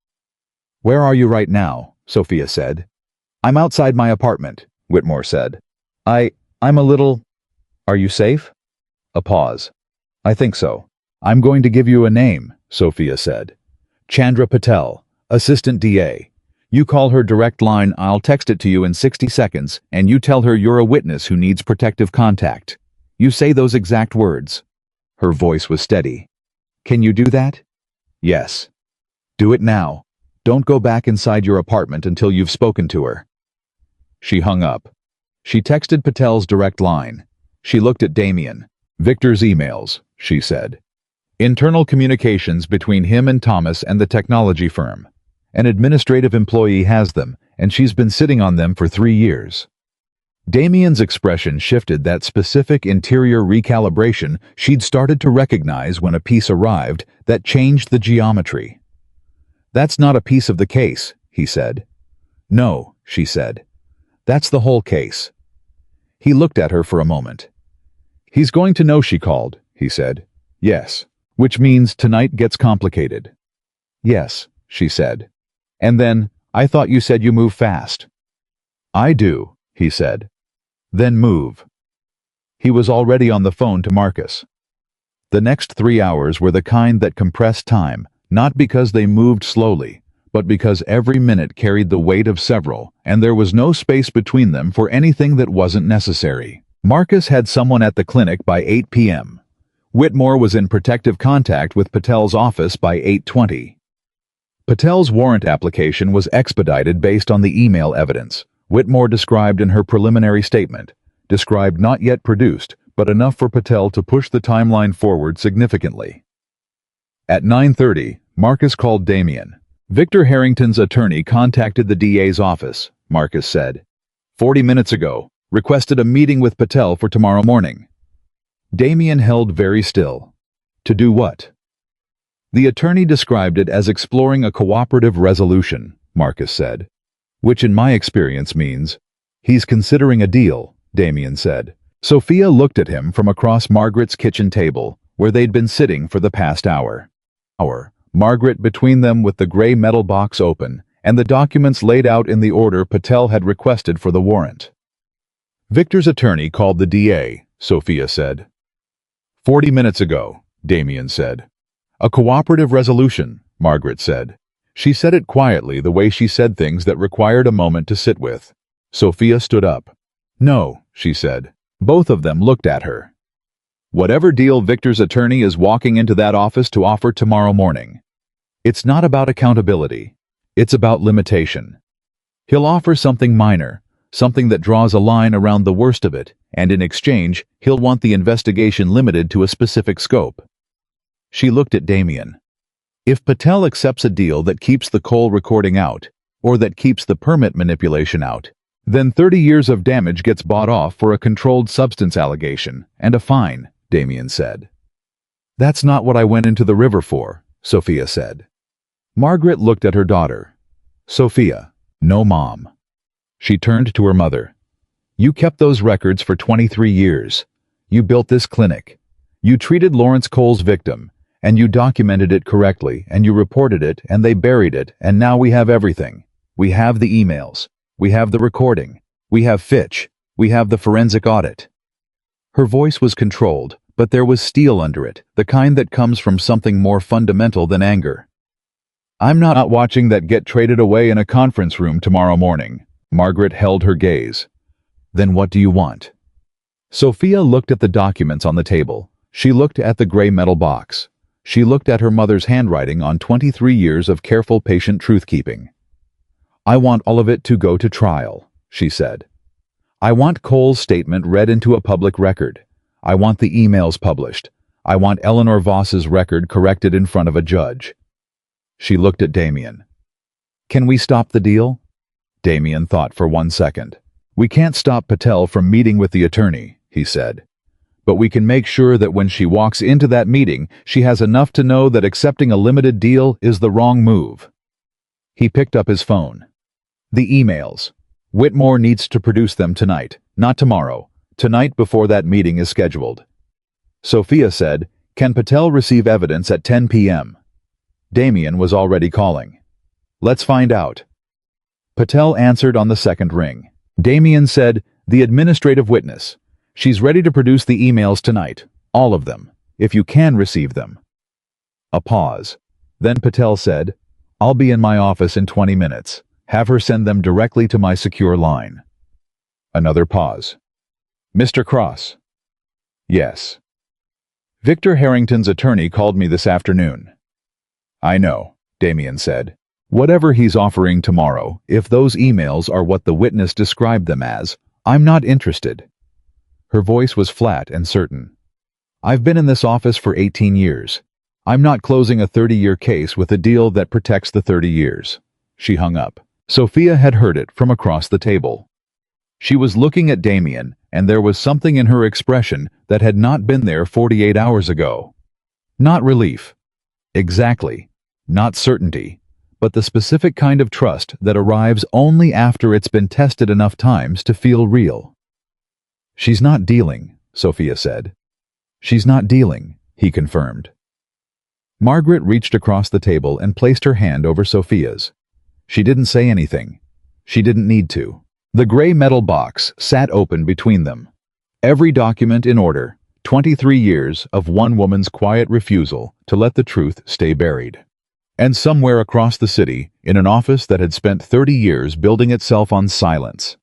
"Where are you right now?" Sophia said. "I'm outside my apartment," Whitmore said. I'm a little... Are you safe?" A pause. "I think so." "I'm going to give you a name," Sophia said. "Chandra Patel, Assistant DA. You call her direct line, I'll text it to you in 60 seconds, and you tell her you're a witness who needs protective contact. You say those exact words." Her voice was steady. "Can you do that?" "Yes." "Do it now. Don't go back inside your apartment until you've spoken to her." She hung up. She texted Patel's direct line. She looked at Damien. "Victor's emails," she said. "Internal communications between him and Thomas and the technology firm. An administrative employee has them, and she's been sitting on them for 3 years." Damien's expression shifted that specific interior recalibration she'd started to recognize when a piece arrived that changed the geometry. "That's not a piece of the case," he said. "No," she said. "That's the whole case." He looked at her for a moment. "He's going to know she called," he said. "Yes. Which means tonight gets complicated." "Yes," she said. And then, "I thought you said you move fast." "I do," he said. "Then move." He was already on the phone to Marcus. The next 3 hours were the kind that compressed time, not because they moved slowly, but because every minute carried the weight of several, and there was no space between them for anything that wasn't necessary. Marcus had someone at the clinic by 8 p.m. Whitmore was in protective contact with Patel's office by 8:20. Patel's warrant application was expedited based on the email evidence, Whitmore described in her preliminary statement, described not yet produced, but enough for Patel to push the timeline forward significantly. At 9:30, Marcus called Damien. Victor Harrington's attorney contacted the DA's office, Marcus said. 40 minutes ago, requested a meeting with Patel for tomorrow morning. Damien held very still. To do what? The attorney described it as exploring a cooperative resolution, Marcus said. Which in my experience means, he's considering a deal, Damien said. Sophia looked at him from across Margaret's kitchen table, where they'd been sitting for the past hour. Margaret between them with the gray metal box open, and the documents laid out in the order Patel had requested for the warrant. Victor's attorney called the DA, Sophia said. 40 minutes ago, Damien said. A cooperative resolution, Margaret said. She said it quietly, the way she said things that required a moment to sit with. Sophia stood up. No, she said. Both of them looked at her. Whatever deal Victor's attorney is walking into that office to offer tomorrow morning. It's not about accountability. It's about limitation. He'll offer something minor, something that draws a line around the worst of it, and in exchange, he'll want the investigation limited to a specific scope. She looked at Damien. If Patel accepts a deal that keeps the coal recording out, or that keeps the permit manipulation out, then 30 years of damage gets bought off for a controlled substance allegation and a fine, Damien said. That's not what I went into the river for, Sophia said. Margaret looked at her daughter. Sophia, no mom. She turned to her mother. You kept those records for 23 years. You built this clinic. You treated Lawrence Cole's victim, and you documented it correctly, and you reported it, and they buried it, and now we have everything. We have the emails. We have the recording. We have Fitch. We have the forensic audit. Her voice was controlled, but there was steel under it, the kind that comes from something more fundamental than anger. I'm not watching that get traded away in a conference room tomorrow morning. Margaret held her gaze. Then what do you want? Sophia looked at the documents on the table. She looked at the gray metal box. She looked at her mother's handwriting on 23 years of careful patient truth-keeping. I want all of it to go to trial, she said. I want Cole's statement read into a public record. I want the emails published. I want Eleanor Voss's record corrected in front of a judge. She looked at Damien. Can we stop the deal? Damien thought for 1 second. We can't stop Patel from meeting with the attorney, he said. But we can make sure that when she walks into that meeting, she has enough to know that accepting a limited deal is the wrong move. He picked up his phone. The emails. Whitmore needs to produce them tonight, not tomorrow. Tonight before that meeting is scheduled. Sophia said, Can Patel receive evidence at 10 p.m.? Damien was already calling. Let's find out. Patel answered on the second ring. Damien said, The administrative witness. She's ready to produce the emails tonight, all of them, if you can receive them. A pause. Then Patel said, I'll be in my office in 20 minutes. Have her send them directly to my secure line. Another pause. Mr. Cross. Yes. Victor Harrington's attorney called me this afternoon. I know, Damien said. Whatever he's offering tomorrow, if those emails are what the witness described them as, I'm not interested. Her voice was flat and certain. I've been in this office for 18 years. I'm not closing a 30-year case with a deal that protects the 30 years. She hung up. Sophia had heard it from across the table. She was looking at Damien, and there was something in her expression that had not been there 48 hours ago. Not relief. Exactly. Not certainty. But the specific kind of trust that arrives only after it's been tested enough times to feel real. She's not dealing, Sophia said. She's not dealing, he confirmed. Margaret reached across the table and placed her hand over Sophia's. She didn't say anything. She didn't need to. The gray metal box sat open between them. Every document in order, 23 years of one woman's quiet refusal to let the truth stay buried. And somewhere across the city, in an office that had spent 30 years building itself on silence,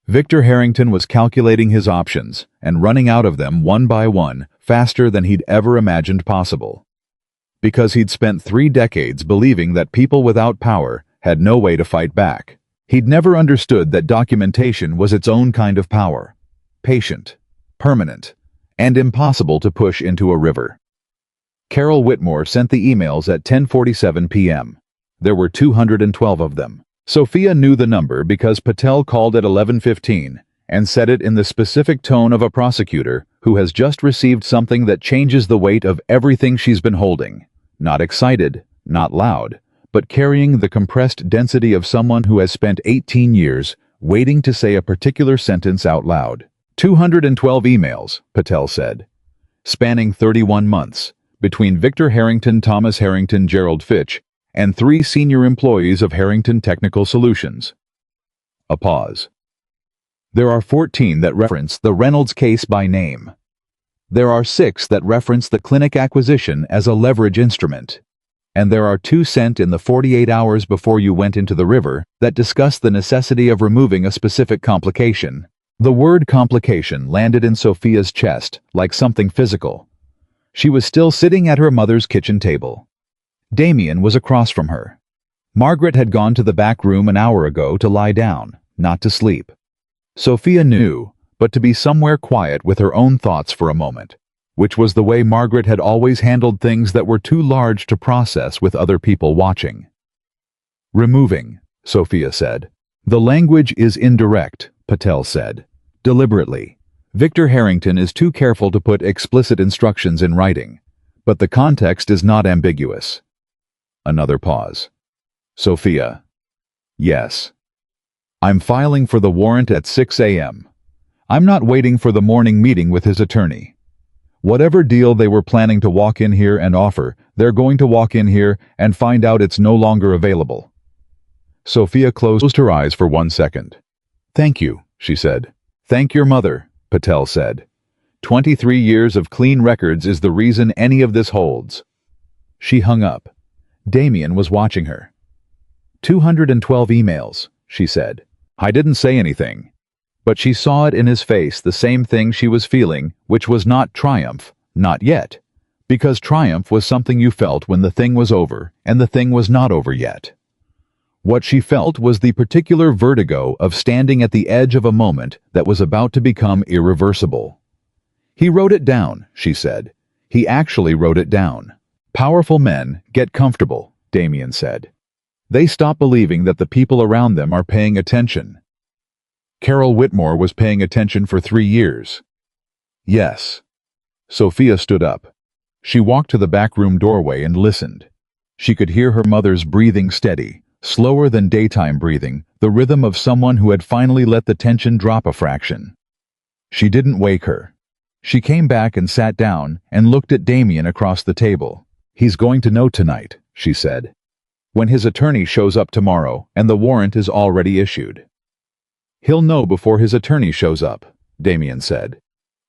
Victor Harrington was calculating his options and running out of them one by one faster than he'd ever imagined possible. because he'd spent 3 decades believing that people without power had no way to fight back. He'd never understood that documentation was its own kind of power. Patient, permanent, and impossible to push into a river. Carol Whitmore sent the emails at 10:47 p.m. There were 212 of them. Sophia knew the number because Patel called at 11:15 and said it in the specific tone of a prosecutor who has just received something that changes the weight of everything she's been holding. Not excited, not loud, but carrying the compressed density of someone who has spent 18 years waiting to say a particular sentence out loud. 212 emails, Patel said, spanning 31 months, between Victor Harrington, Thomas Harrington, Gerald Fitch, and 3 senior employees of Harrington Technical Solutions. A pause. There are 14 that reference the Reynolds case by name. There are 6 that reference the clinic acquisition as a leverage instrument. And there are 2 sent in the 48 hours before you went into the river that discuss the necessity of removing a specific complication. The word complication landed in Sophia's chest like something physical. She was still sitting at her mother's kitchen table. Damien was across from her. Margaret had gone to the back room an hour ago to lie down, not to sleep. Sophia knew, but to be somewhere quiet with her own thoughts for a moment, which was the way Margaret had always handled things that were too large to process with other people watching. Removing, Sophia said. The language is indirect, Patel said. Deliberately. Victor Harrington is too careful to put explicit instructions in writing, but the context is not ambiguous. Another pause. Sophia. Yes. I'm filing for the warrant at 6 a.m. I'm not waiting for the morning meeting with his attorney. Whatever deal they were planning to walk in here and offer, they're going to walk in here and find out it's no longer available. Sophia closed her eyes for 1 second. Thank you, she said. Thank your mother, Patel said. 23 years of clean records is the reason any of this holds. She hung up. Damien was watching her. 212 emails, she said. I didn't say anything. But she saw it in his face, the same thing she was feeling, which was not triumph, not yet. Because triumph was something you felt when the thing was over, and the thing was not over yet. What she felt was the particular vertigo of standing at the edge of a moment that was about to become irreversible. He wrote it down, she said. He actually wrote it down. Powerful men get comfortable, Damien said. They stop believing that the people around them are paying attention. Carol Whitmore was paying attention for 3 years. Yes. Sophia stood up. She walked to the back room doorway and listened. She could hear her mother's breathing steady, slower than daytime breathing, the rhythm of someone who had finally let the tension drop a fraction. She didn't wake her. She came back and sat down and looked at Damien across the table. He's going to know tonight, she said. When his attorney shows up tomorrow and the warrant is already issued. He'll know before his attorney shows up, Damien said.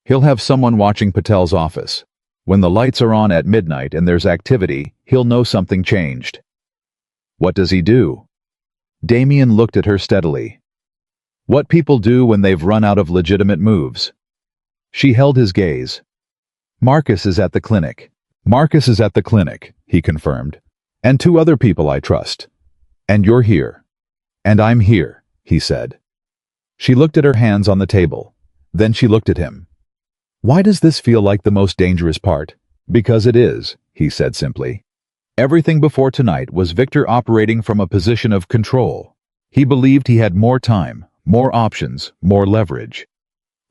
He'll have someone watching Patel's office. When the lights are on at midnight and there's activity, he'll know something changed. What does he do? Damien looked at her steadily. What people do when they've run out of legitimate moves. She held his gaze. Marcus is at the clinic. Marcus is at the clinic, he confirmed. And 2 other people I trust. And you're here. And I'm here, he said. She looked at her hands on the table. Then she looked at him. Why does this feel like the most dangerous part? Because it is, he said simply. Everything before tonight was Victor operating from a position of control. He believed he had more time, more options, more leverage.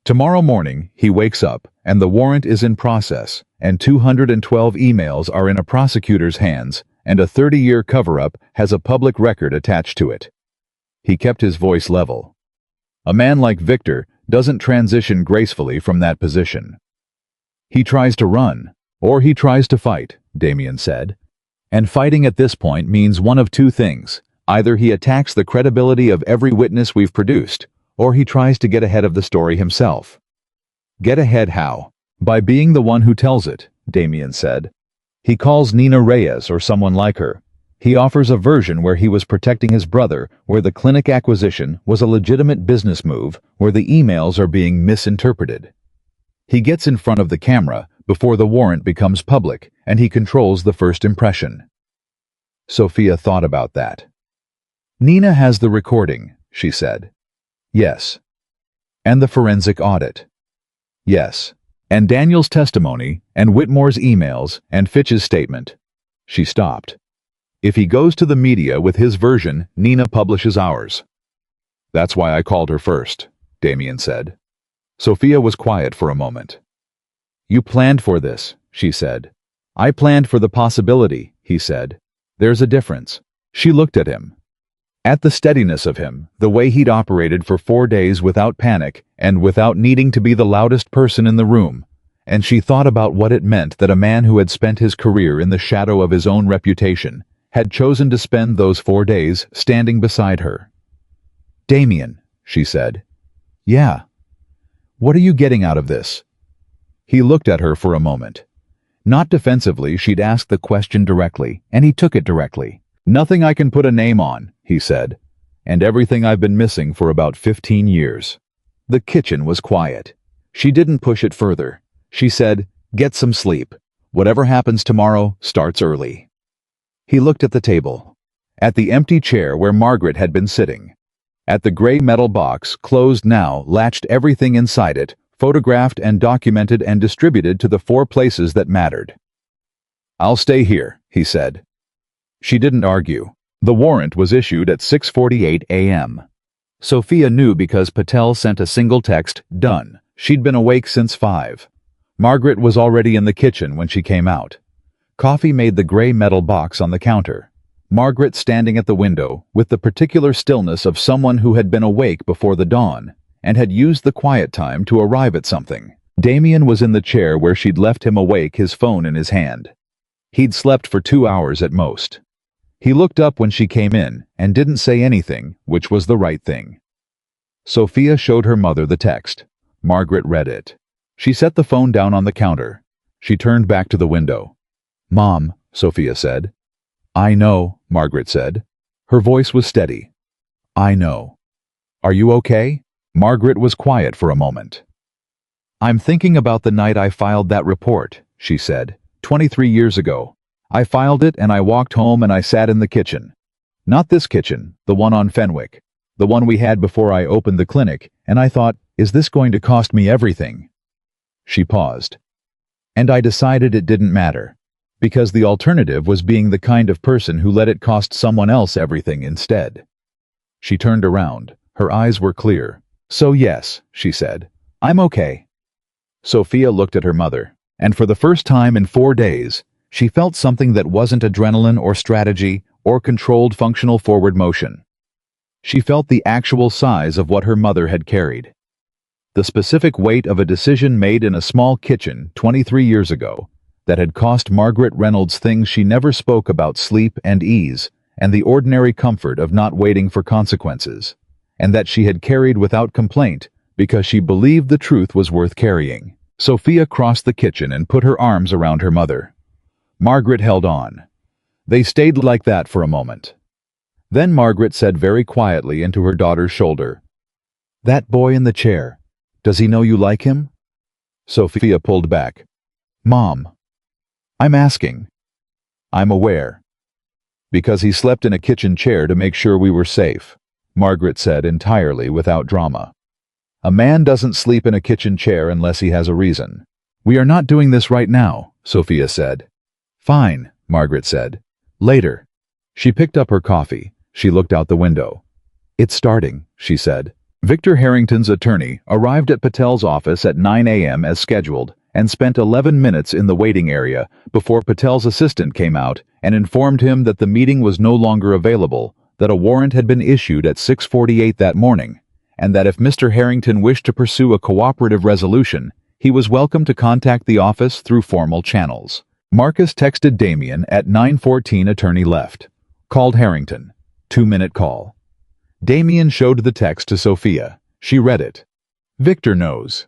Tomorrow morning, he wakes up, and the warrant is in process, and 212 emails are in a prosecutor's hands, and a 30-year cover-up has a public record attached to it. He kept his voice level. A man like Victor doesn't transition gracefully from that position. He tries to run, or he tries to fight, Damien said. And fighting at this point means one of 2 things. Either he attacks the credibility of every witness we've produced, or he tries to get ahead of the story himself. Get ahead how? By being the one who tells it, Damien said. He calls Nina Reyes or someone like her. He offers a version where he was protecting his brother, where the clinic acquisition was a legitimate business move, where the emails are being misinterpreted. He gets in front of the camera, before the warrant becomes public and he controls the first impression. Sophia thought about that. Nina has the recording, she said. Yes. And the forensic audit. Yes. And Daniel's testimony, and Whitmore's emails, and Fitch's statement. She stopped. If he goes to the media with his version, Nina publishes ours. That's why I called her first, Damien said. Sophia was quiet for a moment. You planned for this, she said. I planned for the possibility, he said. There's a difference. She looked at him. At the steadiness of him, the way he'd operated for 4 days without panic and without needing to be the loudest person in the room, and she thought about what it meant that a man who had spent his career in the shadow of his own reputation had chosen to spend those 4 days standing beside her. Damien, she said. Yeah. What are you getting out of this? He looked at her for a moment. Not defensively, she'd asked the question directly, and he took it directly. Nothing I can put a name on, he said, and everything I've been missing for about 15 years. The kitchen was quiet. She didn't push it further. She said, get some sleep. Whatever happens tomorrow starts early. He looked at the table, at the empty chair where Margaret had been sitting, at the gray metal box, closed now, latched everything inside it, photographed and documented and distributed to the 4 places that mattered. I'll stay here, he said. She didn't argue. The warrant was issued at 6:48 a.m. Sophia knew because Patel sent a single text, done. She'd been awake since 5. Margaret was already in the kitchen when she came out. Coffee made the gray metal box on the counter. Margaret standing at the window, with the particular stillness of someone who had been awake before the dawn, and had used the quiet time to arrive at something. Damien was in the chair where she'd left him awake, his phone in his hand. He'd slept for 2 hours at most. He looked up when she came in, and didn't say anything, which was the right thing. Sophia showed her mother the text. Margaret read it. She set the phone down on the counter. She turned back to the window. Mom, Sophia said. I know, Margaret said. Her voice was steady. I know. Are you okay? Margaret was quiet for a moment. I'm thinking about the night I filed that report, she said, 23 years ago. I filed it and I walked home and I sat in the kitchen. Not this kitchen, the one on Fenwick, the one we had before I opened the clinic, and I thought, is this going to cost me everything? She paused. And I decided it didn't matter, because the alternative was being the kind of person who let it cost someone else everything instead. She turned around. Her eyes were clear. So yes, she said, I'm okay. Sophia looked at her mother, and for the first time in 4 days, she felt something that wasn't adrenaline or strategy or controlled functional forward motion. She felt the actual size of what her mother had carried. The specific weight of a decision made in a small kitchen 23 years ago that had cost Margaret Reynolds things she never spoke about: sleep and ease, and the ordinary comfort of not waiting for consequences, and that she had carried without complaint because she believed the truth was worth carrying. Sophia crossed the kitchen and put her arms around her mother. Margaret held on. They stayed like that for a moment. Then Margaret said very quietly into her daughter's shoulder, That boy in the chair, does he know you like him? Sophia pulled back. Mom, I'm asking. I'm aware. Because he slept in a kitchen chair to make sure we were safe, Margaret said entirely without drama. A man doesn't sleep in a kitchen chair unless he has a reason. We are not doing this right now, Sophia said. Fine, Margaret said. Later. She picked up her coffee. She looked out the window. It's starting, she said. Victor Harrington's attorney arrived at Patel's office at 9 a.m. as scheduled and spent 11 minutes in the waiting area before Patel's assistant came out and informed him that the meeting was no longer available, that a warrant had been issued at 6:48 that morning, and that if Mr. Harrington wished to pursue a cooperative resolution, he was welcome to contact the office through formal channels. Marcus texted Damien at 9:14. Attorney left. Called Harrington. 2-minute call. Damien showed the text to Sophia. She read it. Victor knows.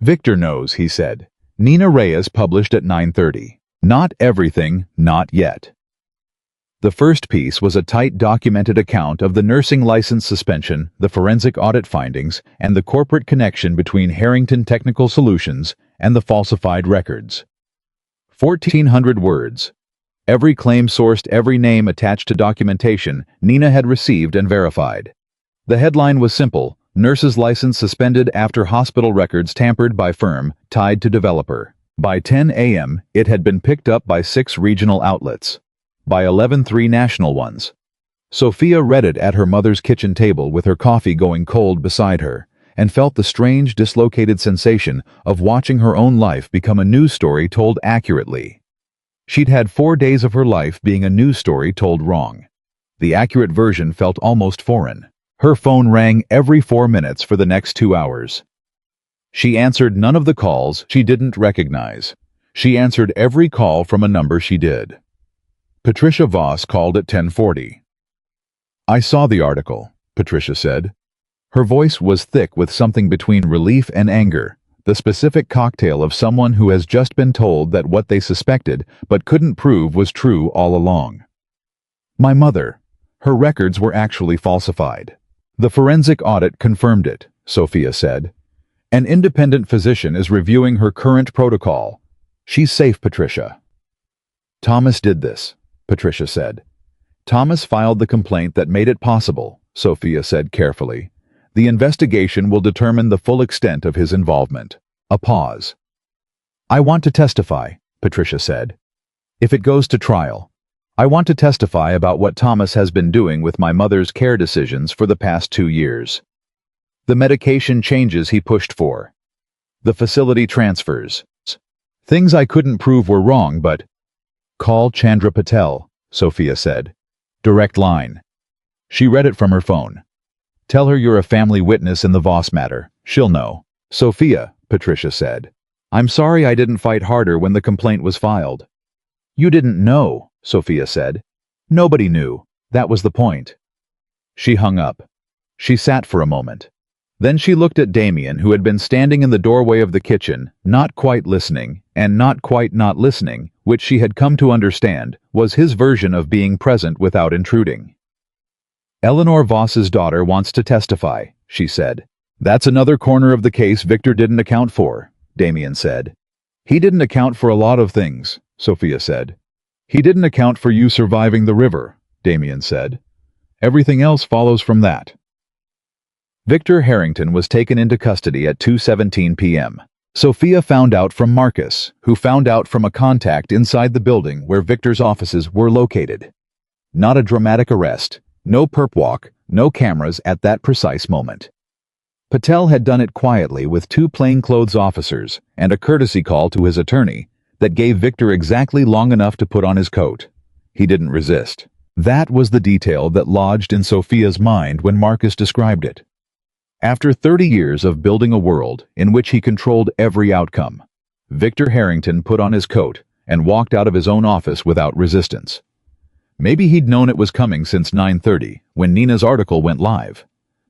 Victor knows, he said. Nina Reyes published at 9:30. Not everything, not yet. The first piece was a tight documented account of the nursing license suspension, the forensic audit findings, and the corporate connection between Harrington Technical Solutions and the falsified records. 1,400 words. Every claim sourced, every name attached to documentation Nina had received and verified. The headline was simple: nurse's license suspended after hospital records tampered by firm tied to developer. By 10 a.m., it had been picked up by 6 regional outlets. By 11, 3 national ones. Sophia read it at her mother's kitchen table with her coffee going cold beside her, and felt the strange, dislocated sensation of watching her own life become a news story told accurately. She'd had 4 days of her life being a news story told wrong. The accurate version felt almost foreign. Her phone rang every 4 minutes for the next 2 hours. She answered none of the calls she didn't recognize. She answered every call from a number she did. Patricia Voss called at 10:40. "I saw the article," Patricia said. Her voice was thick with something between relief and anger, the specific cocktail of someone who has just been told that what they suspected but couldn't prove was true all along. "My mother. Her records were actually falsified. The forensic audit confirmed it," Sophia said. "An independent physician is reviewing her current protocol. She's safe, Patricia." "Thomas did this," Patricia said. "Thomas filed the complaint that made it possible," Sophia said carefully. "The investigation will determine the full extent of his involvement." A pause. "I want to testify," Patricia said. "If it goes to trial, I want to testify about what Thomas has been doing with my mother's care decisions for the past 2 years. The medication changes he pushed for. The facility transfers. Things I couldn't prove were wrong, but—" "Call Chandra Patel," Sophia said. "Direct line." She read it from her phone. "Tell her you're a family witness in the Voss matter. She'll know." "Sophia," Patricia said. "I'm sorry I didn't fight harder when the complaint was filed." "You didn't know," Sophia said. "Nobody knew. That was the point." She hung up. She sat for a moment. Then she looked at Damien, who had been standing in the doorway of the kitchen, not quite listening, and not quite not listening, which she had come to understand was his version of being present without intruding. "Eleanor Voss's daughter wants to testify," she said. "That's another corner of the case Victor didn't account for," Damien said. "He didn't account for a lot of things," Sophia said. "He didn't account for you surviving the river," Damien said. "Everything else follows from that." Victor Harrington was taken into custody at 2:17 p.m. Sophia found out from Marcus, who found out from a contact inside the building where Victor's offices were located. Not a dramatic arrest, no perp walk, no cameras at that precise moment. Patel had done it quietly with 2 plainclothes officers and a courtesy call to his attorney that gave Victor exactly long enough to put on his coat. He didn't resist. That was the detail that lodged in Sophia's mind when Marcus described it. After 30 years of building a world in which he controlled every outcome, Victor Harrington put on his coat and walked out of his own office without resistance. Maybe he'd known it was coming since 9:30, when Nina's article went live.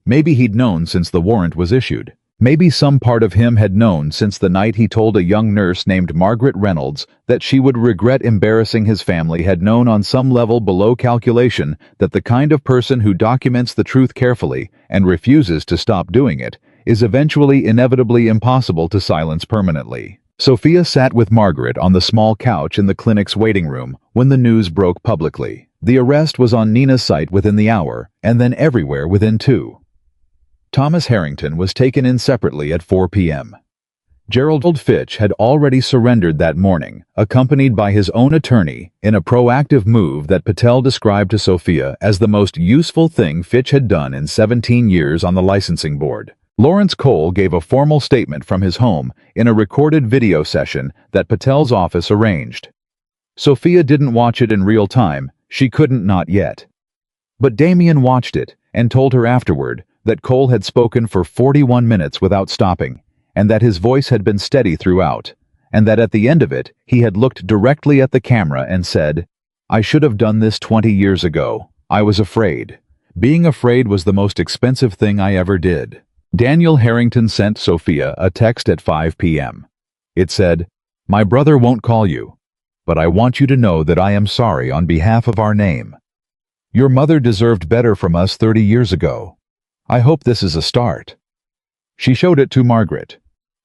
Maybe he'd known since the warrant was issued. Maybe some part of him had known since the night he told a young nurse named Margaret Reynolds that she would regret embarrassing his family, had known on some level below calculation that the kind of person who documents the truth carefully and refuses to stop doing it is eventually inevitably impossible to silence permanently. Sophia sat with Margaret on the small couch in the clinic's waiting room when the news broke publicly. The arrest was on Nina's site within the hour, and then everywhere within 2. Thomas Harrington was taken in separately at 4 p.m. Gerald Fitch had already surrendered that morning, accompanied by his own attorney, in a proactive move that Patel described to Sophia as the most useful thing Fitch had done in 17 years on the licensing board. Lawrence Cole gave a formal statement from his home in a recorded video session that Patel's office arranged. Sophia didn't watch it in real time, she couldn't not yet. But Damien watched it and told her afterward that Cole had spoken for 41 minutes without stopping, and that his voice had been steady throughout, and that at the end of it he had looked directly at the camera and said, "I should have done this 20 years ago. I was afraid. Being afraid was the most expensive thing I ever did." Daniel Harrington sent Sophia a text at 5 p.m. It said, "My brother won't call you, but I want you to know that I am sorry on behalf of our name. Your mother deserved better from us 30 years ago. I hope this is a start." She showed it to Margaret.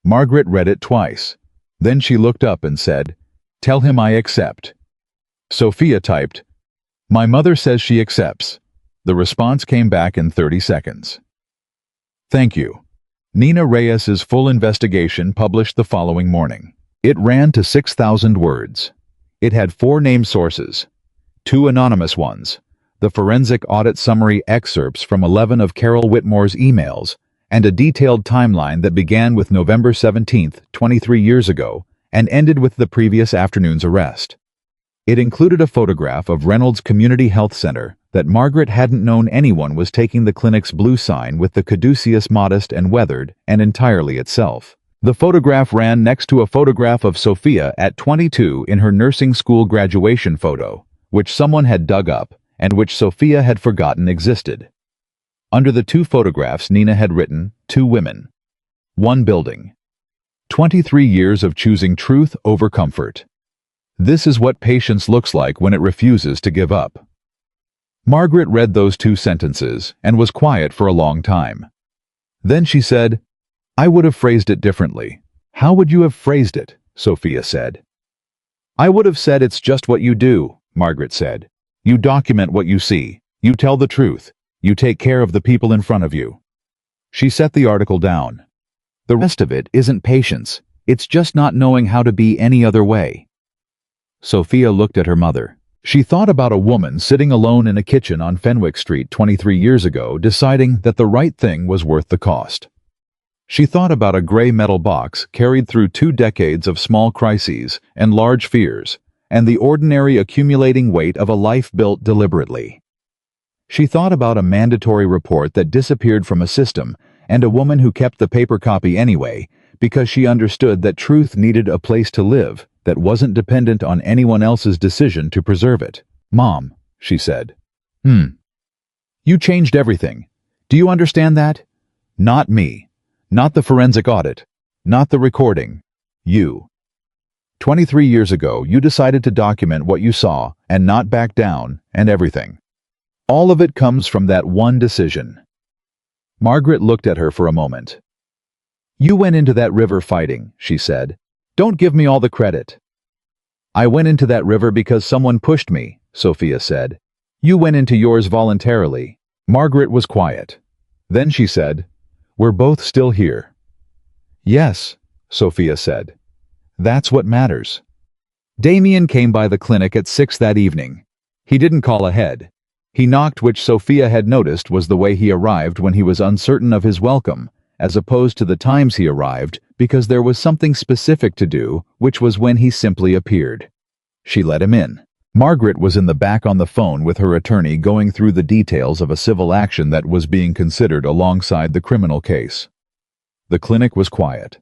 Margaret read it twice, Then she looked up and said, "Tell him I accept." Sophia typed, "My mother says she accepts." The response came back in 30 seconds. Thank you. Nina Reyes's full investigation published the following morning. It ran to 6,000 words. It had 4 named sources, 2 anonymous ones, the forensic audit summary excerpts from 11 of Carol Whitmore's emails, and a detailed timeline that began with November 17, 23 years ago, and ended with the previous afternoon's arrest. It included a photograph of Reynolds Community Health Center that Margaret hadn't known anyone was taking the clinic's blue sign with the caduceus modest and weathered and entirely itself. The photograph ran next to a photograph of Sophia at 22 in her nursing school graduation photo, which someone had dug up and which Sophia had forgotten existed. Under the 2 photographs, Nina had written, 2 women. 1 building. 23 years of choosing truth over comfort. This is what patience looks like when it refuses to give up. Margaret read those 2 sentences and was quiet for a long time. Then she said, "I would have phrased it differently." "How would you have phrased it?" Sophia said. "I would have said it's just what you do," Margaret said. "You document what you see. You tell the truth. You take care of the people in front of you." She set the article down. "The rest of it isn't patience. It's just not knowing how to be any other way." Sophia looked at her mother. She thought about a woman sitting alone in a kitchen on Fenwick Street 23 years ago, deciding that the right thing was worth the cost. She thought about a gray metal box carried through 2 decades of small crises and large fears, and the ordinary accumulating weight of a life built deliberately. She thought about a mandatory report that disappeared from a system and a woman who kept the paper copy anyway because she understood that truth needed a place to live that wasn't dependent on anyone else's decision to preserve it. "Mom," she said. You changed everything. Do you understand that? Not me. Not the forensic audit. Not the recording. You. 23 years ago, you decided to document what you saw and not back down, and everything. All of it comes from that one decision." Margaret looked at her for a moment. "You went into that river fighting," she said. "Don't give me all the credit." "I went into that river because someone pushed me," Sophia said. "You went into yours voluntarily." Margaret was quiet. Then she said, "We're both still here." "Yes," Sophia said. "That's what matters." Damien came by the clinic at 6 that evening. He didn't call ahead. He knocked, which Sophia had noticed was the way he arrived when he was uncertain of his welcome, as opposed to the times he arrived, because there was something specific to do, which was when he simply appeared. She let him in. Margaret was in the back on the phone with her attorney going through the details of a civil action that was being considered alongside the criminal case. The clinic was quiet.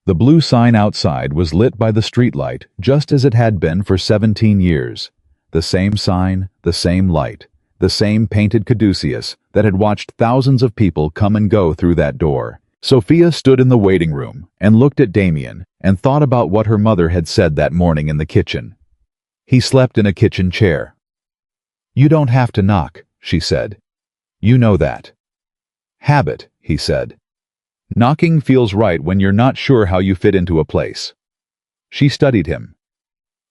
The blue sign outside was lit by the streetlight just as it had been for 17 years. The same sign, the same light, the same painted caduceus that had watched thousands of people come and go through that door. Sophia stood in the waiting room and looked at Damien and thought about what her mother had said that morning in the kitchen. He slept in a kitchen chair. "You don't have to knock," she said. "You know that." "Habit," he said. "Knocking feels right when you're not sure how you fit into a place." She studied him.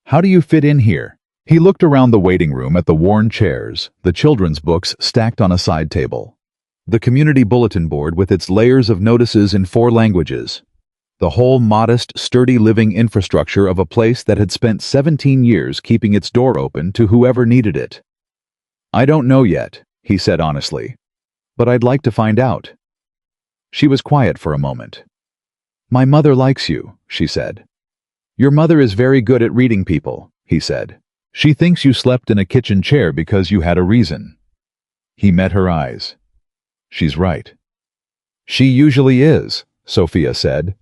"How do you fit in here?" He looked around the waiting room at the worn chairs, the children's books stacked on a side table, the community bulletin board with its layers of notices in 4 languages, the whole modest, sturdy living infrastructure of a place that had spent 17 years keeping its door open to whoever needed it. "I don't know yet," he said honestly, "but I'd like to find out." She was quiet for a moment. "My mother likes you," she said. "Your mother is very good at reading people," he said. "She thinks you slept in a kitchen chair because you had a reason." He met her eyes. "She's right." "She usually is," Sophia said.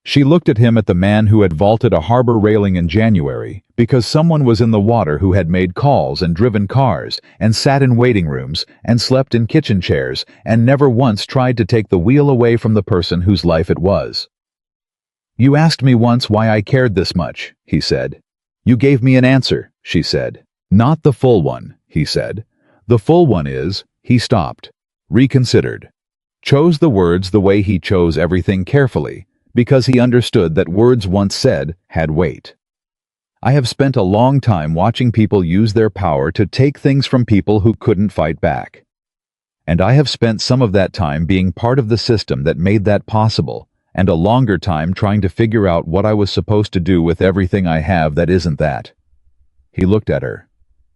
She looked at him, at the man who had vaulted a harbor railing in January because someone was in the water, who had made calls and driven cars and sat in waiting rooms and slept in kitchen chairs and never once tried to take the wheel away from the person whose life it was. "You asked me once why I cared this much," he said. "You gave me an answer," she said. "Not the full one," he said. "The full one is," he stopped, reconsidered, chose the words the way he chose everything carefully, because he understood that words once said had weight. I have spent a long time watching people use their power to take things from people who couldn't fight back. And I have spent some of that time being part of the system that made that possible, and a longer time trying to figure out what I was supposed to do with everything I have that isn't that. He looked at her.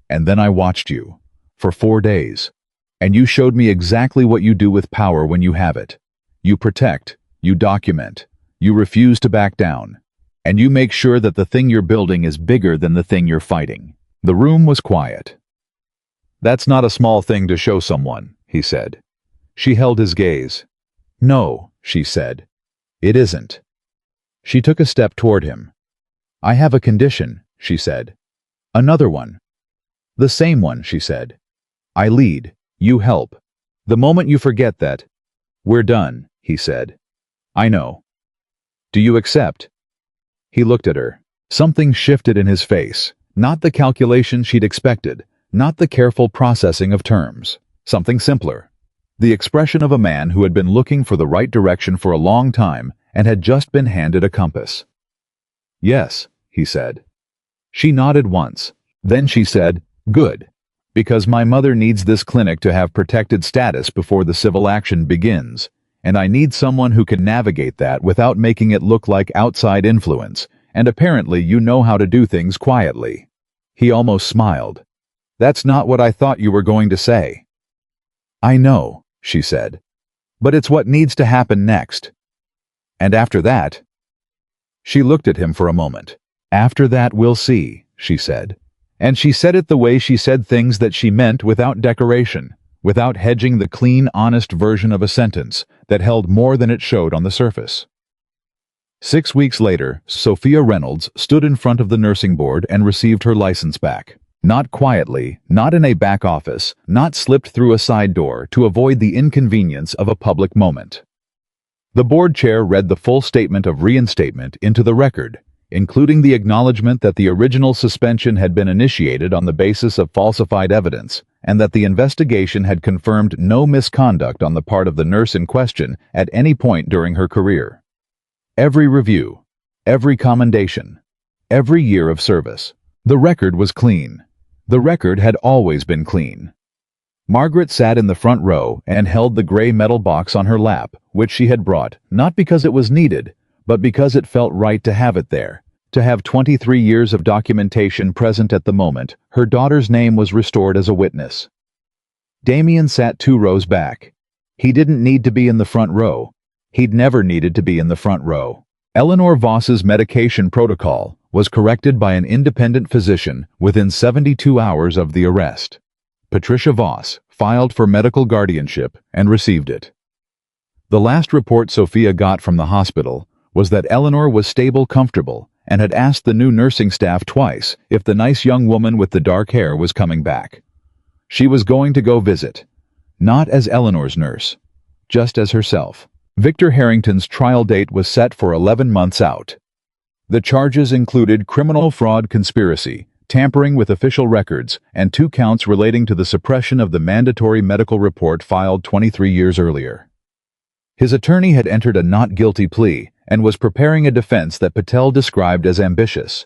And then I watched you. For 4 days. And you showed me exactly what you do with power when you have it. You protect, you document, you refuse to back down, and you make sure that the thing you're building is bigger than the thing you're fighting. The room was quiet. That's not a small thing to show someone, he said. She held his gaze. No, she said. It isn't. She took a step toward him. I have a condition, she said. Another one. The same one, she said. I lead, you help. The moment you forget that, we're done, he said. I know. Do you accept? He looked at her. Something shifted in his face, not the calculation she'd expected, not the careful processing of terms. Something simpler. The expression of a man who had been looking for the right direction for a long time and had just been handed a compass. Yes, he said. She nodded once. Then she said, good. Because my mother needs this clinic to have protected status before the civil action begins, and I need someone who can navigate that without making it look like outside influence, and apparently you know how to do things quietly. He almost smiled. That's not what I thought you were going to say. I know, she said. But it's what needs to happen next. And after that? She looked at him for a moment. After that we'll see, she said. And she said it the way she said things that she meant without decoration, without hedging the clean, honest version of a sentence that held more than it showed on the surface. 6 weeks later, Sophia Reynolds stood in front of the nursing board and received her license back. Not quietly, not in a back office, not slipped through a side door to avoid the inconvenience of a public moment. The board chair read the full statement of reinstatement into the record, including the acknowledgement that the original suspension had been initiated on the basis of falsified evidence, and that the investigation had confirmed no misconduct on the part of the nurse in question at any point during her career. Every review, every commendation, every year of service. The record was clean. The record had always been clean. Margaret sat in the front row and held the gray metal box on her lap, which she had brought, not because it was needed, but because it felt right to have it there. To have 23 years of documentation present at the moment, her daughter's name was restored as a witness. Damien sat 2 rows back. He didn't need to be in the front row. He'd never needed to be in the front row. Eleanor Voss's medication protocol was corrected by an independent physician within 72 hours of the arrest. Patricia Voss filed for medical guardianship and received it. The last report Sophia got from the hospital was that Eleanor was stable, comfortable, and had asked the new nursing staff twice if the nice young woman with the dark hair was coming back. She was going to go visit, not as Eleanor's nurse, just as herself. Victor Harrington's trial date was set for 11 months out. The charges included criminal fraud conspiracy, tampering with official records, and 2 counts relating to the suppression of the mandatory medical report filed 23 years earlier. His attorney had entered a not guilty plea and was preparing a defense that Patel described as ambitious.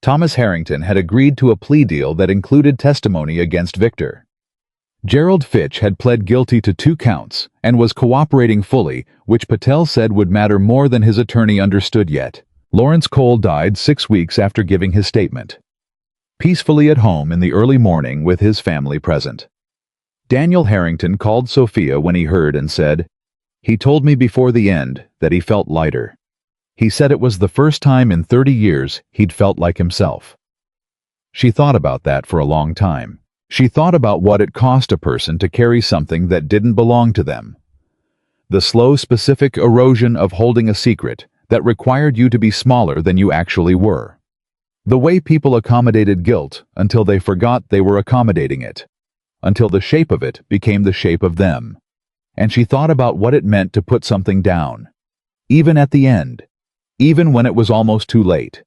Thomas Harrington had agreed to a plea deal that included testimony against Victor. Gerald Fitch had pled guilty to 2 counts and was cooperating fully, which Patel said would matter more than his attorney understood yet. Lawrence Cole died 6 weeks after giving his statement. Peacefully at home in the early morning with his family present. Daniel Harrington called Sophia when he heard and said, "He told me before the end that he felt lighter. He said it was the first time in 30 years he'd felt like himself." She thought about that for a long time. She thought about what it cost a person to carry something that didn't belong to them. The slow, specific erosion of holding a secret that required you to be smaller than you actually were. The way people accommodated guilt until they forgot they were accommodating it, until the shape of it became the shape of them. And she thought about what it meant to put something down. Even at the end. Even when it was almost too late.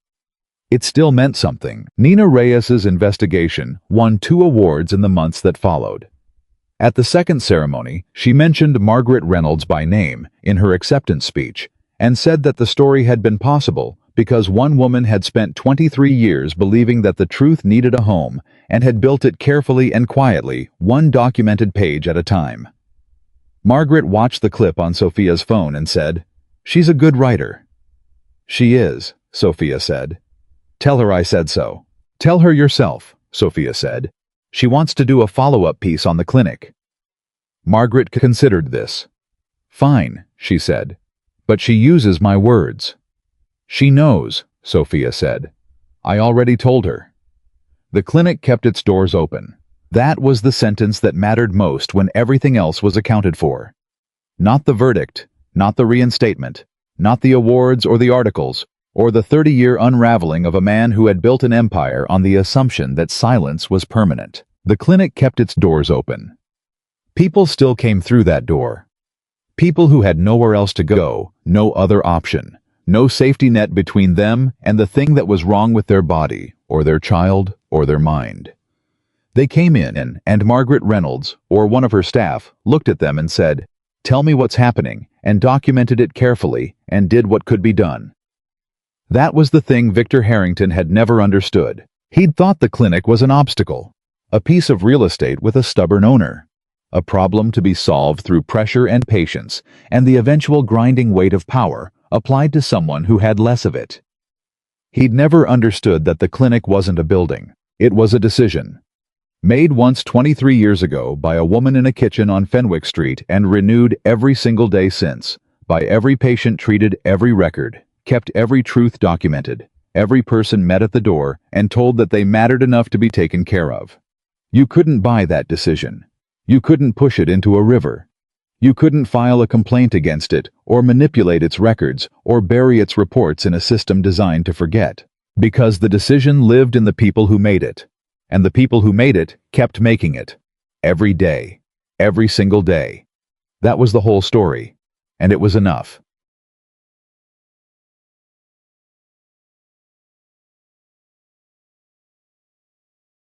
It still meant something. Nina Reyes's investigation won 2 awards in the months that followed. At the second ceremony, she mentioned Margaret Reynolds by name in her acceptance speech, and said that the story had been possible because one woman had spent 23 years believing that the truth needed a home and had built it carefully and quietly, one documented page at a time. Margaret watched the clip on Sophia's phone and said, "She's a good writer." "She is," Sophia said. "Tell her I said so." "Tell her yourself," Sophia said. "She wants to do a follow-up piece on the clinic." Margaret considered this. "Fine," she said. "But she uses my words." "She knows," Sophia said. "I already told her." The clinic kept its doors open. That was the sentence that mattered most when everything else was accounted for. Not the verdict, not the reinstatement, not the awards or the articles, or the 30-year unraveling of a man who had built an empire on the assumption that silence was permanent. The clinic kept its doors open. People still came through that door. People who had nowhere else to go, no other option, no safety net between them and the thing that was wrong with their body, or their child, or their mind. They came in, and Margaret Reynolds, or one of her staff, looked at them and said, "Tell me what's happening," and documented it carefully and did what could be done. That was the thing Victor Harrington had never understood. He'd thought the clinic was an obstacle, a piece of real estate with a stubborn owner, a problem to be solved through pressure and patience and the eventual grinding weight of power applied to someone who had less of it. He'd never understood that the clinic wasn't a building. It was a decision. Made once 23 years ago by a woman in a kitchen on Fenwick Street and renewed every single day since, by every patient treated, every record, kept every truth documented, every person met at the door and told that they mattered enough to be taken care of. You couldn't buy that decision. You couldn't push it into a river. You couldn't file a complaint against it, or manipulate its records, or bury its reports in a system designed to forget. Because the decision lived in the people who made it. And the people who made it kept making it. Every day. Every single day. That was the whole story. And it was enough.